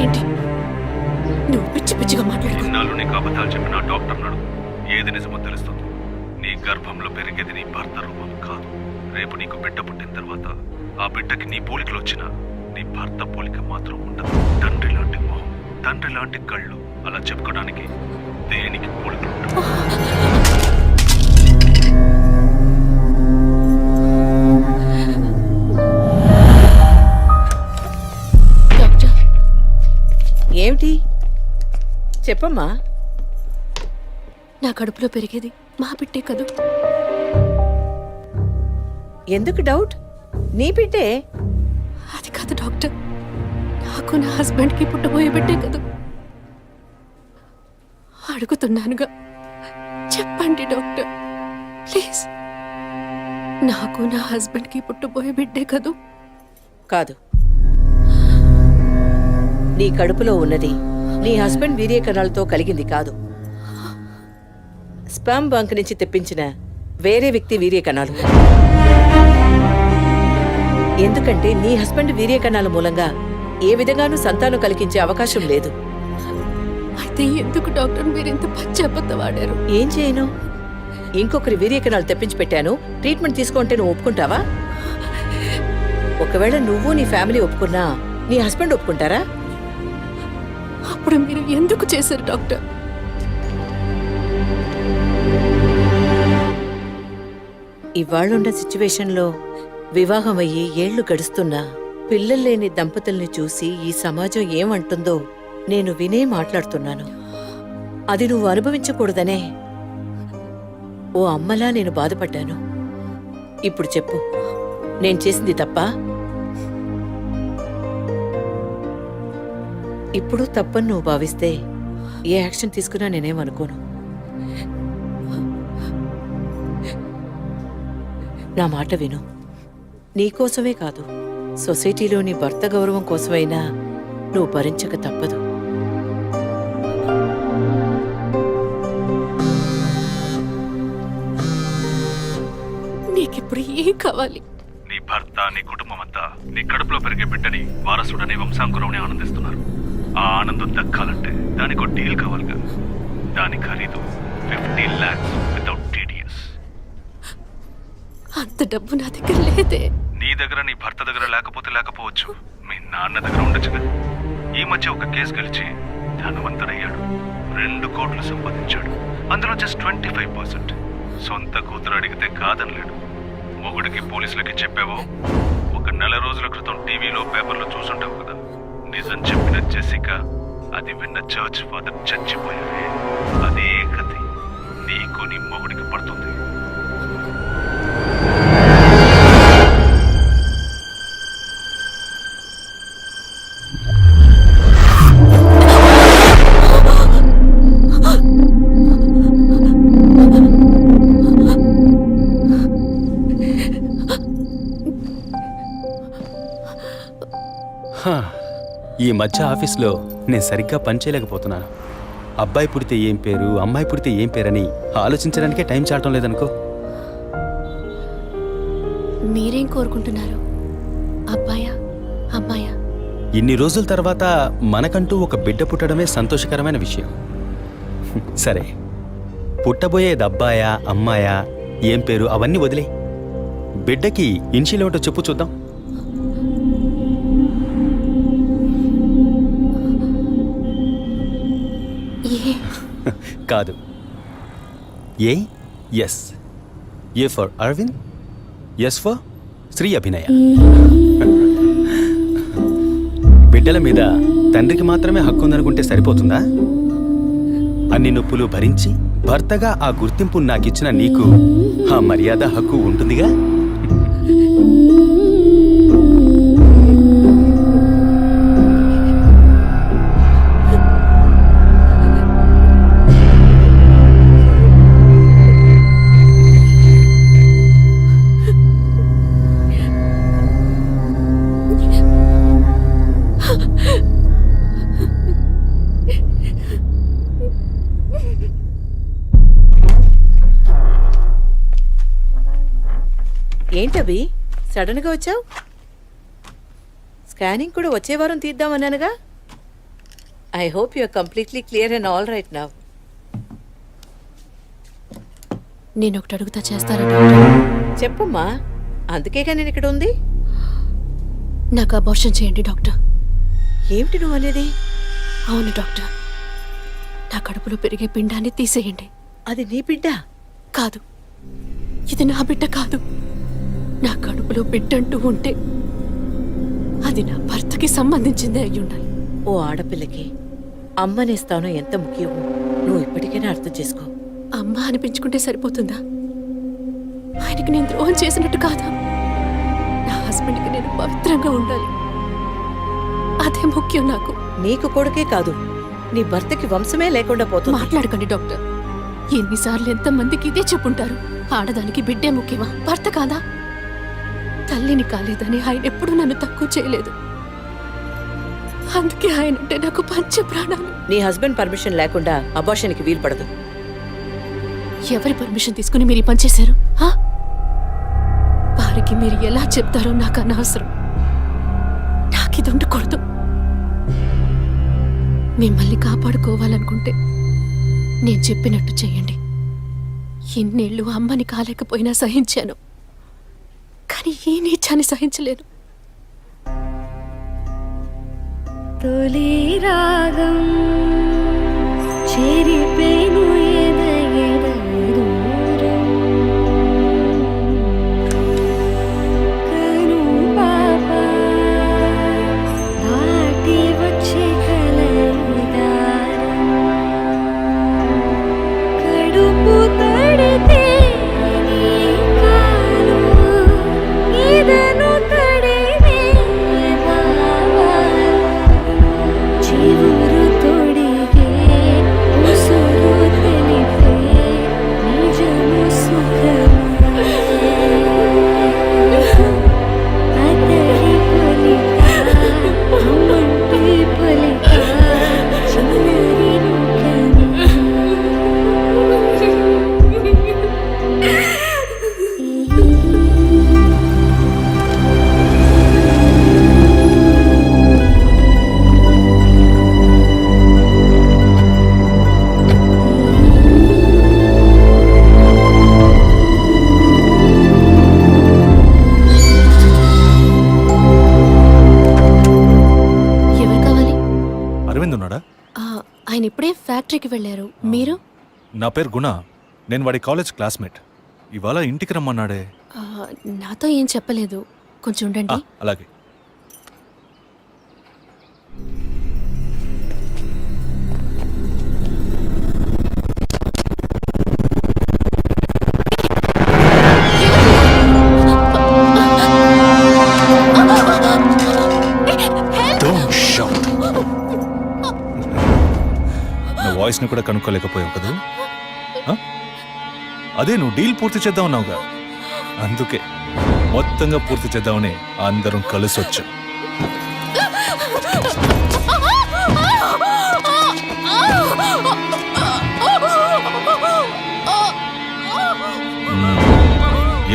ఏంటి నువ్వు పిచ్చి పిచ్చిగా మాట్లాడు? ఇన్నాళ్ళు నీకు అబద్ధాలు చెప్పిన ఆ డాక్టర్ నడు ఏది నిజమో తెలుస్తుంది. నీ గర్భంలో పెరిగేది నీ భర్త రూపం కాదు. రేపు నీకు బిడ్డ పుట్టిన తర్వాత ఆ బిడ్డకి నీ పోలికలు వచ్చినా నీ భర్త పోలిక మాత్రం ఉండదు. తండ్రి లాంటి మొహం, తండ్రి లాంటి కళ్ళు, అలా చెప్పుకోవడానికి దేనికి పోలికలు ఉండవు. ఏమిటి చెప్పమ్మా? నా కడుపులో పెరిగేది మా బిడ్డే కదూ. ఎందుకు డౌట్? నీ బిడ్డే. అది కాదు డాక్టర్, నాకు నా హస్బెండ్కి పుట్టబోయే బిడ్డే కదూ. అడుగుతున్నానుగా, చెప్పండి డాక్టర్ ప్లీజ్. నాకు నా హస్బెండ్కి పుట్టబోయే బిడ్డే కదూ. కాదు. నీ కడుపులో ఉన్నది నీ హస్బెండ్ వీర్యకణాలతో కలిగింది కాదు. స్పామ్ బంక్ నుంచి తెప్పించిన వేరే వ్యక్తి వీర్యకణాలు. ఎందుకంటే నీ హస్బెండ్ వీర్యకణాల మూలంగా ఏ విధంగానూ సంతానం కలిగించే అవకాశం లేదు. అయితే ఎందుకు డాక్టర్ మీరు ఇంత పచ్చాబద్ధం వాడారు? ఏం చేయను? ఇంకొకరి వీర్యకణాలు తెప్పించి పెట్టాను, ట్రీట్మెంట్ తీసుకుంటే నువ్వు ఒప్పుకుంటావా? ఒకవేళ నువ్వు నీ ఫ్యామిలీ ఒప్పుకున్నా నీ హస్బెండ్ ఒప్పుకుంటారా? అప్పుడు మీరు ఎందుకు చేశారు డాక్టర్? ఇవాళున్న సిచ్యువేషన్లో వివాహం అయ్యి ఏళ్లు గడుస్తున్నా పిల్లలు లేని దంపతుల్ని చూసి ఈ సమాజం ఏమంటుందో నేను వినే మాట్లాడుతున్నాను. అది నువ్వు అనుభవించకూడదనే ఓ అమ్మలా నేను బాధపడ్డాను. ఇప్పుడు చెప్పు, నేను చేసింది తప్పా? ఇప్పుడు తప్పని నువ్వు భావిస్తే ఏ యాక్షన్ తీసుకున్నా నేనేమనుకోను. నా మాట విను. నీకోసమే కాదు, సొసైటీలో నీ భర్త గౌరవం కోసమైనా నువ్వు భరించక తప్పదు. నీకిప్పుడు ఏం కావాలి? నీ భర్త, నీ కుటుంబం అంతా నీ కడుపులో పెరిగే బిడ్డని వారసుడని వంశాంకురం ఆనందిస్తున్నారు. ఆ ఆనందం దక్కాలంటే దానికి ఒక డీల్ కావాలిగా. దాని ఖరీదు 50 lakhs వితౌట్ టీడీఎస్. అంత డబ్బు నా దగ్గర లేదే. నీ దగ్గర, నీ భర్త దగ్గర లేకపోవచ్చు, మీ నాన్న దగ్గర ఉండొచ్చుగా. ఈ మధ్య ఒక కేసు గెలిచి ధనవంతుడయ్యాడు. 2 కోట్లు సంపాదించాడు. అందులో జస్ట్ 25%. సొంత కూతురు అడిగితే కాదనలేడు. మొగుడికి పోలీసులకి చెప్పావో, ఒక నెల రోజుల క్రితం టీవీలో పేపర్లో చూసుంటావు కదా. నిజం చెప్పిన జెసికా, అది విన్న చర్చ్ ఫాదర్ చచ్చిపోయారే. అదే కథ నీకు నీ మొగుడికి పడుతుంది. ఈ మధ్య ఆఫీస్లో నేను సరిగ్గా పనిచేయలేకపోతున్నాను. అబ్బాయి పుడితే ఏం పేరు, అమ్మాయి పుడితే ఏం పేరని ఆలోచించడానికే టైం చాలటం లేదనుకో. మీరేం కోరుకుంటున్నారు? అబ్బాయా, అమ్మాయా? ఇన్ని రోజుల తర్వాత మనకంటూ ఒక బిడ్డ పుట్టడమే సంతోషకరమైన విషయం. సరే, పుట్టబోయేది అబ్బాయా, అమ్మాయా, ఏం పేరు అవన్నీ వదిలే. బిడ్డకి ఇన్షియల్ ఏమిటో చెప్పు చూద్దాం. కాదు, A S. A for Aravind, S for Sri Abhinaya. బిడ్డల మీద తండ్రికి మాత్రమే హక్కు ఉందనుకుంటే సరిపోతుందా? అన్ని నొప్పులు భరించి భర్తగా ఆ గుర్తింపు నాకిచ్చిన నీకు ఆ మర్యాద, హక్కు ఉంటుందిగా. ఏంటవి సడన్గా వచ్చావు? స్కానింగ్ కూడా వచ్చే వారం తీద్దామన్నానుగా. I hope you are completely clear and all right now. నేను ఒకటి అడుగుతా, చేస్తారా? చెప్పమ్మా, అందుకేగా నేను ఇక్కడ ఉంది. నాకు అబార్షన్ చేయండి డాక్టర్. ఏమిటి నువ్వు అనేది? అవును డాక్టర్, నా కడుపులో పెరిగే పిండాన్ని తీసేయండి. అది నీ బిడ్డ కాదు, ఇది నా బిడ్డ కాదు. నా కడుపులో బిడ్డంటూ ఉంటే అది నా భర్తకి సంబంధించిందే అయి ఉండాలి. ఓ ఆడపిల్లకి అమ్మనే స్థానం ఎంత ముఖ్యమో నువ్వు ఇప్పటికైనా అర్థం చేసుకో. అమ్మ అనిపించుకుంటే సరిపోతుందా? ఆయనకి నేను ద్రోహం చేసినట్టు కాదా? నా హస్బెండ్కి నేను పవిత్రంగా ఉండాలి, అదే ముఖ్యం నాకు. నీకు కొడుకే కాదు, నీ భర్తకి వంశమే లేకుండా పోతుంది. మాట్లాడకండి డాక్టర్. ఎన్నిసార్లు ఎంతమందికి ఇదే చెప్పుంటారు. ఆడదానికి బిడ్డే ముఖ్యమా, భర్త కాదా? తల్లిని కాలేదని ఆయన ఎప్పుడూ నన్ను తక్కువ చేయలేదు. అందుకే ఆయన అంటే నాకు పంచ ప్రాణాలు. నీ హస్బెండ్ పర్మిషన్ లేకుండా అబార్షన్కి వీలు పడదు. ఎవరి పర్మిషన్ తీసుకుని మీరు ఈ పని చేశారు? వారికి మీరు ఎలా చెప్తారో నాకు అనవసరం. నాకు ఇది ఉండకూడదు. మిమ్మల్ని కాపాడుకోవాలనుకుంటే నేను చెప్పినట్టు చేయండి. ఇన్నేళ్ళు అమ్మని కాలేకపోయినా సహించాను, కానీ ఈ నీచాన్ని సహించలేను. తొలి రాగం చెరిపేను ఎదగెదూరం కను పాప దాటి వచ్చే కలదారం కడుపు తడితే నీ కాలు ఇదను తడివే చివురు తొడిగే ఉసురు తెలిపే నిజము సుఖమే అతడి పొలిక అమ్మంటి పొలిక చిన్నరి ఎవరు కావాలి? అరవింద్ ఉన్నాడా? ఆయన ఇప్పుడే ఫ్యాక్టరీకి వెళ్ళారు. మీరు? నా పేరు గుణ. నేను వాడి కాలేజ్ క్లాస్మేట్. ఇవాళ ఇంటికి రమ్మన్నాడే. నాతో ఏం చెప్పలేదు. కొంచెం ఉండండి. అలాగే. నా వాయిస్ని కూడా కనుక్కోలేకపోయావు కదా? అదే నువ్వు డీల్ పూర్తి చేద్దాం అన్నావుగా, అందుకే మొత్తంగా పూర్తి చేద్దామని అందరం కలిసి వచ్చాం.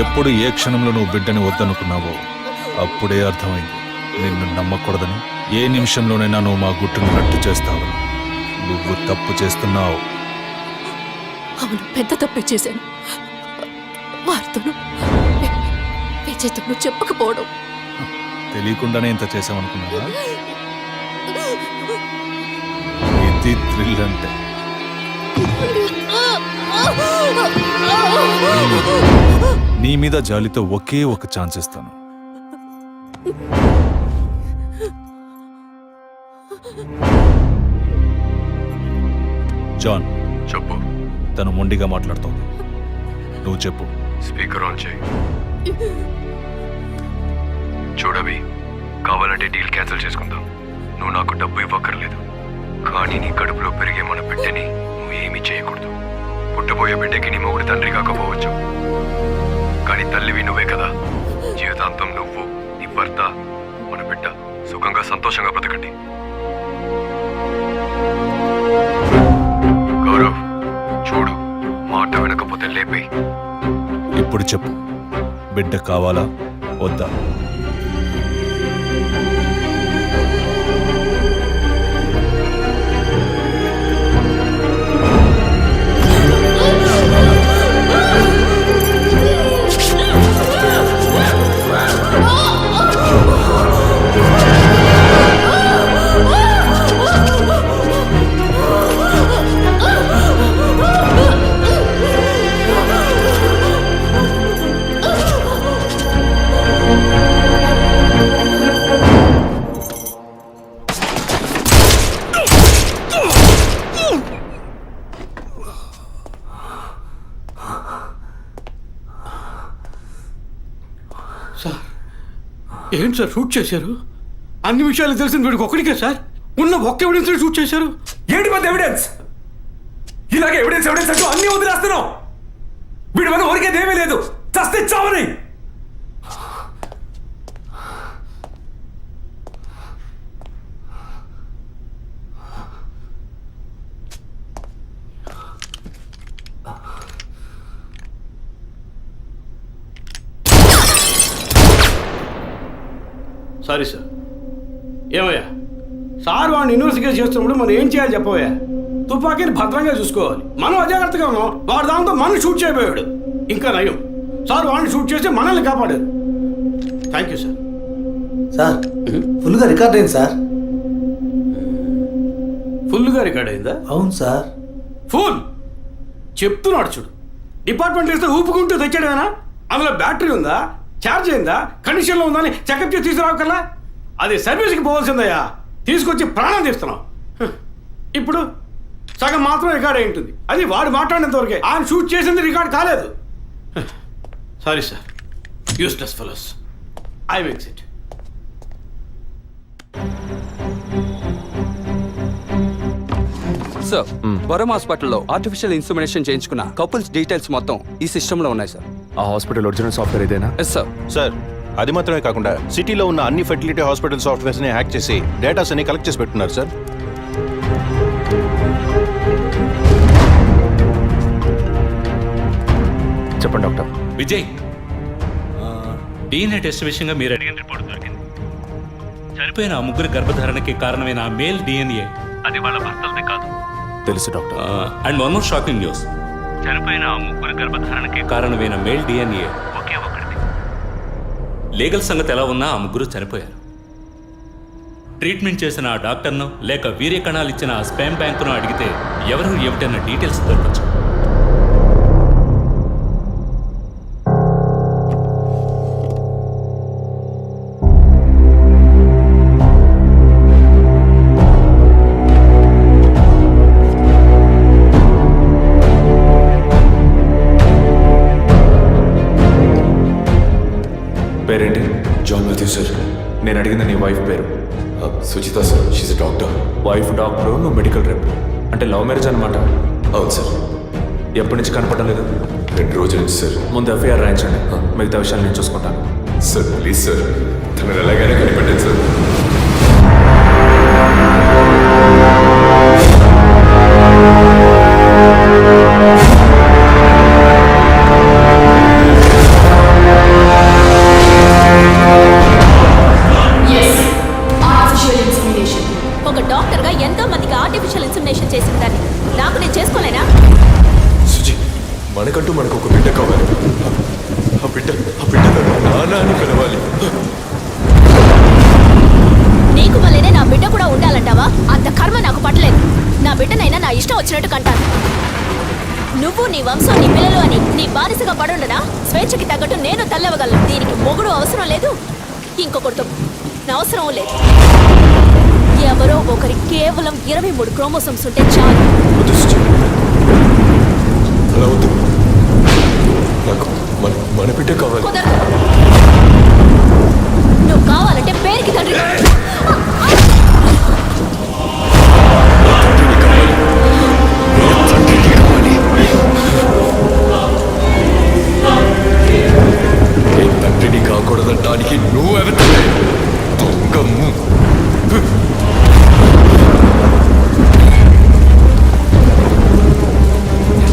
ఎప్పుడు ఏ క్షణంలో నువ్వు బిడ్డని వద్దనుకున్నావో అప్పుడే అర్థమైంది నిన్ను నమ్మకూడదని. ఏ నిమిషంలోనైనా నువ్వు మా గుట్టును రట్టు చేస్తావు. నువ్వు తప్పు చేస్తున్నావు. అవును, పెద్ద తప్పే చేశాను. వారితోనూ విజయ్తోనూ చెప్పకపోవడం. తెలియకుండానే ఇంత చేసామనుకున్నావా? ఇది థ్రిల్ అంటే. నీ మీద జాలితో ఒకే ఒక ఛాన్స్ ఇస్తాను. జాన్, చెప్పు. తను మొండిగా మాట్లాడుతోంది. నువ్వు చెప్పు. స్పీకర్ ఆన్ చేయి. చూడవి, కావాలంటే డీల్ క్యాన్సిల్ చేసుకుందాం. నువ్వు నాకు డబ్బు ఇవ్వక్కర్లేదు, కానీ నీ కడుపులో పెరిగే మన బిడ్డని నువ్వు ఏమీ చేయకూడదు. పుట్టబోయే బిడ్డకి నీ మొగుడు తండ్రి కాకపోవచ్చు, కానీ తల్లివి నువ్వే కదా. జీవితాంతం నువ్వు, నీ భర్త, మన బిడ్డ సుఖంగా సంతోషంగా బ్రతకండి. గౌరవ్, చూడు, మాట వినకపోతే లేపేయి. ఇప్పుడు చెప్పు, బిడ్డ కావాలా వద్దా? సార్, ఏంటి సార్ షూట్ చేశారు? అన్ని విషయాలు తెలిసిన వీడికి ఒక్కడికే సార్? ఉన్న ఒక్క ఎవిడెన్స్ షూట్ చేశారు. ఏంటి పెద్ద ఎవిడెన్స్? ఇలాగే ఎవిడెన్స్ ఎవిడెన్స్ అంటూ అన్ని వదిలేస్తున్నావు. వీడి వల్ల ఊరికేదేమీ లేదు, చస్తే చావని. Sorry sir. ఏమయ్యా సార్ వాడిని ఇన్వెస్టిగేట్ చేస్తున్నప్పుడు మనం ఏం చేయాలి చెప్పవయ్యా? తుపాకీని భద్రంగా చూసుకోవాలి. మనం అజాగ్రత్తగా ఉన్నాం, వాడు దాంతో మనం షూట్ చేయబోయాడు. ఇంకా నయం సార్ వాడిని షూట్ చేసి మనల్ని కాపాడారు. Thank you sir. సార్ ఫుల్గా రికార్డ్ అయింది సార్. ఫుల్గా రికార్డ్ అయిందా? అవును సార్. ఫుల్ చెప్తున్నాడు చూడు. డిపార్ట్మెంట్ ఇస్తే ఊపుకుంటూ తెచ్చాడేనా? అందులో బ్యాటరీ ఉందా, ఛార్జ్ అయిందా, కండిషన్లో ఉందా అని చెకప్ చేసి తీసుకురావకల్లా. అది సర్వీస్కి పోవాల్సిందయ్యా, తీసుకొచ్చి ప్రాణం తీస్తున్నాం. ఇప్పుడు సగం మాత్రం రికార్డ్ అయి ఉంటుంది. అది వాడు మాట్లాడినంత వరకే. ఆయన షూట్ చేసింది రికార్డ్ కాలేదు. Sorry sir, useless fellows. I makes it. Sir, Varam హాస్పిటల్లో ఆర్టిఫిషియల్ ఇన్సమినేషన్ చేయించుకున్న కపుల్స్ డీటెయిల్స్ మొత్తం ఈ సిస్టంలో ఉన్నాయి సార్. ఆ హాస్పిటల్ ఒరిజినల్ సాఫ్ట్వేర్ ఇదేనా? Yes sir. సార్, అది మాత్రమే కాకుండా సిటీలో ఉన్న అన్ని ఫెర్టిలిటీ హాస్పిటల్ సాఫ్ట్వేర్స్ ని హ్యాక్ చేసి డేటాస్ అన్ని కలెక్ట్ చేసి పెట్టున్నారు సార్. చెప్పండి డాక్టర్. విజయ్, DNA టెస్ట్ విషయంగా మీరు అడిగిన రిపోర్ట్ దొరికింది. చనిపోయిన ఆ ముగ్గురు గర్భధారణకి కారణమైన ఆ మేల్ DNA అది వాళ్ళ భర్తలది కాదు. తెలుసు doctor. And one more shocking news. చనిపోయిన ఆ ముగ్గురు గర్భధారణకి కారణమైన మేల్ DNA ఒకే ఒకటిది. లీగల్ సంగతి ఎలా ఉన్నా ఆ ముగ్గురు చనిపోయారు. ట్రీట్మెంట్ చేసిన ఆ డాక్టర్ను లేక వీర్య కణాలు ఇచ్చిన ఆ స్పామ్ బ్యాంకును అడిగితే ఎవరు ఏమిటన్న డీటెయిల్స్ దొరకచ్చు. పేరేంటి? John Matthew sir. నేను అడిగిన నీ వైఫ్ పేరు? Suchitha sir. She's a doctor. Wife doctor, నువ్వు మెడికల్ రెప్. అంటే లవ్ మ్యారేజ్ అనమాట? అవును సార్. ఎప్పటి నుంచి కనపడడం లేదు? 2 రోజుల నుంచి సార్. ముందు ఎఫ్ఐఆర్ రాయించండి, మిగతా విషయాలు నేను చూసుకుంటాను. సార్ ప్లీజ్ సార్, తను ఎలాగైనా కనిపెట్టండి సార్. ఒక డాక్టర్గా ఎంతో మందికి ఆర్టిఫిషియల్ ఇన్సమినేషన్ చేసిన దాన్ని నాకు నేను చేసుకోలేనా? సుజి, మనకంటూ మనకు ఒక బిడ్డ కావాలి. ఆ బిడ్డ నాన్న అని పిలవాలి. నీకు వల్లేనే నా బిడ్డ కూడా ఉండాలంటావా? అంత కర్మ నాకు పట్టలేదు. నా బిడ్డనైనా నా ఇష్టం వచ్చినట్టు కంటాను. నువ్వు నీ వంశం నీ పిల్లలు అని నీ బానిసగా పడుండనా? స్వేచ్ఛకి తగ్గట్టు నేను తల్లవగలను. దీనికి మొగుడు అవసరం లేదు, ఇంకొకరితో అవసరం లేదు. ఎవరో ఒకరి కేవలం 23 క్రోమోసోమ్స్ ఉంటే చాలు. అలా వద్దు, నాకు మన బిడ్డ కావాలి. నువ్వు కావాలంటే పేరుకి తండ్రి. తండ్రిని కాకూడదంటానికి నువ్వెవరితే దొంగమ్ము.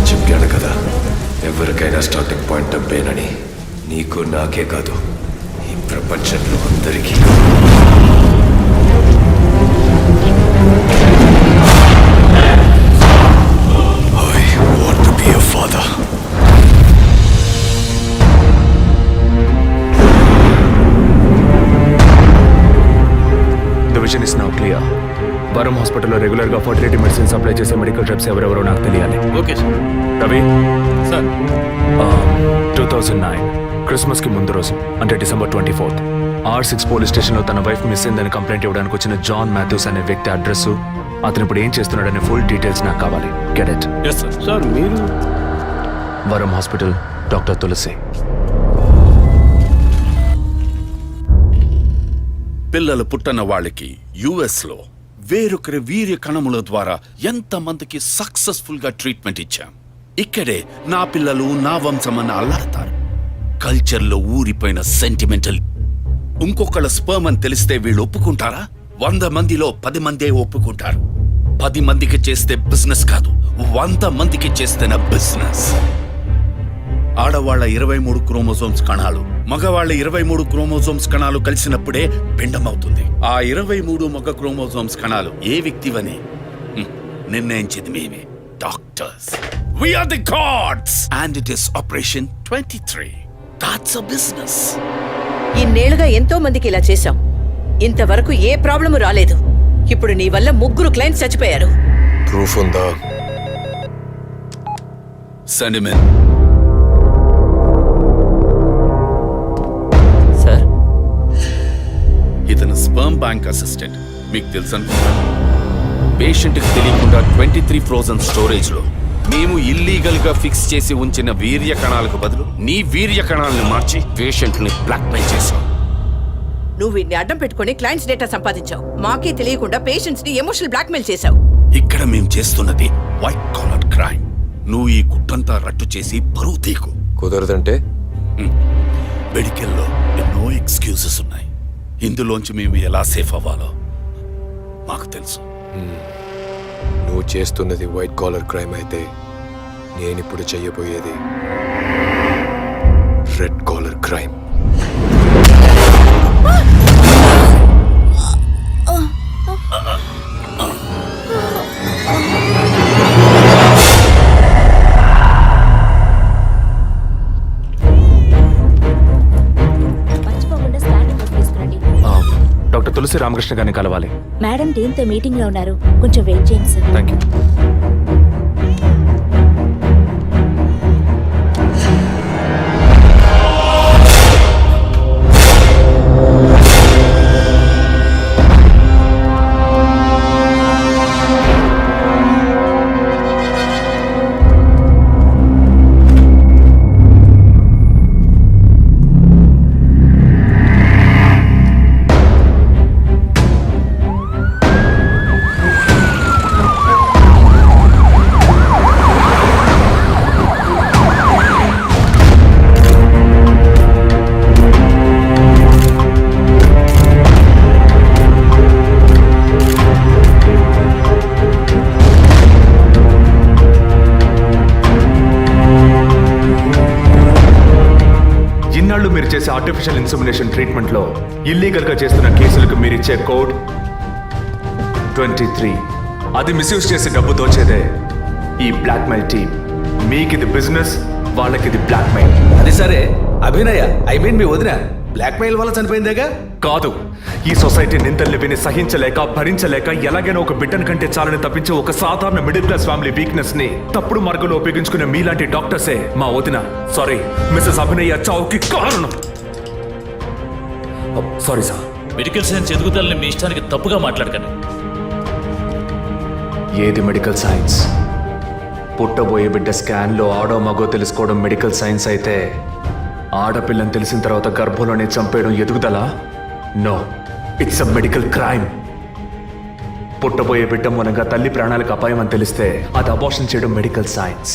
చెప్పాను కదా, ఎవరికైనా స్టార్టింగ్ పాయింట్ డబ్బేనని. నీకు నాకే కాదు, ఈ ప్రపంచంలో అందరికీ. I want to be a father. The vision is now clear. వరం హాస్పిటల్లో రెగ్యులర్గా ఫర్టిలిటీ మెడిసిన్ సప్లై చేసే మెడికల్ రెప్స్ ఎవరెవరో నాకు తెలియాలి. Okay sir. రవి సార్, 2009 క్రిస్మస్కి ముందు రోజు, అంటే December 24th, R6 పోలీస్ స్టేషన్లో తన వైఫ్ మిస్ అయిందని కంప్లైంట్ ఇవ్వడానికి వచ్చిన జాన్ మాథ్యూస్ అనే వ్యక్తి అడ్రస్, అతను ఇప్పుడు ఏం చేస్తున్నాడనే ఫుల్ డీటెయిల్స్ నాకు కావాలి. Get it? Yes sir. Sir మీరు? వరం హాస్పిటల్, డాక్టర్ తులసి. పిల్లలు పుట్టిన వాళ్ళకి యుఎస్లో వేరొకరి వీర్య కణముల ద్వారా ఎంతమందికి సక్సెస్ఫుల్ గా ట్రీట్మెంట్ ఇచ్చాం. ఇక్కడే నా పిల్లలు నా వంశం అని అల్లాడతారు. కల్చర్లో ఊరిపోయిన సెంటిమెంటల్. ఇంకొకళ్ళ స్పర్మ్ అని తెలిస్తే వీళ్ళు ఒప్పుకుంటారా? 100 మందిలో 10 మందే ఒప్పుకుంటారు. 10 మందికి చేస్తే బిజినెస్ కాదు, 100 మందికి చేస్తేనే బిజినెస్. ఆడవాళ్ల 23 క్రోమోజోమ్స్ కణాలు మగవాళ్ల 23 క్రోమోజోమ్స్ కణాలు కలిసినప్పుడే పిండం అవుతుంది. ఆ 23 మగ క్రోమోజోమ్స్ కణాలు ఏ వ్యక్తివని నిర్ణయించేది మేమే, doctors. We are the gods and it is Operation 23. That's a business. ఇన్నేళ్లుగా ఎంతో మందికి ఇలా చేశాం. ఇంతవరకు ఏ ప్రాబ్లము రాలేదు. ఇప్పుడు నీ వల్ల 3 క్లయింట్స్ చచ్చిపోయారు. ప్రూఫ్ ఉందా? Send him in. సార్, ఇతను స్పర్మ్ బ్యాంక్ అసిస్టెంట్. మీకు తెలుసు అనుకుంటాను. పేషెంట్కి తెలియకుండా 23 ఫ్రోజన్ స్టోరేజ్ లో మేము ఇల్లీగల్ గా ఫిక్స్ చేసి ఉంచిన వీర్య కణాలకు బదులు నీ వీర్య కణాలను మార్చి పేషెంట్ ని బ్లాక్మెయిల్ చేశావు. నువ్వు వీడిని అడ్డం పెట్టుకుని క్లయింట్స్ డేటా సంపాదించావు. మాకే తెలియకుండా పేషెంట్స్ ని ఎమోషనల్ బ్లాక్మెయిల్ చేశావు. ఇక్కడ మేము చేస్తున్నది వైట్ కాలర్ క్రైమ్. నువ్వు ఈ గుట్టంతా రట్టు చేసి పరువు తీకు. కుదరదంటే? మెడికల్లో ఎన్నో ఎక్స్క్యూజెస్ ఉన్నాయి. ఇందులోంచి మేము ఎలా సేఫ్ అవ్వాలో మాకు తెలుసు. నువ్వు చేస్తున్నది వైట్ కాలర్ క్రైమ్ అయితే నేనిప్పుడు చెయ్యబోయేది రెడ్ కాలర్ క్రైమ్. డాక్టర్ తులసి రామకృష్ణ గారిని కలవాలి. మేడం దీంతో మీటింగ్ లో ఉన్నారు, కొంచెం వెయిట్ చేయండి సార్. Thank you. మీరు చేసే ఆర్టిఫిషియల్ ఇన్సెమినేషన్ ట్రీట్మెంట్ లో ఇల్లీగల్ గా చేస్తున్న కేసులకు మీరిచ్చే కోడ్ 23. అది మిస్యూజ్ చేసి డబ్బు దోచేదే ఈ బ్లాక్మెయిల్ టీమ్. మీకు ఇది బిజినెస్, వాళ్ళకి ఇది బ్లాక్మెయిల్. అది సరే అభినయ, ఐ మీన్ మీ వదిన బ్లాక్మెయిల్ వల్ల చనిపోయిందేగా? కాదు, ఈ సొసైటీ నిందల్ని విని సహించలేక భరించలేక ఎలాగైనా ఒక బిడ్డను కంటే చాలని తప్పించే ఒక సాధారణ మిడిల్ క్లాస్ ఫ్యామిలీ వీక్నెస్ ని తప్పుడు మార్గంలో ఉపయోగించుకునే మీలాంటి డాక్టర్సే మా వదిన, సారీ మిస్సెస్ అభినయ చావుకి కారణం. Sorry sir. మెడికల్ సైన్స్ ఎదుగుదలని మీ ఇష్టానికి తప్పుగా మాట్లాడకండి. ఏది మెడికల్ సైన్స్? పుట్టబోయే బిడ్డ స్కాన్లో ఆడో మగో తెలుసుకోవడం మెడికల్ సైన్స్ అయితే, ఆడపిల్లని తెలిసిన తర్వాత గర్భంలోనే చంపేయడం ఎదుగుదలా? No, it's a medical crime. పుట్టబోయే బిడ్డ మూలంగా తల్లి ప్రాణాలకు అపాయం అని తెలిస్తే అది అబార్షన్ చేయడం మెడికల్ సైన్స్.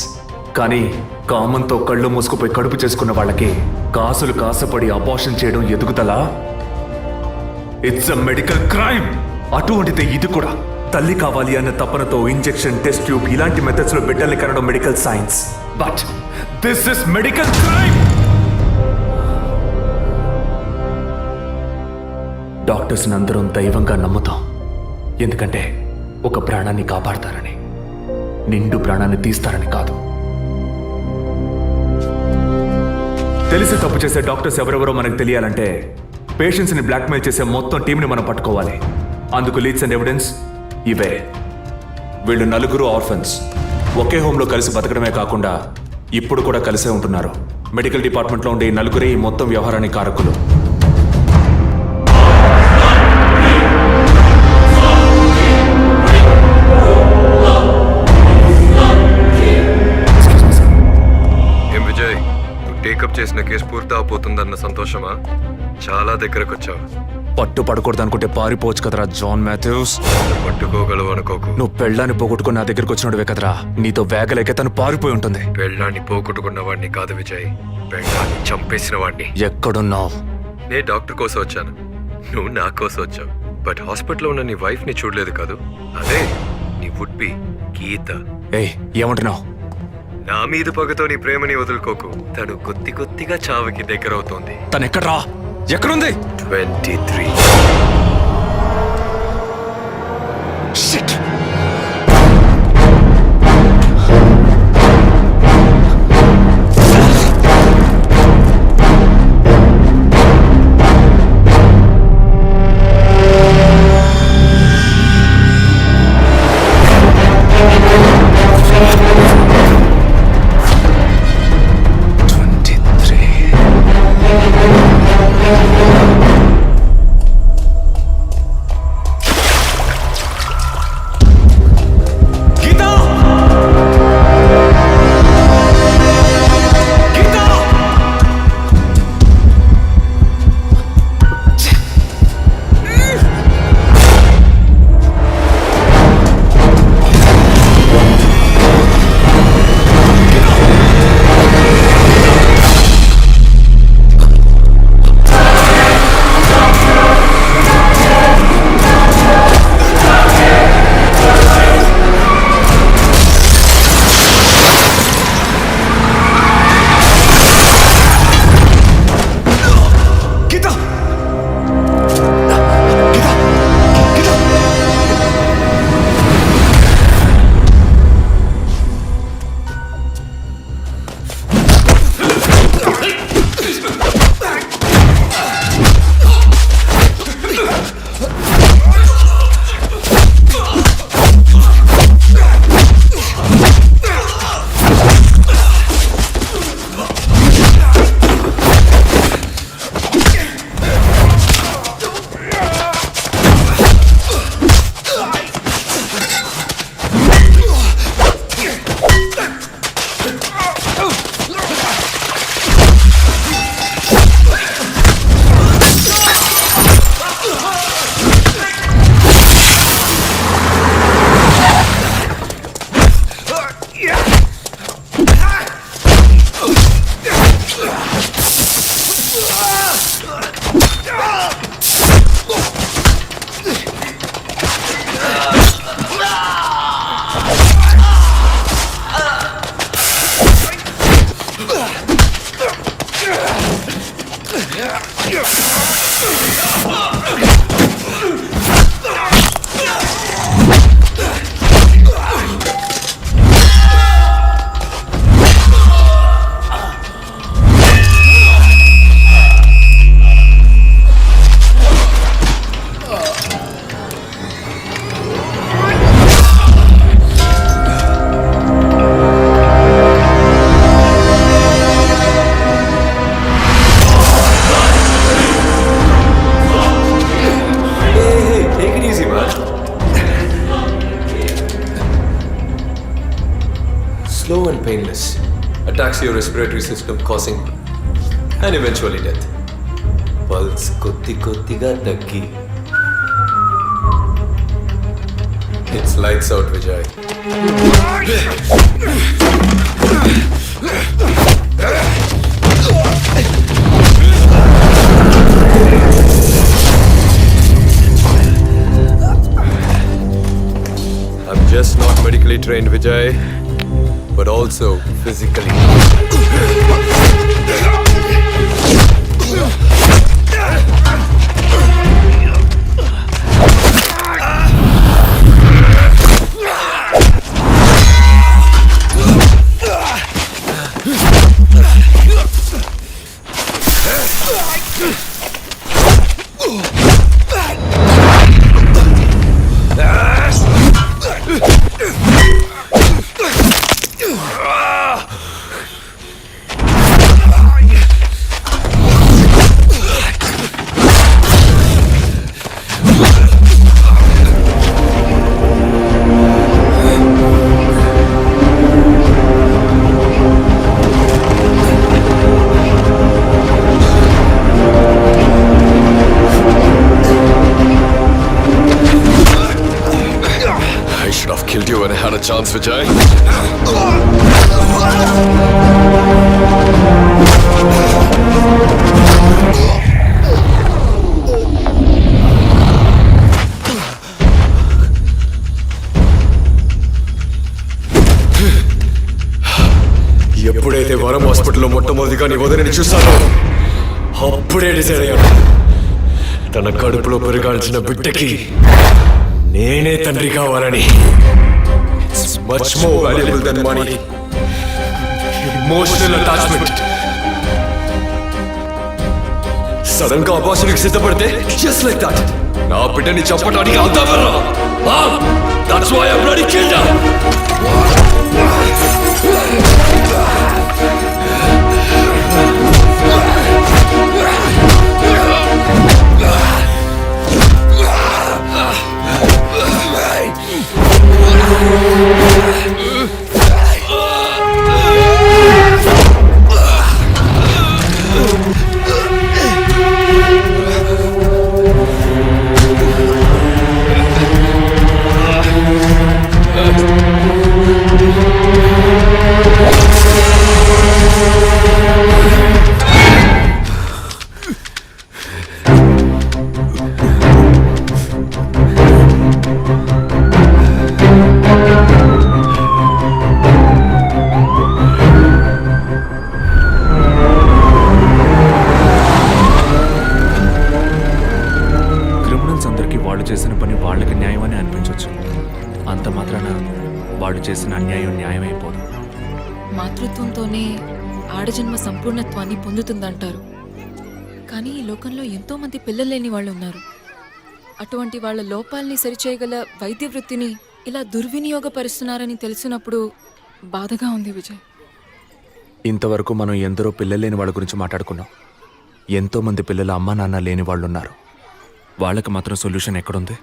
కానీ కామంతో కళ్ళు మూసుకుపోయి కడుపు చేసుకున్న వాళ్ళకి కాసులు కాసపడి అబార్షన్ చేయడం ఎదుగుదలా? It's a medical crime. అటువంటిదే ఇది కూడా. తల్లి కావాలి అన్న తపనతో ఇంజెక్షన్, టెస్ట్ ట్యూబ్ ఇలాంటి మెథడ్స్ లో బిడ్డల్ని కనడం medical science. But this is medical crime. డాక్టర్స్ని అందరం దైవంగా నమ్ముతాం, ఎందుకంటే ఒక ప్రాణాన్ని కాపాడతారని, నిండు ప్రాణాన్ని తీస్తారని కాదు. తెలిసి తప్పు చేసే డాక్టర్స్ ఎవరెవరో మనకు తెలియాలంటే పేషెంట్స్ని బ్లాక్మెయిల్ చేసే మొత్తం టీంని మనం పట్టుకోవాలి. అందుకు లీడ్స్ అండ్ ఎవిడెన్స్ ఇవే. వీళ్ళు 4 ఆర్ఫన్స్. ఒకే హోమ్లో కలిసి బతకడమే కాకుండా ఇప్పుడు కూడా కలిసే ఉంటున్నారు. మెడికల్ డిపార్ట్మెంట్లో ఉండే 4 ఈ మొత్తం వ్యవహారానికి కారకులు. టేకప్ చేసిన కేసు పూర్తి అవబోతుందన్న సంతోషమా? చాలా దగ్గరకు వచ్చావు. పట్టు పడకూడదు అనుకుంటే పారిపోవచ్చు కదరా జాన్ మాథ్యూస్. పట్టుకోగలవు అనుకోకు. నువ్వు పెళ్ళాన్ని పోగొట్టుకుని నా దగ్గరకు వచ్చినడువే కదరా. నీతో వేగలేక తను పారిపోయి ఉంటుంది. పెళ్ళాన్ని పోగొట్టుకున్న వాడిని కాదు విజయ్, పెళ్ళాన్ని చంపేసిన వాడిని. ఎక్కడున్నావు? నేను డాక్టర్ కోసం వచ్చాను, నువ్వు నా కోసం వచ్చావు. బట్ హాస్పిటల్లో ఉన్న నీ వైఫ్ ని చూడలేదు కాదు, అదే నీ వుడ్ బి గీత. ఏయ్, ఏమంటున్నావు? నా మీద పగతో నీ ప్రేమని వదులుకోకు. తను కొద్దిగా చావుకి దగ్గరవుతోంది. తను ఎక్కడ్రా? ఎక్కడుంది? 23. Shit! Slow and painless. Attacks your respiratory system, causing and eventually death. Pulse కొద్దిగా తగ్గి. It's lights out, Vijay. I'm just not medically trained, Vijay, but also physically. Killed you when I had a chance, Vijay. ఎప్పుడైతే వరం హాస్పిటల్లో మొట్టమొదటిగా నీ వదిలిని చూశానో అప్పుడే decide అయ్యాను, తన కడుపులో పెరగాల్సిన బిడ్డకి నేనే తండ్రి కావాలని. It's much more valuable than money, emotional attachment. Sudden గా అబార్షన్కి సిద్ధపడితే జస్ట్ లైక్ దట్ నా బిడ్డని చంపడానికి అవుతావరా? That's why I bloody killed her. వాళ్ళు చేసిన పని వాళ్ళకి న్యాయమని అనిపించవచ్చు. అంత మాత్రాన వాళ్ళు చేసిన అన్యాయం న్యాయమైపోదు. మాతృత్వంతోనే ఆడజన్మ సంపూర్ణత్వాన్ని పొందుతుందంటారు. కానీ ఈ లోకంలో ఎంతో మంది పిల్లలు లేని వాళ్ళు ఉన్నారు. అటువంటి వాళ్ళ లోపాలని సరిచేయగల వైద్య వృత్తిని ఇలా దుర్వినియోగపరుస్తున్నారని తెలిసినప్పుడు బాధగా ఉంది విజయ్. ఇంతవరకు మనం ఎందరో పిల్లలు లేని వాళ్ళ గురించి మాట్లాడుకున్నాం. ఎంతో మంది పిల్లలు అమ్మా నాన్న లేని వాళ్ళు ఉన్నారు. వాళ్ళకి మాత్రం సొల్యూషన్ ఎక్కడుంది?